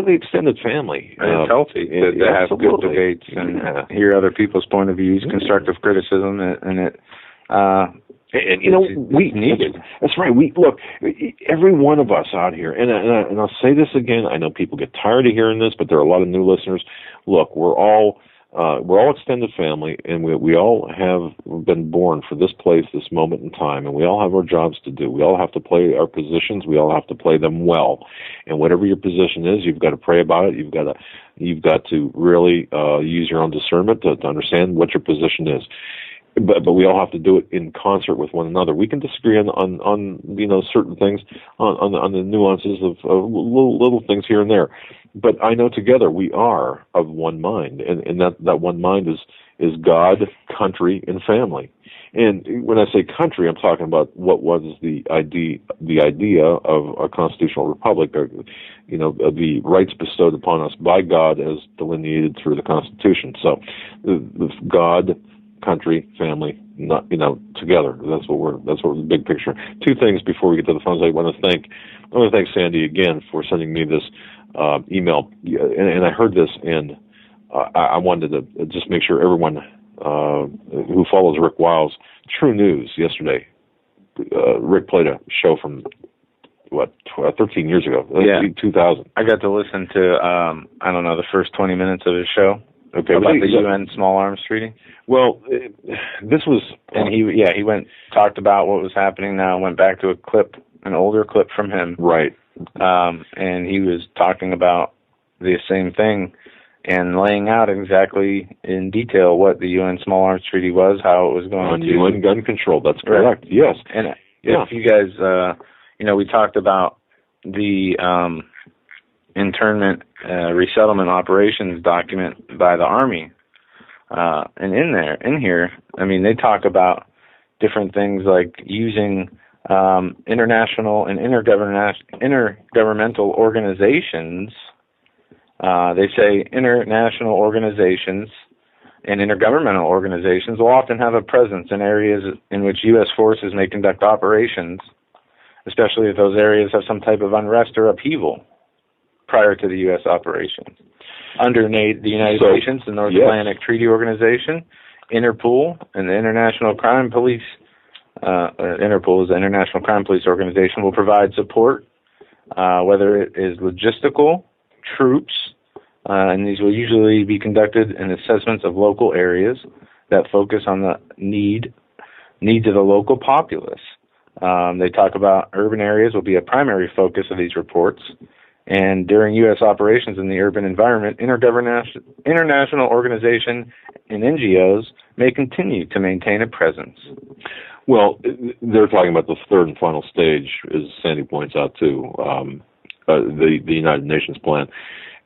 extended family. And it's healthy to have good debates and hear other people's point of views, constructive criticism, and it. We need it. That's right. Look, every one of us out here, and I'll say this again. I know people get tired of hearing this, but there are a lot of new listeners. Look, we're all we're all extended family, and we all have been born for this place, this moment in time, and we all have our jobs to do. We all have to play our positions. We all have to play them well. And whatever your position is, you've got to pray about it. You've got to really use your own discernment to understand what your position is. But we all have to do it in concert with one another. We can disagree on certain things, on the nuances of little things here and there. But I know together we are of one mind, and that one mind is God, country, and family. And when I say country, I'm talking about what was the idea of a constitutional republic, or, the rights bestowed upon us by God as delineated through the Constitution. So, the God, country, family, together. That's what the big picture. Two things before we get to the phones. I want to thank Sandy again for sending me this email, and I heard this, and I wanted to just make sure everyone who follows Rick Wiles, True News yesterday. Rick played a show from 13 years ago, 2000. I got to listen to the first 20 minutes of his show. Okay, about the UN Small Arms Treaty. Well, this was, and he talked about what was happening now. Went back to an older clip from him, right? And he was talking about the same thing and laying out exactly in detail what the UN Small Arms Treaty was, how it was going on to UN gun control. That's correct. Right. Yes, and if you guys, we talked about the internment resettlement operations document by the Army, and in here, they talk about different things like using international and intergovernmental organizations. They say international organizations and intergovernmental organizations will often have a presence in areas in which U.S. forces may conduct operations, especially if those areas have some type of unrest or upheaval prior to the U.S. operations. Under the United Nations, the North Atlantic Treaty Organization, Interpol, and the International Crime Police, Interpol is the International Crime Police Organization, will provide support, whether it is logistical, troops, and these will usually be conducted in assessments of local areas that focus on the needs of the local populace. They talk about urban areas will be a primary focus of these reports. And during U.S. operations in the urban environment, international organizations and NGOs may continue to maintain a presence. Well, they're talking about the third and final stage, as Sandy points out, too, the United Nations plan.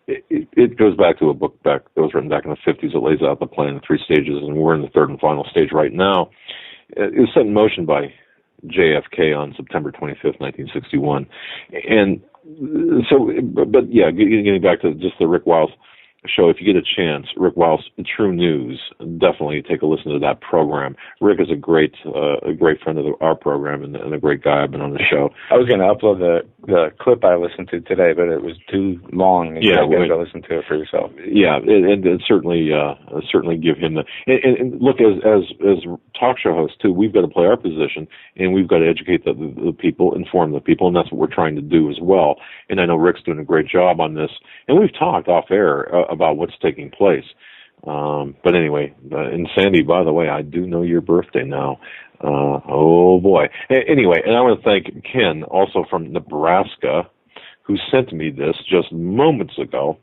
It goes back to a book that was written back in the 50s. It lays out the plan in 3 stages, and we're in the third and final stage right now. It was set in motion by JFK on September 25th, 1961. And so, but yeah, getting back to just the Rick Wiles show, if you get a chance, Rick Wiles, True News, definitely take a listen to that program. Rick is a great friend of our program and a great guy. I've been on the show. I was going to upload the clip I listened to today, but it was too long. And you got to listen to it for yourself. Yeah, and certainly give him the and look, as talk show hosts too, we've got to play our position and we've got to educate the people, inform the people, and that's what we're trying to do as well. And I know Rick's doing a great job on this, and we've talked off air about what's taking place. But anyway, and Sandy, by the way, I do know your birthday now. Oh boy. Anyway, and I want to thank Ken, also from Nebraska, who sent me this just moments ago.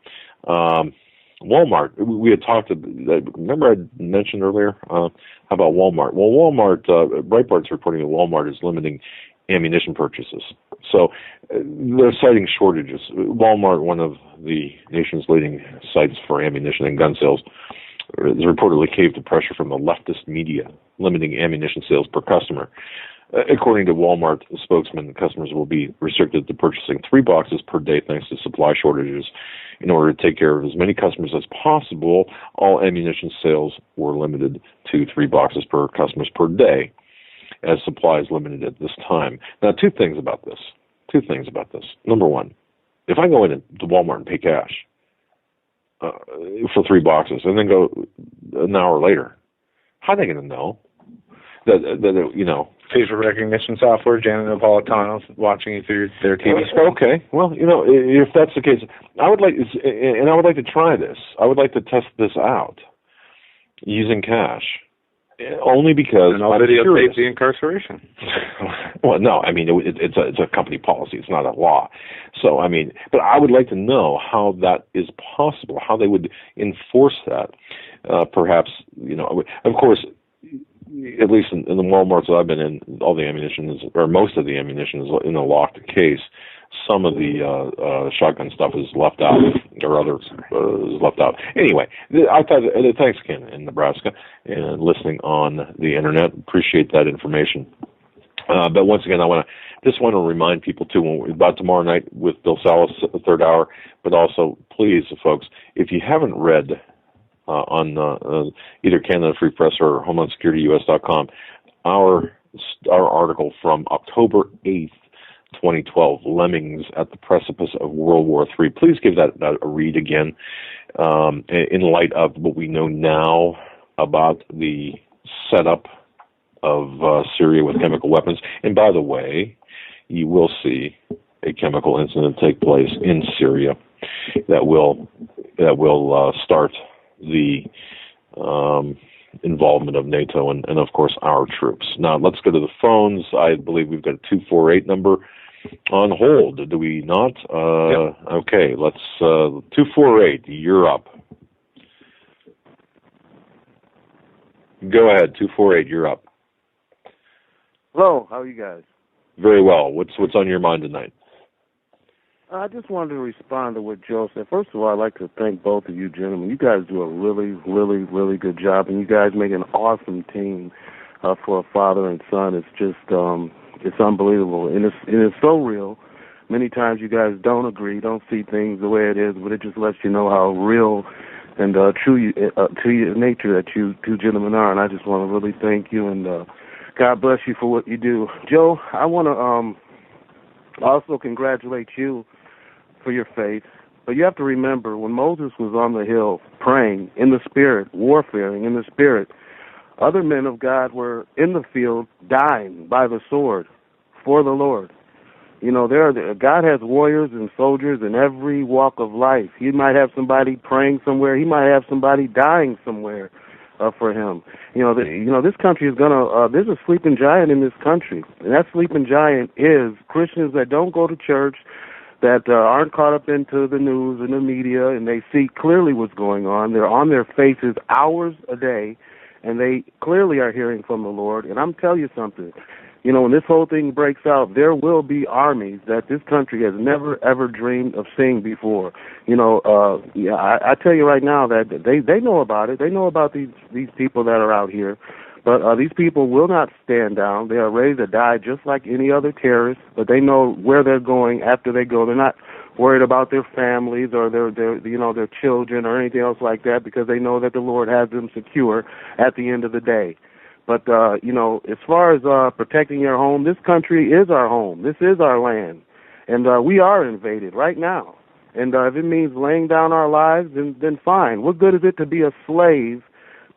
Walmart. We had talked. Remember I mentioned earlier about Walmart. Well, Walmart. Breitbart's reporting that Walmart is limiting ammunition purchases. So they're citing shortages. Walmart, one of the nation's leading sites for ammunition and gun sales, has reportedly caved to pressure from the leftist media, limiting ammunition sales per customer. According to Walmart spokesman, customers will be restricted to purchasing 3 boxes per day thanks to supply shortages. In order to take care of as many customers as possible, all ammunition sales were limited to 3 boxes per customers per day, as supply is limited at this time. Now, two things about this. Number one, if I go into Walmart and pay cash for 3 boxes and then go an hour later, how are they going to know that facial recognition software, Janet Napolitano's watching you through their TV screen? Okay, well, if that's the case, I would like to try this. I would like to test this out. using cash. Only because and I'll videotape the incarceration. Well, no, I mean it's a company policy. It's not a law. So I mean, but I would like to know how that is possible. How they would enforce that. Perhaps of course, at least in the Walmarts that I've been in, all the ammunition is, or most of the ammunition is in a locked case. Some of the shotgun stuff is left out, or others is left out. Anyway, I thought, thanks, Ken, in Nebraska, and listening on the internet. Appreciate that information. But once again, I just want to remind people, too, about tomorrow night with Bill Salas, the third hour, but also, please, folks, if you haven't read on either Canada Free Press or HomelandSecurityUS.com, our article from October 8th, 2012, Lemmings at the Precipice of World War III. Please give that a read again in light of what we know now about the setup of Syria with chemical weapons. And by the way, you will see a chemical incident take place in Syria that will start the involvement of NATO and of course our troops. Now let's go to the phones. I believe we've got a 248 number on hold, do we not? Yep. Okay, let's 248, you're up. Go ahead, 248, you're up. Hello, how are you guys? Very well. What's on your mind tonight? I just wanted to respond to what Joe said. First of all, I'd like to thank both of you gentlemen. You guys do a really, really, really good job, and you guys make an awesome team for a father and son. It's just it's unbelievable, and it's so real. Many times you guys don't agree, don't see things the way it is, but it just lets you know how real and true to your nature that you two gentlemen are. And I just want to really thank you, and God bless you for what you do. Joe, I want to also congratulate you for your faith. But you have to remember, when Moses was on the hill praying in the Spirit, warfaring in the Spirit, other men of God were in the field dying by the sword for the Lord. You know, God has warriors and soldiers in every walk of life. He might have somebody praying somewhere. He might have somebody dying somewhere for him. This country is there's a sleeping giant in this country. And that sleeping giant is Christians that don't go to church, that aren't caught up into the news and the media, and they see clearly what's going on. They're on their faces hours a day, and they clearly are hearing from the Lord. And I'm telling you something. When this whole thing breaks out, there will be armies that this country has never, ever dreamed of seeing before. I tell you right now that they know about it. They know about these people that are out here. But these people will not stand down. They are ready to die just like any other terrorist, but they know where they're going after they go. They're not worried about their families or their children or anything else like that, because they know that the Lord has them secure at the end of the day. But, as far as protecting your home, this country is our home. This is our land. And we are invaded right now. And if it means laying down our lives, then fine. What good is it to be a slave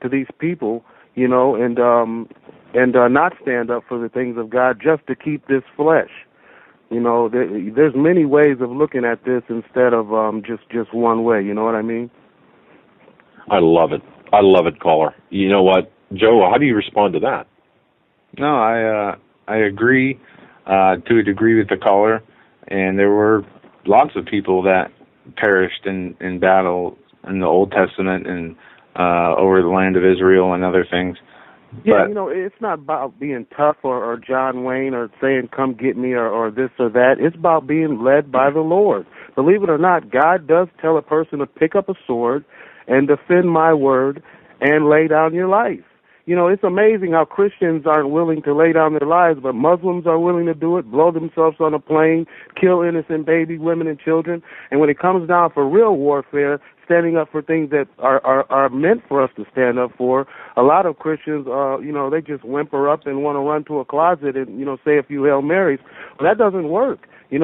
to these people, and not stand up for the things of God just to keep this flesh? There's many ways of looking at this instead of just one way. You know what I mean? I love it. I love it, caller. You know what, Joe, how do you respond to that? No, I agree to a degree with the caller, and there were lots of people that perished in battle in the Old Testament and over the land of Israel and other things. Yeah, it's not about being tough or John Wayne or saying, come get me or this or that. It's about being led by the Lord. Believe it or not, God does tell a person to pick up a sword and defend my word and lay down your life. It's amazing how Christians aren't willing to lay down their lives, but Muslims are willing to do it, blow themselves on a plane, kill innocent babies, women, and children. And when it comes down for real warfare, standing up for things that are meant for us to stand up for, a lot of Christians, they just whimper up and want to run to a closet and, say a few Hail Marys. Well, that doesn't work. You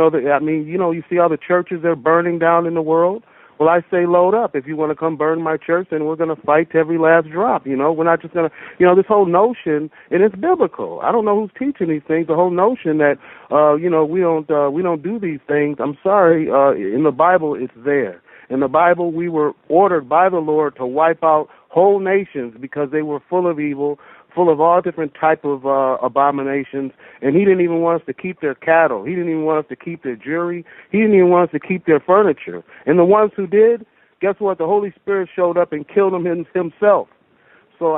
see all the churches they're burning down in the world. Well, I say load up. If you want to come burn my church, then we're going to fight to every last drop. We're not just going to, this whole notion, and it's biblical. I don't know who's teaching these things. The whole notion that, we don't do these things. I'm sorry. In the Bible, it's there. In the Bible, we were ordered by the Lord to wipe out whole nations because they were full of evil, full of all different type of abominations, and he didn't even want us to keep their cattle. He didn't even want us to keep their jewelry. He didn't even want us to keep their furniture. And the ones who did, guess what? The Holy Spirit showed up and killed them himself. So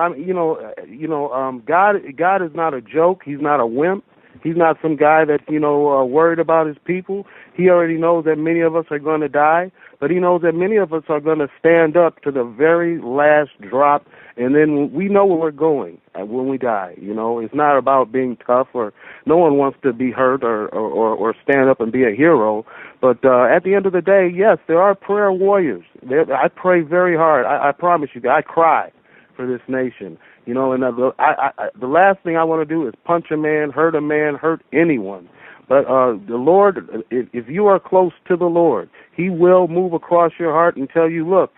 God is not a joke. He's not a wimp. He's not some guy that's worried about his people. He already knows that many of us are going to die, but he knows that many of us are going to stand up to the very last drop, and then we know where we're going when we die. It's not about being tough, or no one wants to be hurt or stand up and be a hero. But at the end of the day, yes, there are prayer warriors. I pray very hard. I promise you, I cry for this nation. And the last thing I want to do is punch a man, hurt anyone. But the Lord, if you are close to the Lord, he will move across your heart and tell you, look,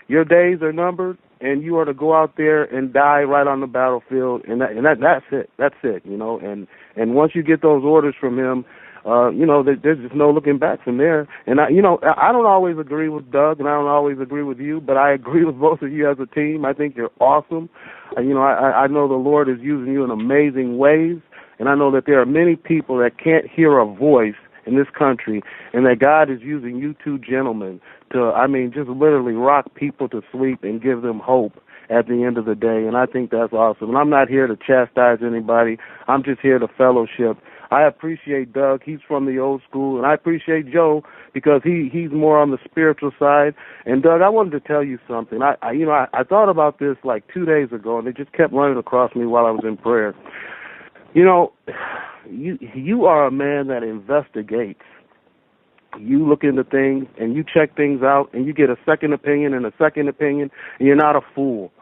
your days are numbered, and you are to go out there and die right on the battlefield, and that's it. That's it, And once you get those orders from him, there's just no looking back from there. And I don't always agree with Doug, and I don't always agree with you, but I agree with both of you as a team. I think you're awesome. I know the Lord is using you in amazing ways, and I know that there are many people that can't hear a voice in this country, and that God is using you two gentlemen to, just literally rock people to sleep and give them hope at the end of the day. And I think that's awesome. And I'm not here to chastise anybody. I'm just here to fellowship. I appreciate Doug. He's from the old school, and I appreciate Joe because he's more on the spiritual side. And Doug, I wanted to tell you something. I thought about this like 2 days ago, and it just kept running across me while I was in prayer. You are a man that investigates. You look into things and you check things out, and you get a second opinion and a second opinion, and you're not a fool.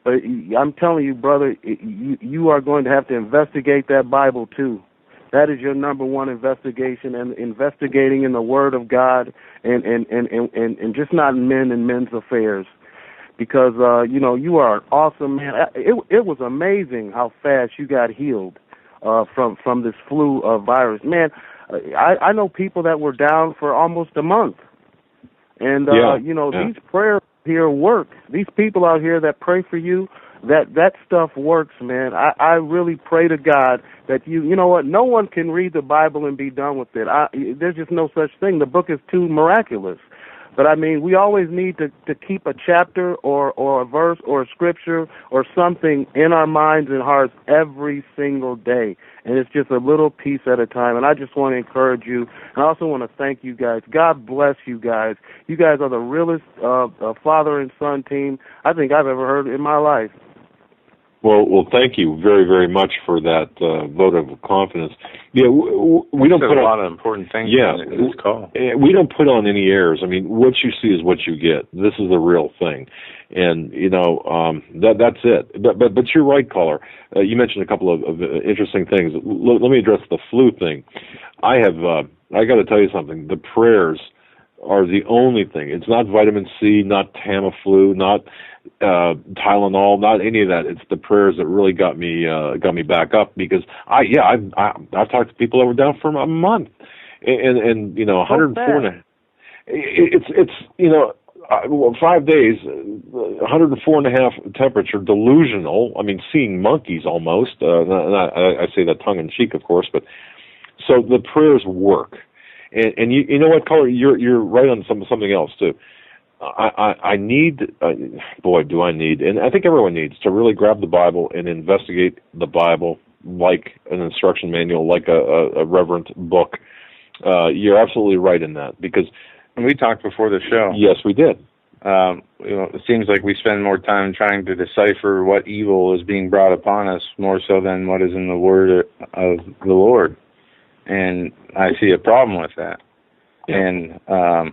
But I'm telling you, brother, you are going to have to investigate that Bible too. That is your number one investigation, and investigating in the Word of God, and just not men and men's affairs, because you are an awesome man. It was amazing how fast you got healed from this flu virus, man. I know people that were down for almost a month, and these prayers here work. These people out here that pray for you, that stuff works, man. I really pray to God that you know what, no one can read the Bible and be done with it. There's just no such thing. The book is too miraculous. But we always need to keep a chapter or a verse or a scripture or something in our minds and hearts every single day. And it's just a little piece at a time. And I just want to encourage you. And I also want to thank you guys. God bless you guys. You guys are the realest father and son team I think I've ever heard in my life. Well, thank you very, very much for that vote of confidence. Yeah, we don't put a lot of important things in this call. We don't put on any airs. What you see is what you get. This is the real thing, and that's it. But you're right, caller. You mentioned a couple of interesting things. Let me address the flu thing. I got to tell you something. The prayers are the only thing. It's not vitamin C, not Tamiflu, not Tylenol, not any of that. It's the prayers that really got me back up, because I've talked to people that were down for a month, and 104. It's 5 days, 104.5 temperature, delusional. Seeing monkeys almost. I say that tongue in cheek, of course, but so the prayers work. And you know what, caller, you're right on something else too. I need, boy, do I need, and I think everyone needs to really grab the Bible and investigate the Bible like an instruction manual, like a reverent book. You're absolutely right in that, because we talked before the show. Yes, we did. It seems like we spend more time trying to decipher what evil is being brought upon us more so than what is in the Word of the Lord. And I see a problem with that. Yeah.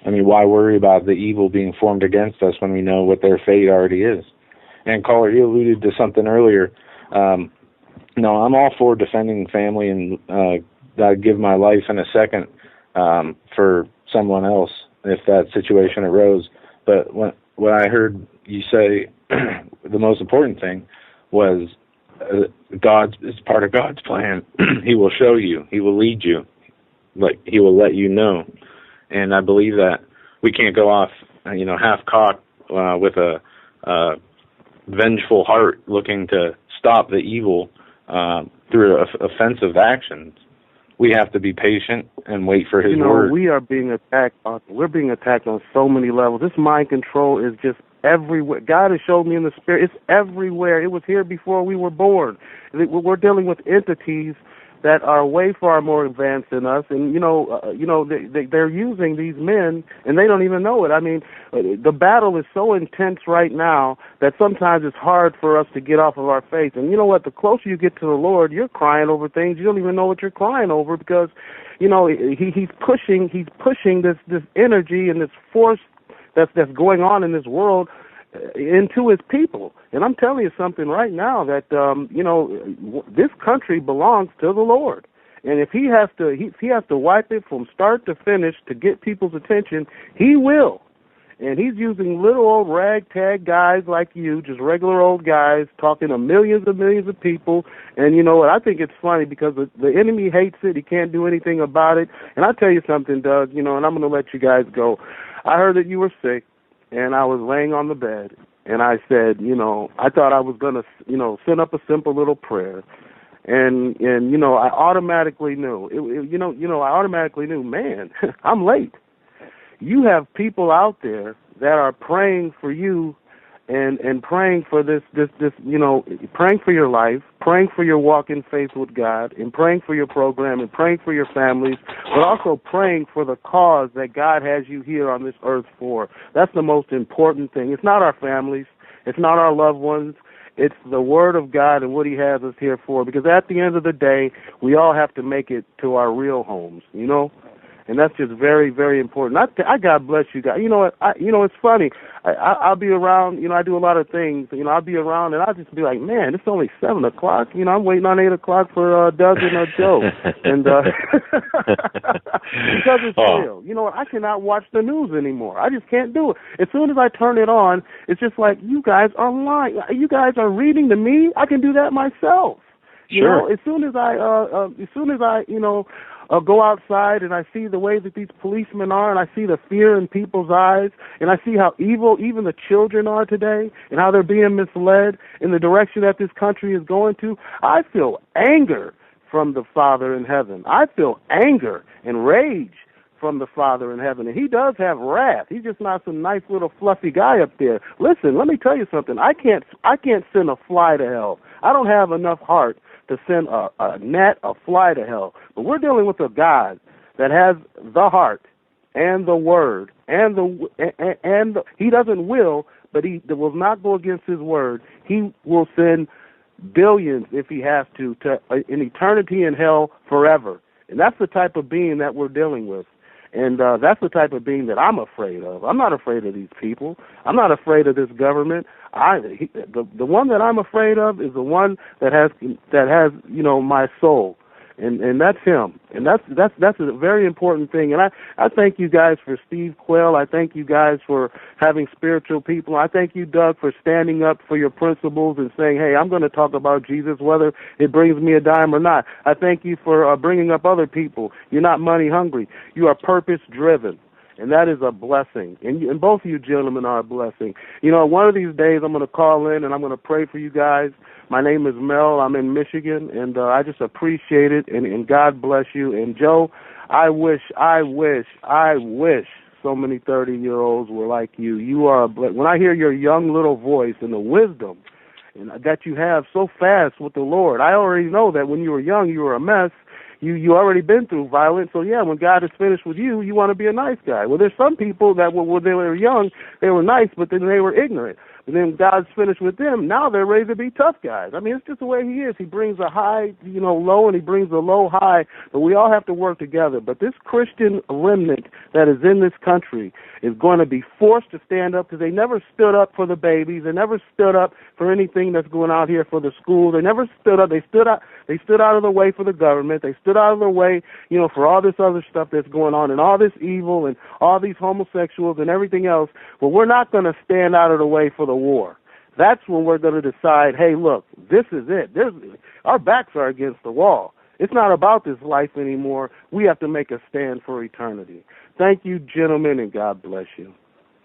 And why worry about the evil being formed against us when we know what their fate already is? And caller, you alluded to something earlier. No, I'm all for defending family, and I'd give my life in a second for someone else if that situation arose. But when I heard you say the most important thing was it's part of God's plan. He will show you. He will lead you. He will let you know. And I believe that we can't go off, half-cocked with a vengeful heart looking to stop the evil through offensive actions. We have to be patient and wait for His word. We are being attacked. We're being attacked on so many levels. This mind control is just everywhere. God has showed me in the spirit. It's everywhere. It was here before we were born. We're dealing with entities that are way far more advanced than us, and they're using these men, and they don't even know it. I mean, the battle is so intense right now that sometimes it's hard for us to get off of our faith. And you know what? The closer you get to the Lord, you're crying over things you don't even know what you're crying over, because He's pushing this energy and this force that's going on in this world into His people. And I'm telling you something right now, that this country belongs to the Lord, and if He has to wipe it from start to finish to get people's attention, He will. And He's using little old ragtag guys like you, just regular old guys, talking to millions and millions of people. And you know what? I think it's funny because the enemy hates it. He can't do anything about it. And I'll tell you something, Doug, and I'm going to let you guys go. I heard that you were sick, and I was laying on the bed, and I said, I thought I was going to, send up a simple little prayer. And I automatically knew, I automatically knew, man, I'm late. You have people out there that are praying for you and praying for this, praying for your life, praying for your walk in faith with God, and praying for your program, and praying for your families, but also praying for the cause that God has you here on this earth for. That's the most important thing. It's not our families. It's not our loved ones. It's the Word of God and what He has us here for, because at the end of the day, we all have to make it to our real homes, And that's just very, very important. I God bless you guys. You know what? It's funny. I'll be around. I do a lot of things. I'll be around, and I'll just be like, man, it's only 7 o'clock. I'm waiting on 8 o'clock for Doug and Joe, and because it's real. You know what? I cannot watch the news anymore. I just can't do it. As soon as I turn it on, it's just like, you guys are lying. You guys are reading to me. I can do that myself. Sure. As soon as I go outside and I see the way that these policemen are, and I see the fear in people's eyes, and I see how evil even the children are today, and how they're being misled in the direction that this country is going to, I feel anger from the Father in heaven. I feel anger and rage from the Father in heaven. And He does have wrath. He's just not some nice little fluffy guy up there. Listen, let me tell you something. I can't send a fly to hell. I don't have enough heart to send a gnat, a fly to hell. But we're dealing with a God that has the heart and the word and He doesn't will, but He will not go against His word. He will send billions, if He has to an eternity in hell forever. And that's the type of being that we're dealing with. And that's the type of being that I'm afraid of. I'm not afraid of these people. I'm not afraid of this government. The one that I'm afraid of is the one that has my soul, and that's Him. And that's a very important thing. And I thank you guys for Steve Quayle. I thank you guys for having spiritual people. I thank you, Doug, for standing up for your principles and saying, hey, I'm going to talk about Jesus whether it brings me a dime or not. I thank you for bringing up other people. You're not money hungry. You are purpose driven. And that is a blessing. And both of you gentlemen are a blessing. One of these days I'm going to call in and I'm going to pray for you guys. My name is Mel. I'm in Michigan, and I just appreciate it. And God bless you. And Joe, I wish so many 30-year-olds were like you. You are when I hear your young little voice and the wisdom that you have so fast with the Lord, I already know that when you were young, you were a mess. You already been through violence, so yeah, when God is finished with you, you want to be a nice guy. Well, there's some people that when they were young, they were nice, but then they were ignorant. And then God's finished with them. Now they're ready to be tough guys. I mean, it's just the way He is. He brings a high, low, and He brings a low high. But we all have to work together. But this Christian remnant that is in this country is going to be forced to stand up, because they never stood up for the babies. They never stood up for anything that's going out here for the schools. They never stood up. They stood out of the way for the government. They stood out of the way, for all this other stuff that's going on, and all this evil, and all these homosexuals and everything else. But we're not going to stand out of the way for the war. That's when we're going to decide, hey, look, this is it. Our backs are against the wall. It's not about this life anymore. We have to make a stand for eternity. Thank you, gentlemen, and God bless you.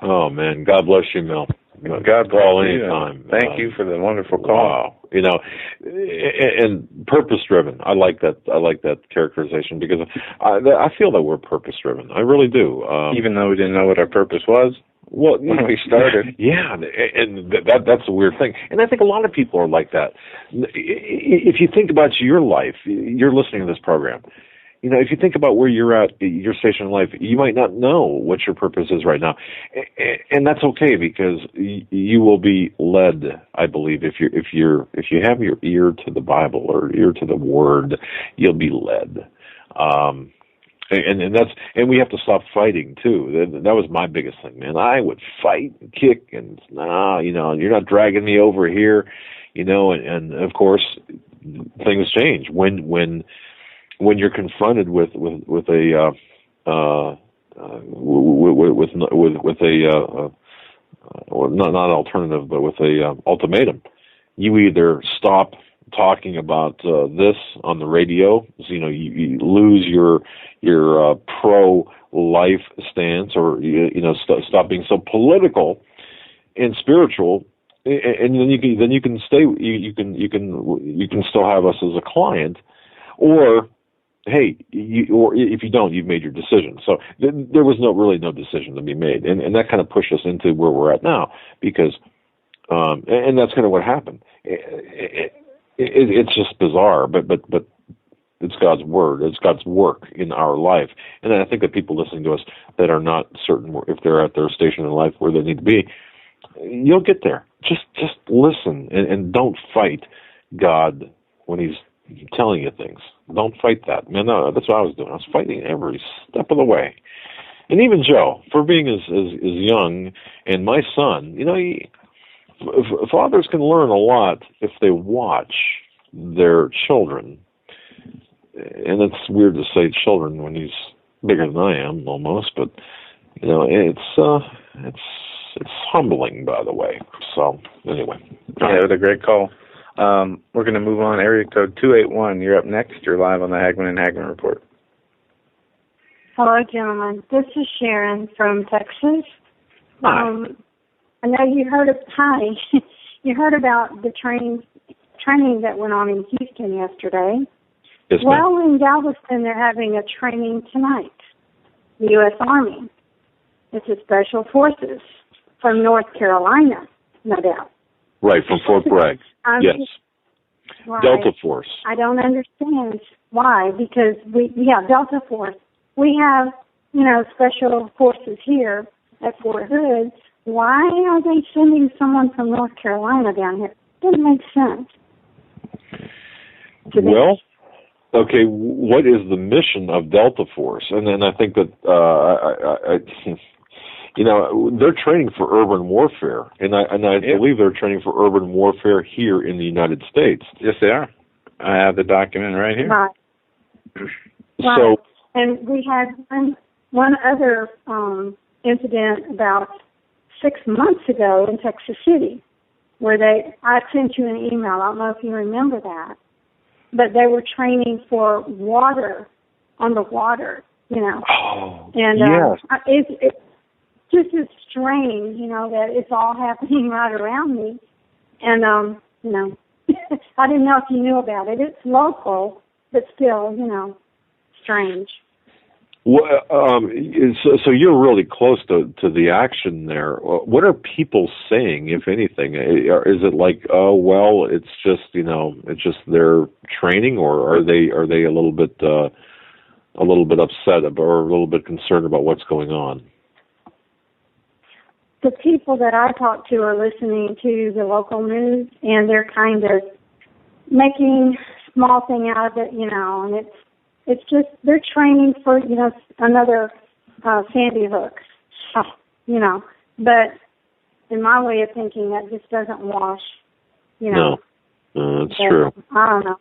Oh, man. God bless you, Mel. God bless call you. anytime. Thank you for the wonderful call. Wow. You know, and purpose-driven. I like that characterization because I feel that we're purpose-driven. I really do. Even though we didn't know what our purpose was. Well, when we started. Yeah, and that's a weird thing. And I think a lot of people are like that. If you think about your life, you're listening to this program. You know, if you think about where you're at, your station in life, you might not know what your purpose is right now, and that's okay because you will be led. I believe if you have your ear to the Bible or ear to the Word, you'll be led. And we have to stop fighting too. That was my biggest thing, man. I would fight and kick and you know, you're not dragging me over here, you know. And of course, things change when you're confronted with a not alternative, but with a ultimatum. You either stop talking about this on the radio, so, you know, you lose your pro-life stance, or you know, stop being so political and spiritual, and then you can stay. You can still have us as a client, or hey, or if you don't, you've made your decision. So there was really no decision to be made, and that kind of pushed us into where we're at now, because and that's kind of what happened. It's just bizarre, but it's God's word. It's God's work in our life, and I think that people listening to us that are not certain if they're at their station in life where they need to be, you'll get there. Just listen and don't fight God when He's telling you things. Don't fight that. Man, no, that's what I was doing. I was fighting every step of the way. And even Joe, for being as young, and my son, you know, fathers can learn a lot if they watch their children. And it's weird to say children when he's bigger than I am, almost, but you know, it's humbling, by the way. So anyway, yeah, it was a great call. We're going to move on. Area code 281. You're up next. You're live on the Hagmann and Hagmann Report. Hello, gentlemen. This is Sharon from Texas. Hi. I know you heard you heard about the training that went on in Houston yesterday. Yes, well, in Galveston, they're having a training tonight. The U.S. Army. It's a Special Forces from North Carolina, no doubt. Right, from Fort Bragg. Yes. Right. Delta Force. I don't understand why, because Delta Force. We have, you know, Special Forces here at Fort Hood. Why are they sending someone from North Carolina down here? Doesn't make sense. Well, okay, what is the mission of Delta Force? And then I think that, you know, they're training for urban warfare, and I believe they're training for urban warfare here in the United States. Yes, they are. I have the document right here. Right. So, and we had one other incident about 6 months ago in Texas City, where I sent you an email. I don't know if you remember that, but they were training for water on the water, you know. Oh, and yes. It's just as strange, you know, that it's all happening right around me. And, you know, I didn't know if you knew about it. It's local, but still, you know, strange. Well, so you're really close to the action there. What are people saying, if anything? Is it like, oh well, it's just, you know, it's just their training, or are they a little bit upset or a little bit concerned about what's going on? The people that I talk to are listening to the local news, and they're kind of making small thing out of it, you know, and it's just, they're training for, you know, another Sandy Hook, you know. But in my way of thinking, that just doesn't wash, you know. No, that's true. I don't know.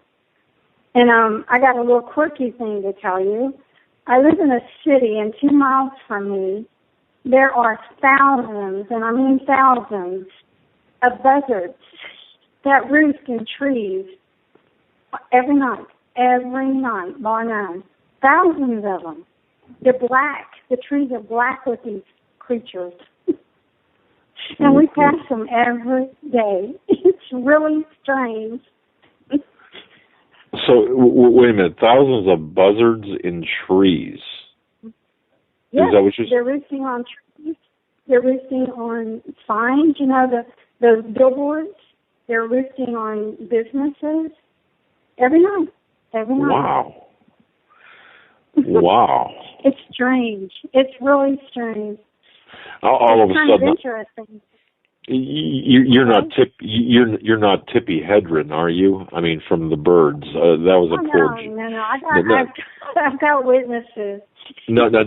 And I got a little quirky thing to tell you. I live in a city, and 2 miles from me, there are thousands, and I mean thousands, of buzzards that roost in trees every night, bar none. Thousands of them. They're black. The trees are black with these creatures. And we pass them every day. It's really strange. So, wait a minute. Thousands of buzzards in trees. Yes, Is that what you're saying? they're roosting on trees. They're roosting on signs, the billboards. They're roosting on businesses every night. Wow. Wow. It's strange. It's really strange. All of a sudden, interesting. You're not Tippi Hedren, are you? I mean, from the birds. That was a poor. No. I've got witnesses. No. I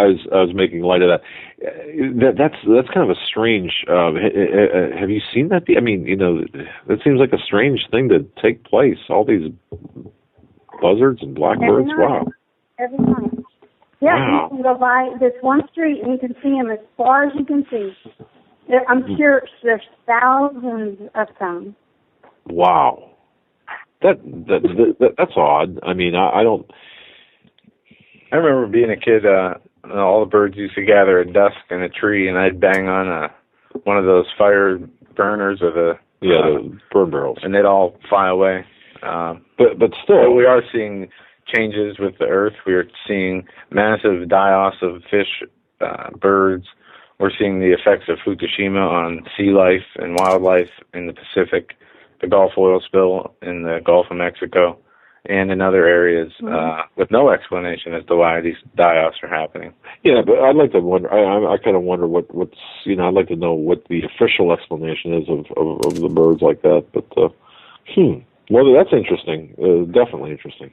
was making light of that. That's kind of a strange. Have you seen that? I mean, that seems like a strange thing to take place. All these buzzards and blackbirds. Wow. Every night. Yeah, wow. You can go by this one street and you can see them as far as you can see. I'm sure there's thousands of them. Wow. That's odd. I mean, I don't. I remember being a kid. All the birds used to gather at dusk in a tree, and I'd bang on one of those fire burners or the burn barrels, and they'd all fly away. But still, we are seeing changes with the earth. We are seeing massive die-offs of fish, birds. We're seeing the effects of Fukushima on sea life and wildlife in the Pacific, the Gulf oil spill in the Gulf of Mexico, and in other areas with no explanation as to why these die-offs are happening. Yeah, but I'd like to wonder. I kind of wonder what's. I'd like to know what the official explanation is of the birds like that. But well, that's interesting. Definitely interesting.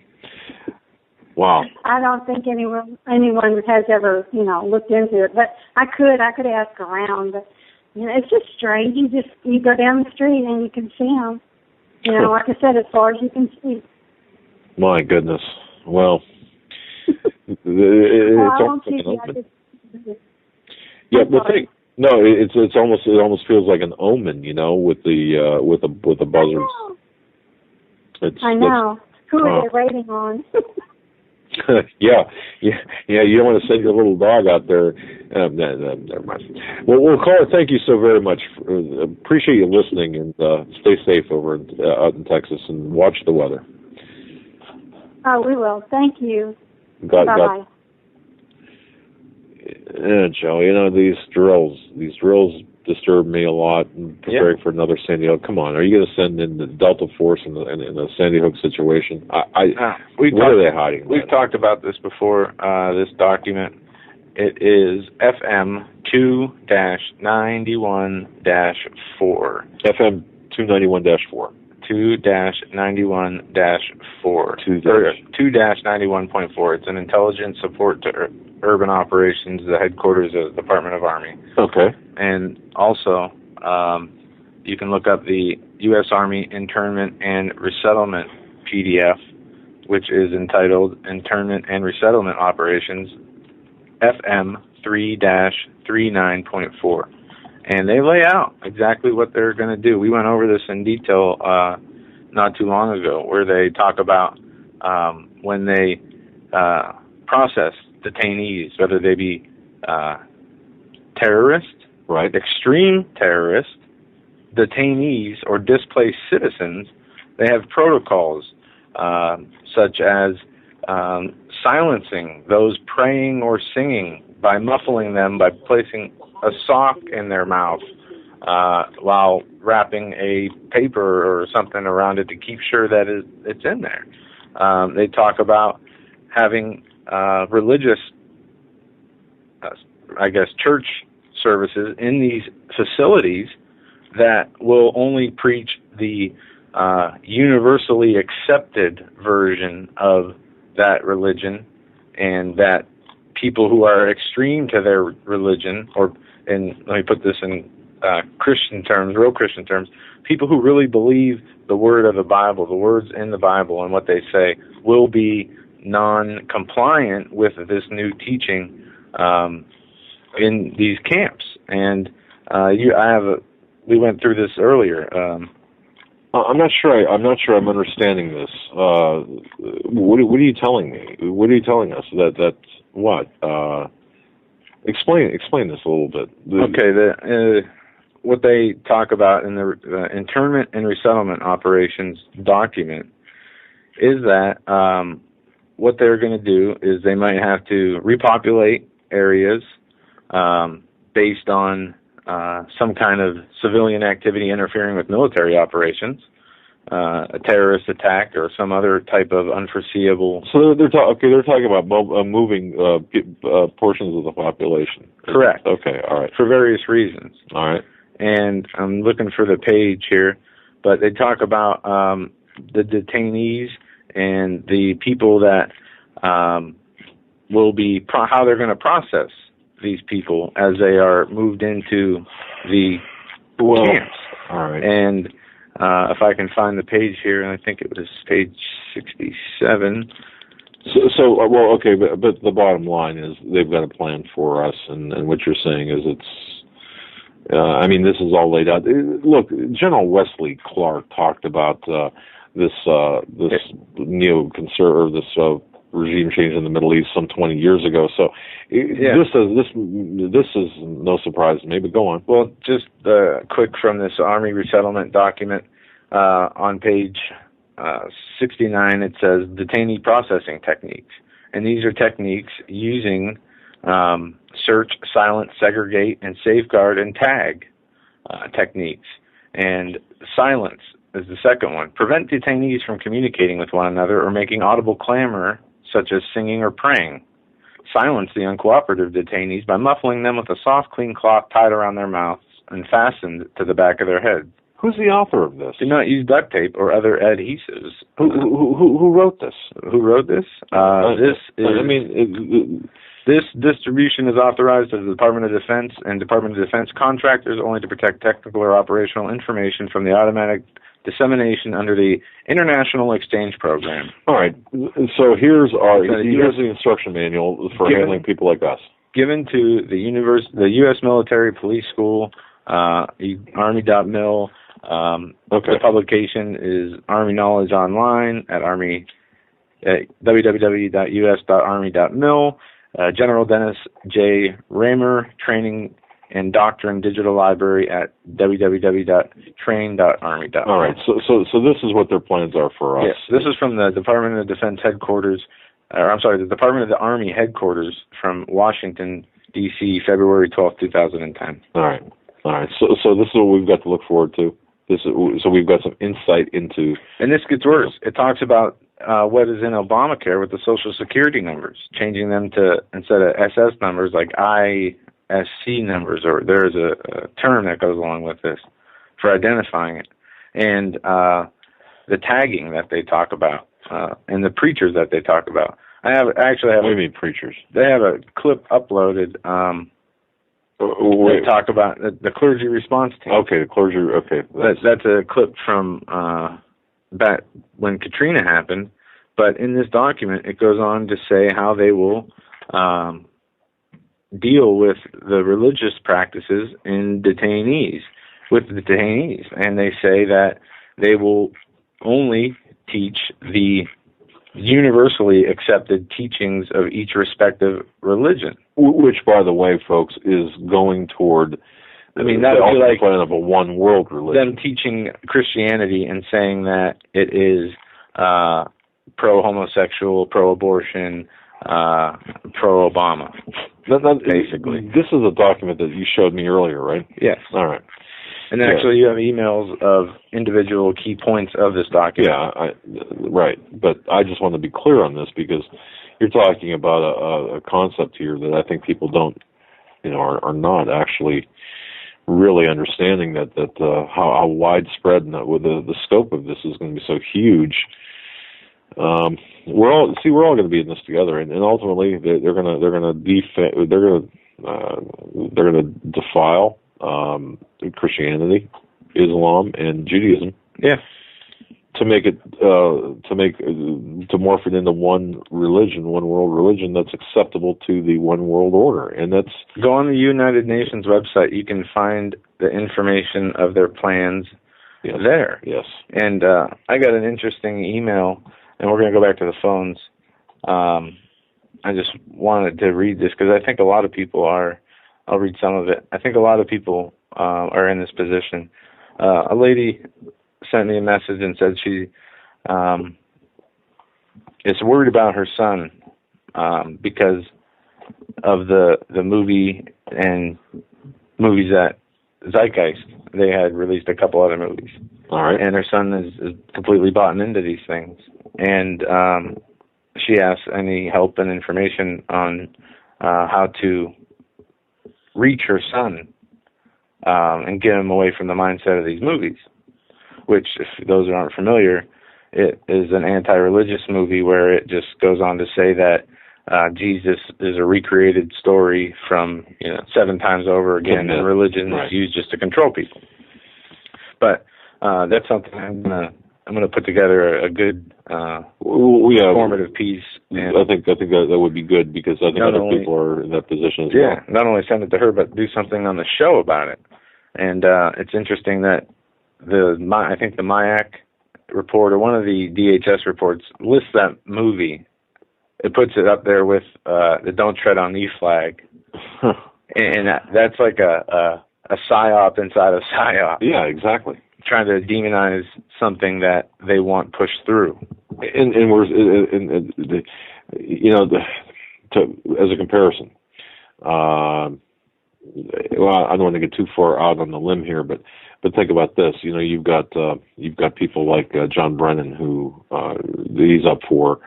Wow. I don't think anyone has ever looked into it, but I could ask around. But it's just strange. You go down the street and you can see them. Like I said, as far as you can see. My goodness. Well, I don't see yeah, but it almost feels like an omen, with the buzzards. I know. Who are they waiting on? Yeah. You don't want to send your little dog out there. Never mind. Well, caller, thank you so very much. Appreciate you listening, and stay safe over out in Texas, and watch the weather. Oh, we will. Thank you. Bye. Yeah, Joe, these drills disturb me a lot, and preparing for another Sandy Hook. Come on, are you going to send in the Delta Force in the Sandy Hook situation? What are they hiding? We've talked about this before, this document. It is FM 2-91-4. FM 291-4. 2-91-4. 2-91.4. It's an intelligence support to urban operations, the headquarters of the Department of Army. Okay. And also, you can look up the U.S. Army Internment and Resettlement PDF, which is entitled Internment and Resettlement Operations, FM 3-39.4. And they lay out exactly what they're going to do. We went over this in detail not too long ago, where they talk about when they process detainees, whether they be terrorists, right, extreme terrorists, detainees, or displaced citizens. They have protocols such as silencing those praying or singing by muffling them by placing a sock in their mouth while wrapping a paper or something around it to keep sure that it's in there. They talk about having religious, church services in these facilities that will only preach the universally accepted version of that religion, and that people who are extreme to their religion, and let me put this in Christian terms, real Christian terms, people who really believe the word of the Bible, the words in the Bible and what they say, will be non-compliant with this new teaching in these camps. And we went through this earlier. I'm not sure I'm understanding this. What are you telling me? What are you telling us? That what? Explain this a little bit. Okay, what they talk about in the internment and resettlement operations document is that what they're going to do is they might have to repopulate areas based on some kind of civilian activity interfering with military operations, a terrorist attack, or some other type of unforeseeable. So they're talking about moving portions of the population. Correct. Okay. All right. For various reasons. All right. And I'm looking for the page here, but they talk about the detainees and the people that will be how they're going to process these people as they are moved into the camps. All right. And if I can find the page here, and I think it was page 67. Okay, but the bottom line is they've got a plan for us, and what you're saying is it's. I mean, this is all laid out. Look, General Wesley Clark talked about this neoconservative, this regime change in the Middle East some 20 years ago. So this is no surprise to me. But go on. Well, just quick from this Army resettlement document on page 69, it says detainee processing techniques, and these are techniques using search, silence, segregate, and safeguard and tag techniques. And silence is the second one. Prevent detainees from communicating with one another or making audible clamor, such as singing or praying. Silence the uncooperative detainees by muffling them with a soft, clean cloth tied around their mouths and fastened to the back of their heads. Who's the author of this? Do not use duct tape or other adhesives. Who wrote this? Who wrote this? This distribution is authorized by the Department of Defense and Department of Defense contractors only to protect technical or operational information from the automatic dissemination under the International Exchange Program. All right. So here's the instruction manual for handling people like us. Given to the U.S. Military Police School, Army.mil. The publication is Army Knowledge Online at www.us.army.mil. General Dennis J. Raymer, Training and Doctrine Digital Library at www.train.army.mil. All right, so this is what their plans are for us. Yes, this is from the Department of Defense headquarters, the Department of the Army headquarters from Washington, D.C., February 12, 2010. All right. So this is what we've got to look forward to. So we've got some insight into. And this gets worse. It talks about what is in Obamacare with the Social Security numbers, changing them to, instead of SS numbers, like ISC numbers, or there's a term that goes along with this for identifying it. And the tagging that they talk about, and the preachers that they talk about. I actually have. What do you mean preachers? They have a clip uploaded. They talk about the clergy response team. Okay, the clergy. Okay, that's a clip from back when Katrina happened. But in this document, it goes on to say how they will deal with the religious practices with the detainees, and they say that they will only teach the universally accepted teachings of each respective religion. Which, by the way, folks, is going toward that would be like plan of a one world religion. Them teaching Christianity and saying that it is pro-homosexual, pro-abortion, pro-Obama. Basically. This is a document that you showed me earlier, right? Yes. All right. And then actually you have emails of individual key points of this document. Yeah, right. But I just want to be clear on this because you're talking about a concept here that I think people don't, are not actually really understanding that how widespread and the scope of this is going to be so huge. We're all going to be in this together, and ultimately they're going to defile Christianity, Islam, and Judaism. Yeah. To make it to morph it into one religion, one world religion that's acceptable to the one world order, and that's go on the United Nations website. You can find the information of their plans there. Yes. And I got an interesting email, and we're going to go back to the phones. I just wanted to read this because I think a lot of people are. I'll read some of it. I think a lot of people are in this position. A lady sent me a message and said she is worried about her son because of the movie and movies that Zeitgeist, they had released a couple other movies. All right. And her son is completely bought into these things. And she asked any help and information on how to reach her son and get him away from the mindset of these movies, which, if those who aren't familiar, it is an anti-religious movie where it just goes on to say that Jesus is a recreated story from 7 times over again, and religion is used just to control people. But that's something I'm gonna put together a good informative piece. And I think that would be good, because I think other people are in that position as well. Yeah, not only send it to her, but do something on the show about it. And it's interesting that I think the MIAC report, or one of the DHS reports, lists that movie. It puts it up there with the "Don't Tread on Me" flag, and that's like a psyop inside a psyop. Yeah, exactly. Trying to demonize something that they want pushed through. And we're as a comparison. Well, I don't want to get too far out on the limb here, but think about this. You've got people like John Brennan, who he's up for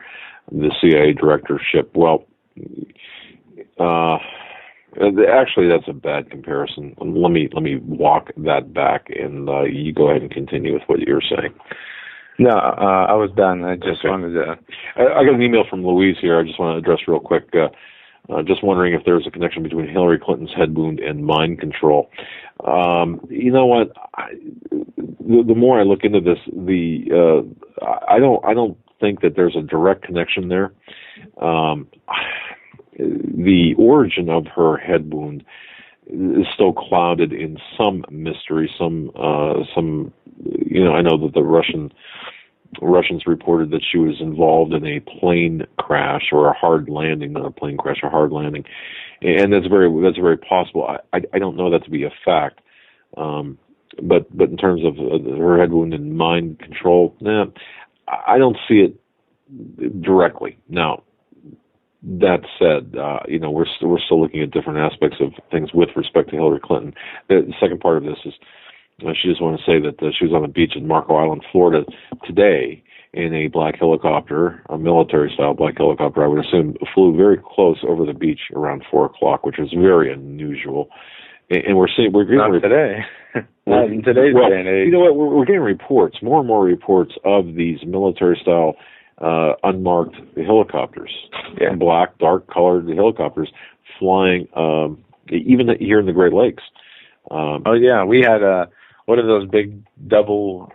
the CIA directorship. Well, actually, that's a bad comparison. Let me walk that back, and you go ahead and continue with what you're saying. No, I was done. I just wanted to. I got an email from Louise here. I just want to address real quick. Just wondering if there's a connection between Hillary Clinton's head wound and mind control. You know what? The more I look into this, I don't think that there's a direct connection there. The origin of her head wound is still clouded in some mystery. Some I know that the Russians reported that she was involved in a plane crash or a hard landing, not a plane crash, a hard landing, and that's very possible. I don't know that to be a fact, but in terms of her head wound and mind control, I don't see it directly. Now, that said, we're still looking at different aspects of things with respect to Hillary Clinton. The second part of this is she just wanted to say that she was on the beach in Marco Island, Florida today in a black helicopter, a military-style black helicopter. I would assume flew very close over the beach around 4:00, which was very unusual. And we're getting not today. Not in today's day and age. You know what? We're getting reports, more and more reports of these military-style unmarked helicopters, black, dark-colored helicopters flying, even here in the Great Lakes. We had what are those big double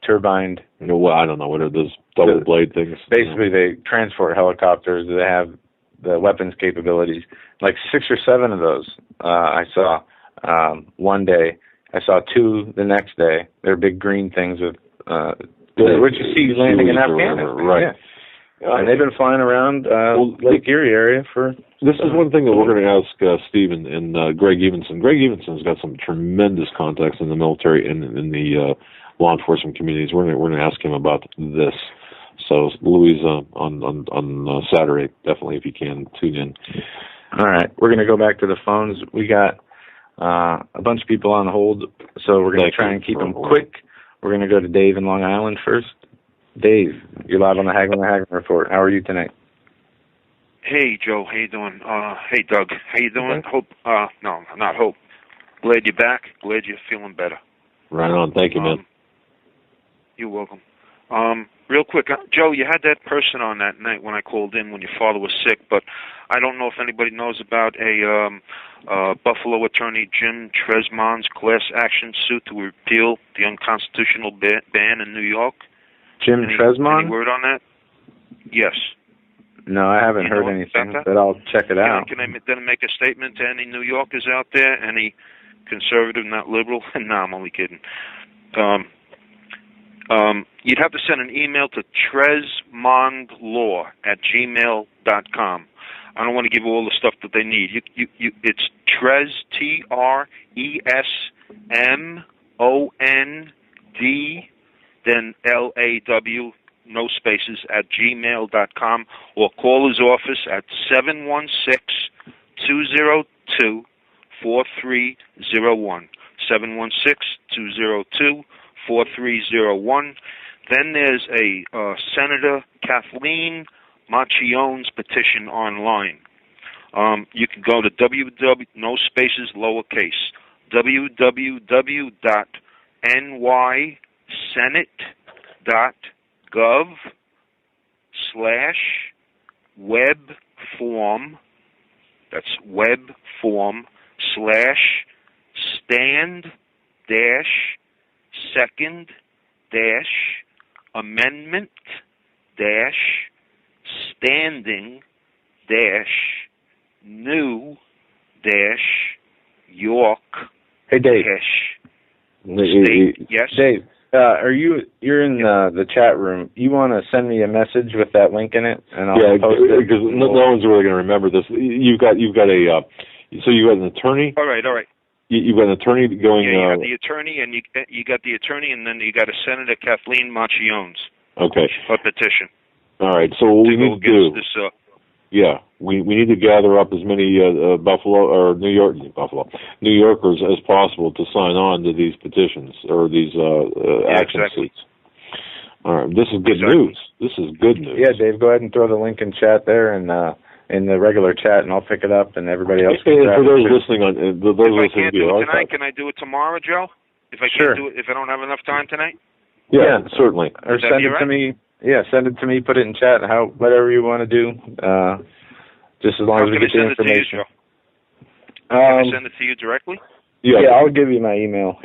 turbined? I don't know. What are those double blade things? Basically, they transport helicopters. They have the weapons capabilities. Like 6 or 7 of those I saw one day. I saw 2 the next day. They're big green things with what you see landing in Afghanistan. Right. Yeah. And they've been flying around Lake Erie area for... This is one thing that we're going to ask Steve and Greg Evenson. Greg Evenson's got some tremendous contacts in the military and in the law enforcement communities. We're going to ask him about this. So, Louise, on Saturday, definitely, if you can, tune in. All right. We're going to go back to the phones. We got a bunch of people on hold, so we're going to try and keep them quick. We're going to go to Dave in Long Island first. Dave, you're live on the Hagmann Report. How are you tonight? Hey, Joe. How you doing? Hey, Doug. How you doing? Hope. No, not hope. Glad you're back. Glad you're feeling better. Right on. Thank you, man. You're welcome. Real quick, Joe, you had that person on that night when I called in when your father was sick, but I don't know if anybody knows about a Buffalo attorney, Jim Tresmont's class action suit to repeal the unconstitutional ban in New York. Jim Tresmont? Any word on that? Yes. No, I haven't heard anything, but I'll check it out. Can I then make a statement to any New Yorkers out there, any conservative, not liberal? No, I'm only kidding. You'd have to send an email to tresmondlaw@gmail.com. I don't want to give all the stuff that they need. It's Tresmond, TRESMOND, then LAW, no spaces, at gmail.com, or call his office at 716-202-4301. 716-202-4301. Then there's a Senator Kathleen Martial+'s petition online. You can go to no spaces, lowercase, www.nysenate.gov/webform, that's web/stand-second-amendment-new-york. Hey, Dave. Yes? Dave, you're in the chat room. You want to send me a message with that link in it, and I'll post it? Because no one's really going to remember this. You've got a so you got an attorney. All right. You've got an attorney going. Yeah, you got the attorney, and you got the attorney, and then you got a Senator Kathleen Martial+'s. Okay. A petition. All right. So what we need to do. We need to gather up as many New Yorkers as possible to sign on to these petitions or these action suits. All right. This is good news. This is good news. Yeah, Dave, go ahead and throw the link in chat there, and in the regular chat, and I'll pick it up, and everybody else can grab for those it. listening on If I can't do it tonight, can I do it tomorrow, Joe? If I can't do it, if I don't have enough time tonight? Yeah, certainly. Or send it to me. Yeah, send it to me. Put it in chat. Whatever you want to do. Just as long as we get the information. Can I send it to you directly? Yeah, I'll give you my email.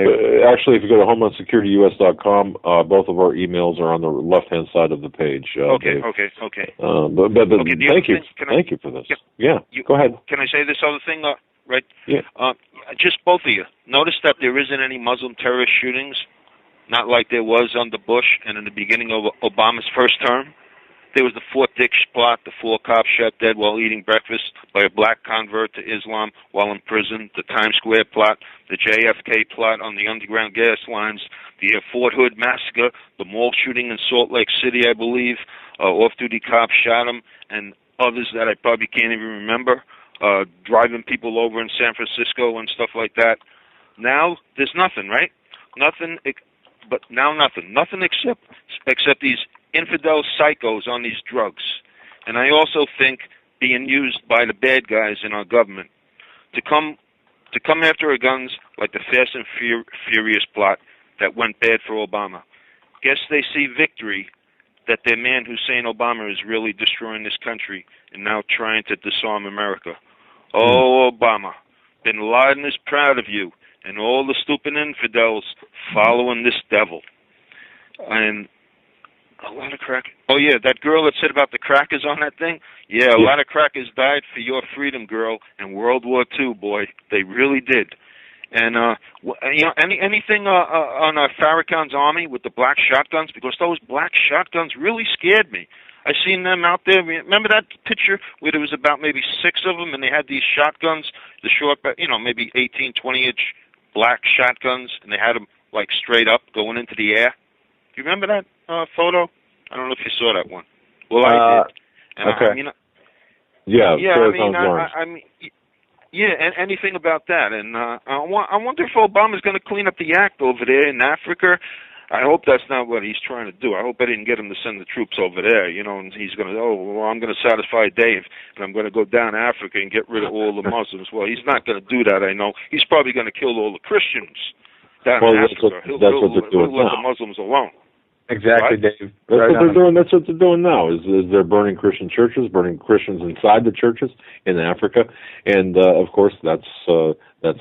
Actually, if you go to HomelandSecurityUS.com, both of our emails are on the left-hand side of the page. Okay. Dave. Okay. But thank you. Thank you for this. Go ahead. Can I say this other thing? Right? Yeah. Just both of you. Notice that there isn't any Muslim terrorist shootings, not like there was under Bush and in the beginning of Obama's first term. There was the Fort Dix plot, the 4 cops shot dead while eating breakfast by a black convert to Islam while in prison, the Times Square plot, the JFK plot on the underground gas lines, the Fort Hood massacre, the mall shooting in Salt Lake City, I believe, off-duty cops shot him, and others that I probably can't even remember, driving people over in San Francisco and stuff like that. Now, there's nothing, right? Nothing except these infidel psychos on these drugs. And I also think being used by the bad guys in our government to come after our guns like the Fast and Furious plot that went bad for Obama. Guess they see victory that their man Hussein Obama is really destroying this country and now trying to disarm America. Oh, Obama, Bin Laden is proud of you and all the stupid infidels following this devil. And a lot of crack. Oh, yeah, that girl that said about the crackers on that thing? Yeah, a lot of crackers died for your freedom, girl, in World War II, boy. They really did. And, anything on Farrakhan's army with the black shotguns? Because those black shotguns really scared me. I seen them out there. Remember that picture where there was about maybe 6 of them, and they had these shotguns, the short, maybe 18, 20-inch black shotguns, and they had them, like, straight up going into the air? Do you remember that photo? I don't know if you saw that one. Well, I did. And okay. And anything about that. And I wonder if Obama's going to clean up the act over there in Africa. I hope that's not what he's trying to do. I hope I didn't get him to send the troops over there, and he's going to, I'm going to satisfy Dave, and I'm going to go down to Africa and get rid of all the Muslims. Well, he's not going to do that, I know. He's probably going to kill all the Christians down in Africa. He'll let the Muslims alone. Exactly, right? Dave. That's what they're doing. That's what they're doing now. Is they're burning Christian churches, burning Christians inside the churches in Africa, and of course that's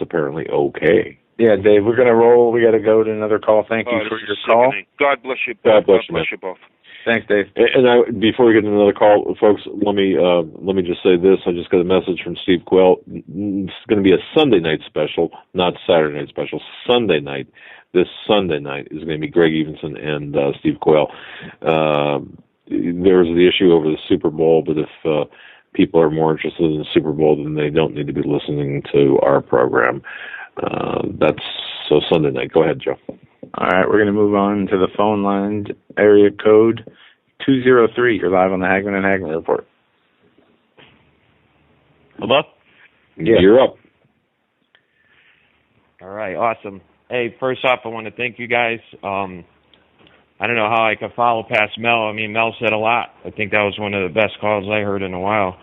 apparently okay. Yeah, Dave, we're gonna roll. We got to go to another call. Thank you for your call. God bless you. God bless you both. Thanks, Dave. And before we get to another call, folks, let me just say this. I just got a message from Steve Quayle. It's going to be a Sunday night special, not Saturday night special. Sunday night. This Sunday night is going to be Greg Evenson and Steve Quayle. There was the issue over the Super Bowl, but if people are more interested in the Super Bowl, then they don't need to be listening to our program. That's so Sunday night. Go ahead, Joe. All right, we're going to move on to the phone line. Area code 203. You're live on the Hagmann and Hagmann Report. Hello? Yeah. You're up. All right, awesome. Hey, first off, I want to thank you guys. I don't know how I could follow past Mel. I mean, Mel said a lot. I think that was one of the best calls I heard in a while.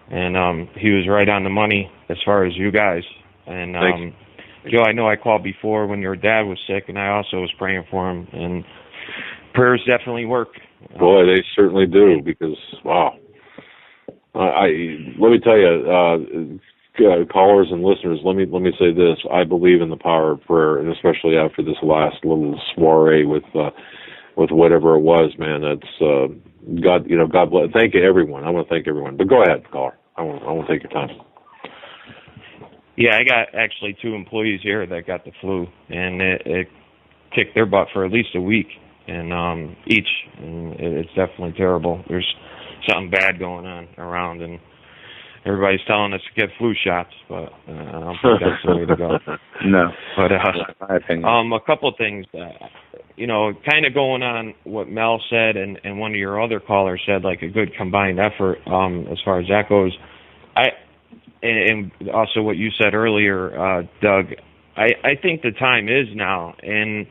And he was right on the money as far as you guys. And Joe, I know I called before when your dad was sick, and I also was praying for him. And prayers definitely work. Boy, they certainly do, because, wow. Let me tell you, callers and listeners, let me say this. I believe in the power of prayer, and especially after this last little soiree with whatever it was, man. That's God. God bless. Thank you, everyone. I want to thank everyone. But go ahead, caller. I want to take your time. Yeah, I got actually 2 employees here that got the flu, and it kicked their butt for at least a week, and each. And it's definitely terrible. There's something bad going on around, and everybody's telling us to get flu shots, but I don't think that's the way to go. No. But my opinion. a couple of things, kind of going on what Mel said and one of your other callers said, like a good combined effort as far as that goes. And also what you said earlier, Doug, I think the time is now, and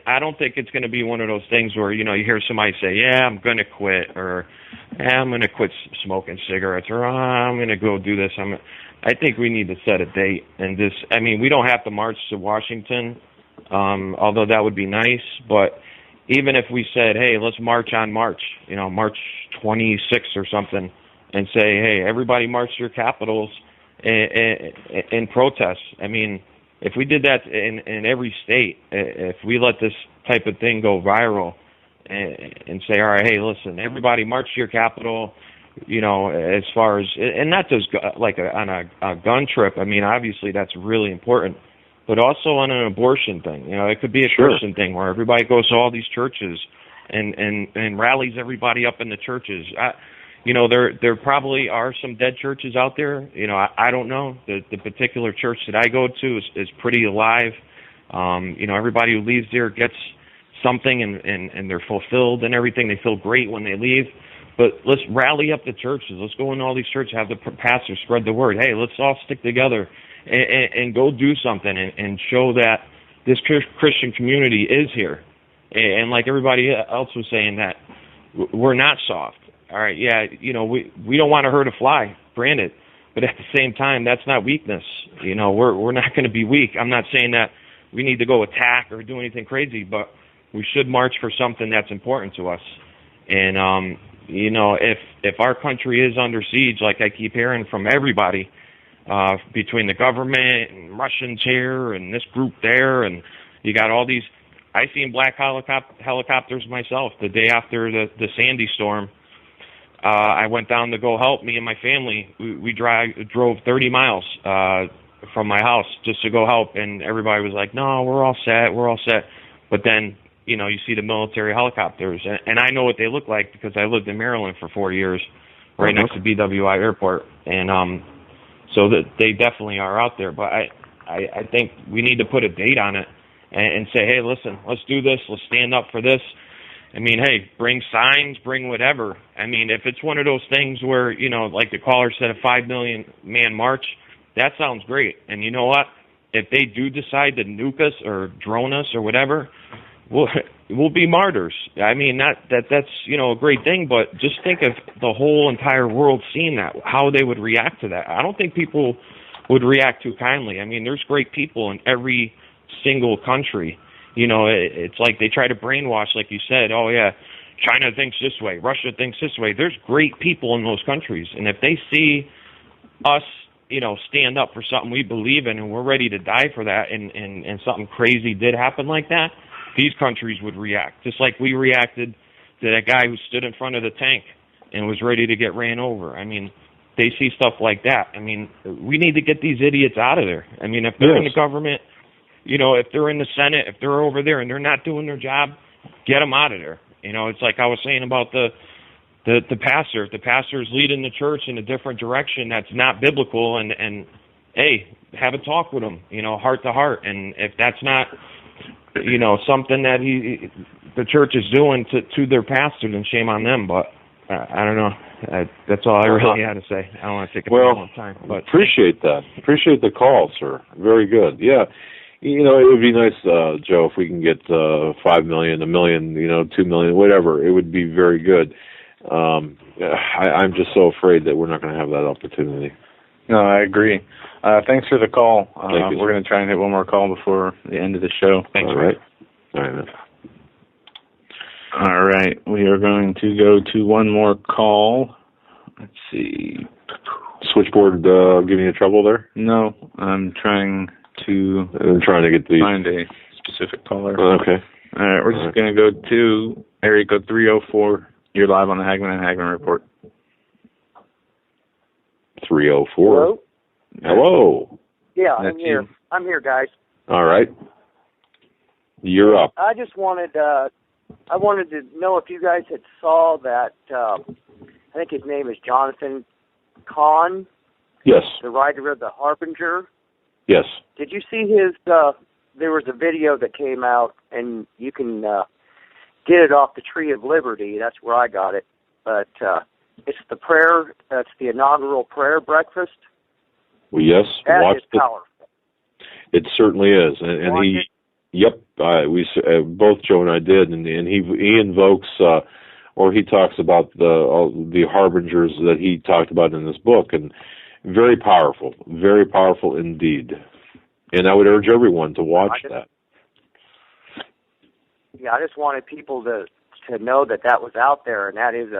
I don't think it's going to be one of those things where, you hear somebody say, yeah, I'm going to quit, or I'm going to quit smoking cigarettes, or I'm going to go do this. I think we need to set a date. And we don't have to march to Washington, although that would be nice. But even if we said, hey, let's march on March 26th or something, and say, hey, everybody march to your capitals in protest. If we did that in every state, if we let this type of thing go viral and say, all right, hey, listen, everybody march to your capital, as far as, and not just on a gun trip. Obviously that's really important, but also on an abortion thing. It could be a Christian thing where everybody goes to all these churches and rallies everybody up in the churches. There probably are some dead churches out there. I don't know. The particular church that I go to is pretty alive. Everybody who leaves there gets something and they're fulfilled and everything. They feel great when they leave. But let's rally up the churches. Let's go in all these churches, have the pastors spread the word. Hey, let's all stick together and go do something and show that this Christian community is here. And like everybody else was saying, that we're not soft. All right, yeah, we don't want to hurt a fly, granted, but at the same time, that's not weakness. We're not going to be weak. I'm not saying that we need to go attack or do anything crazy, but we should march for something that's important to us. And if our country is under siege, like I keep hearing from everybody, between the government and Russians here and this group there, and you got all these, I seen black helicopters myself the day after the Sandy storm. I went down to go help. Me and my family, we drove 30 miles from my house just to go help, and everybody was like, no, we're all set. But then, you see the military helicopters, and I know what they look like because I lived in Maryland for 4 years, right next to BWI Airport, and so that they definitely are out there. But I think we need to put a date on it and say, hey, listen, let's do this. Let's stand up for this. Hey, bring signs, bring whatever. If it's one of those things where, like the caller said, a 5 million man march, that sounds great. And you know what? If they do decide to nuke us or drone us or whatever, we'll be martyrs. That's a great thing, but just think of the whole entire world seeing that, how they would react to that. I don't think people would react too kindly. There's great people in every single country. It's like they try to brainwash, like you said, oh, yeah, China thinks this way, Russia thinks this way. There's great people in those countries. And if they see us, stand up for something we believe in and we're ready to die for that, and something crazy did happen like that, these countries would react. Just like we reacted to that guy who stood in front of the tank and was ready to get ran over. They see stuff like that. We need to get these idiots out of there. If they're in the government, if they're in the Senate, if they're over there and they're not doing their job, get them out of there. It's like I was saying about the the pastor's leading the church in a different direction that's not biblical, and hey, have a talk with him, heart to heart. And if that's not, something that the church is doing to their pastor, then shame on them. But I don't know. That's all I really had to say. I don't want to take a long time. But appreciate that. Appreciate the call, sir. Very good. Yeah. It would be nice, Joe, if we can get 5 million, 1 million, 2 million, whatever. It would be very good. I'm just so afraid that we're not going to have that opportunity. No, I agree. Thanks for the call. Thank you, we're going to try and hit one more call before the end of the show. Thanks. All right. All right, man. All right. We are going to go to one more call. Let's see. Switchboard giving you trouble there? No, I'm trying to get find a specific caller. Okay. All right, we're just going to go to area code 304. You're live on the Hagmann and Hagmann Report. 304. Hello. Yeah, I'm here. I'm here, guys. All right. You're up. I just wanted I wanted to know if you guys had saw that I think his name is Jonathan Cahn. Yes. The writer of The Harbinger. Yes. Did you see his there was a video that came out, and you can get it off the Tree of Liberty. That's where I got it. But it's the prayer, that's the inaugural prayer breakfast. Well, yes. That is powerful. It certainly is. And he, yep, we both Joe and I did, and he invokes, or he talks about the harbingers that he talked about in this book, and very powerful indeed. And I would urge everyone to watch that. Yeah, I just wanted people to know that was out there, and that is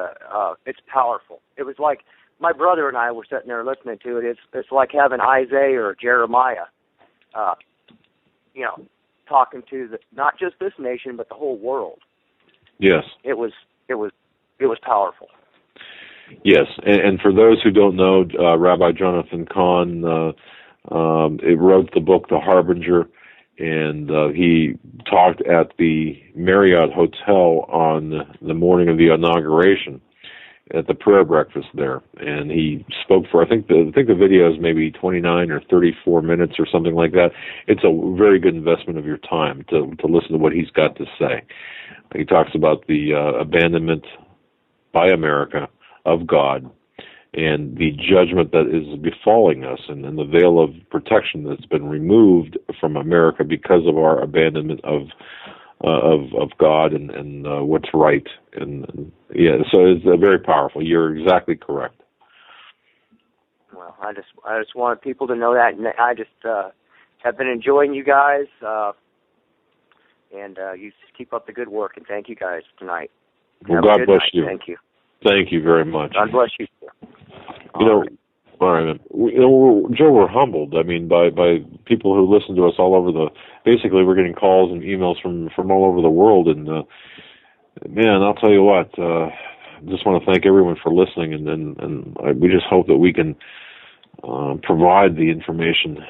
it's powerful. It was like my brother and I were sitting there listening to it. It's like having Isaiah or Jeremiah, talking to not just this nation but the whole world. Yes, it was powerful. Yes, and for those who don't know, Rabbi Jonathan Cahn wrote the book The Harbinger, and he talked at the Marriott Hotel on the morning of the inauguration at the prayer breakfast there, and he spoke for I think the video is maybe 29 or 34 minutes or something like that. It's a very good investment of your time to listen to what he's got to say. He talks about the abandonment by America of God and the judgment that is befalling us, and the veil of protection that's been removed from America because of our abandonment of God and what's right. And yeah, so it's very powerful. You're exactly correct. Well, I just wanted people to know that, and I just have been enjoying you guys, and you just keep up the good work, and thank you guys tonight. Well, God bless you. Thank you. Thank you very much. God bless you. All right. Joe, we're humbled. I mean, by people who listen to us all over basically we're getting calls and emails from all over the world, and man, I'll tell you what, just want to thank everyone for listening, and we just hope that we can provide the information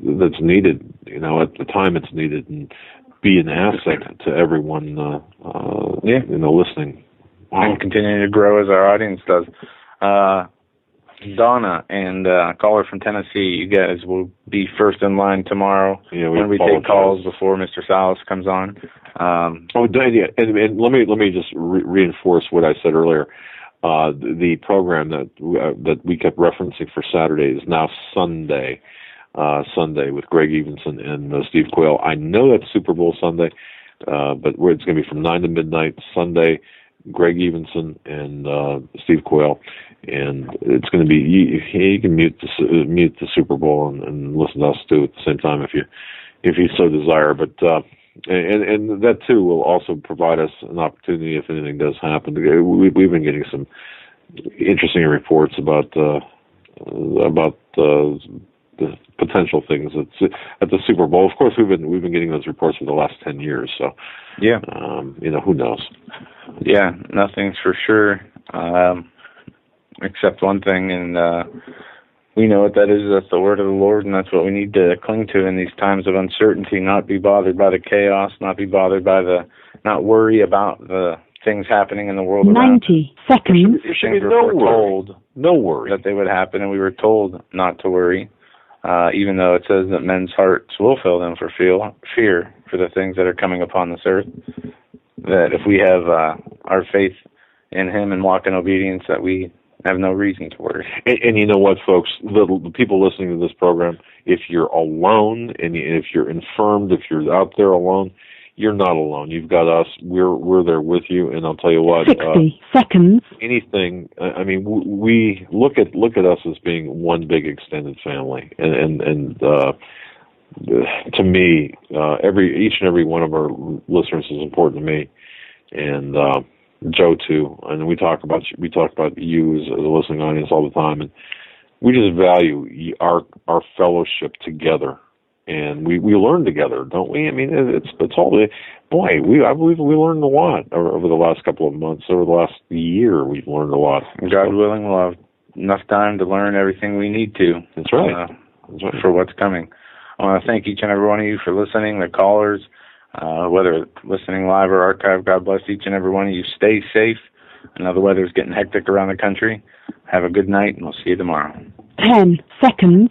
that's needed, at the time it's needed, and be an asset to everyone, listening. Wow. And continuing to grow as our audience does. Donna and caller from Tennessee, you guys will be first in line tomorrow when we take calls before Mr. Salas comes on. And let me just reinforce what I said earlier. The program that we kept referencing for Saturday is now Sunday with Greg Evenson and Steve Quayle. I know that's Super Bowl Sunday, but it's going to be from 9 to midnight Sunday. Greg Evenson and Steve Quayle, and it's going to be you can mute the Super Bowl and listen to us too at the same time if you so desire. But and that too will also provide us an opportunity if anything does happen. We've been getting some interesting reports about the potential things at the Super Bowl. Of course, we've been getting those reports for the last 10 years. So yeah, who knows? Yeah, nothing's for sure, except one thing, and we know what that is. That's the word of the Lord, and that's what we need to cling to in these times of uncertainty. Not be bothered by the chaos. Not be bothered by not worry about the things happening in the world 90 seconds. There should be no worry. No worry. That they would happen, and we were told not to worry, even though it says that men's hearts will fail them for fear for the things that are coming upon this earth. That if we have our faith in Him and walk in obedience, that we have no reason to worry. And you know what, folks? The people listening to this program, if you're alone and if you're infirmed, if you're out there alone, you're not alone. You've got us. We're there with you. And I'll tell you what. 60 seconds. Anything. I mean, we look at us as being one big extended family, and to me, each and every one of our listeners is important to me, and Joe too. And we talk about you as a listening audience all the time, and we just value our fellowship together. And we learn together, don't we? I mean, it's all. Boy, I believe we learned a lot over the last couple of months. Over the last year, we've learned a lot. God willing, we'll have enough time to learn everything we need to. That's right. For what's coming. I want to thank each and every one of you for listening, the callers, whether listening live or archive. God bless each and every one of you. Stay safe. I know the weather's getting hectic around the country. Have a good night, and we'll see you tomorrow. 10 seconds.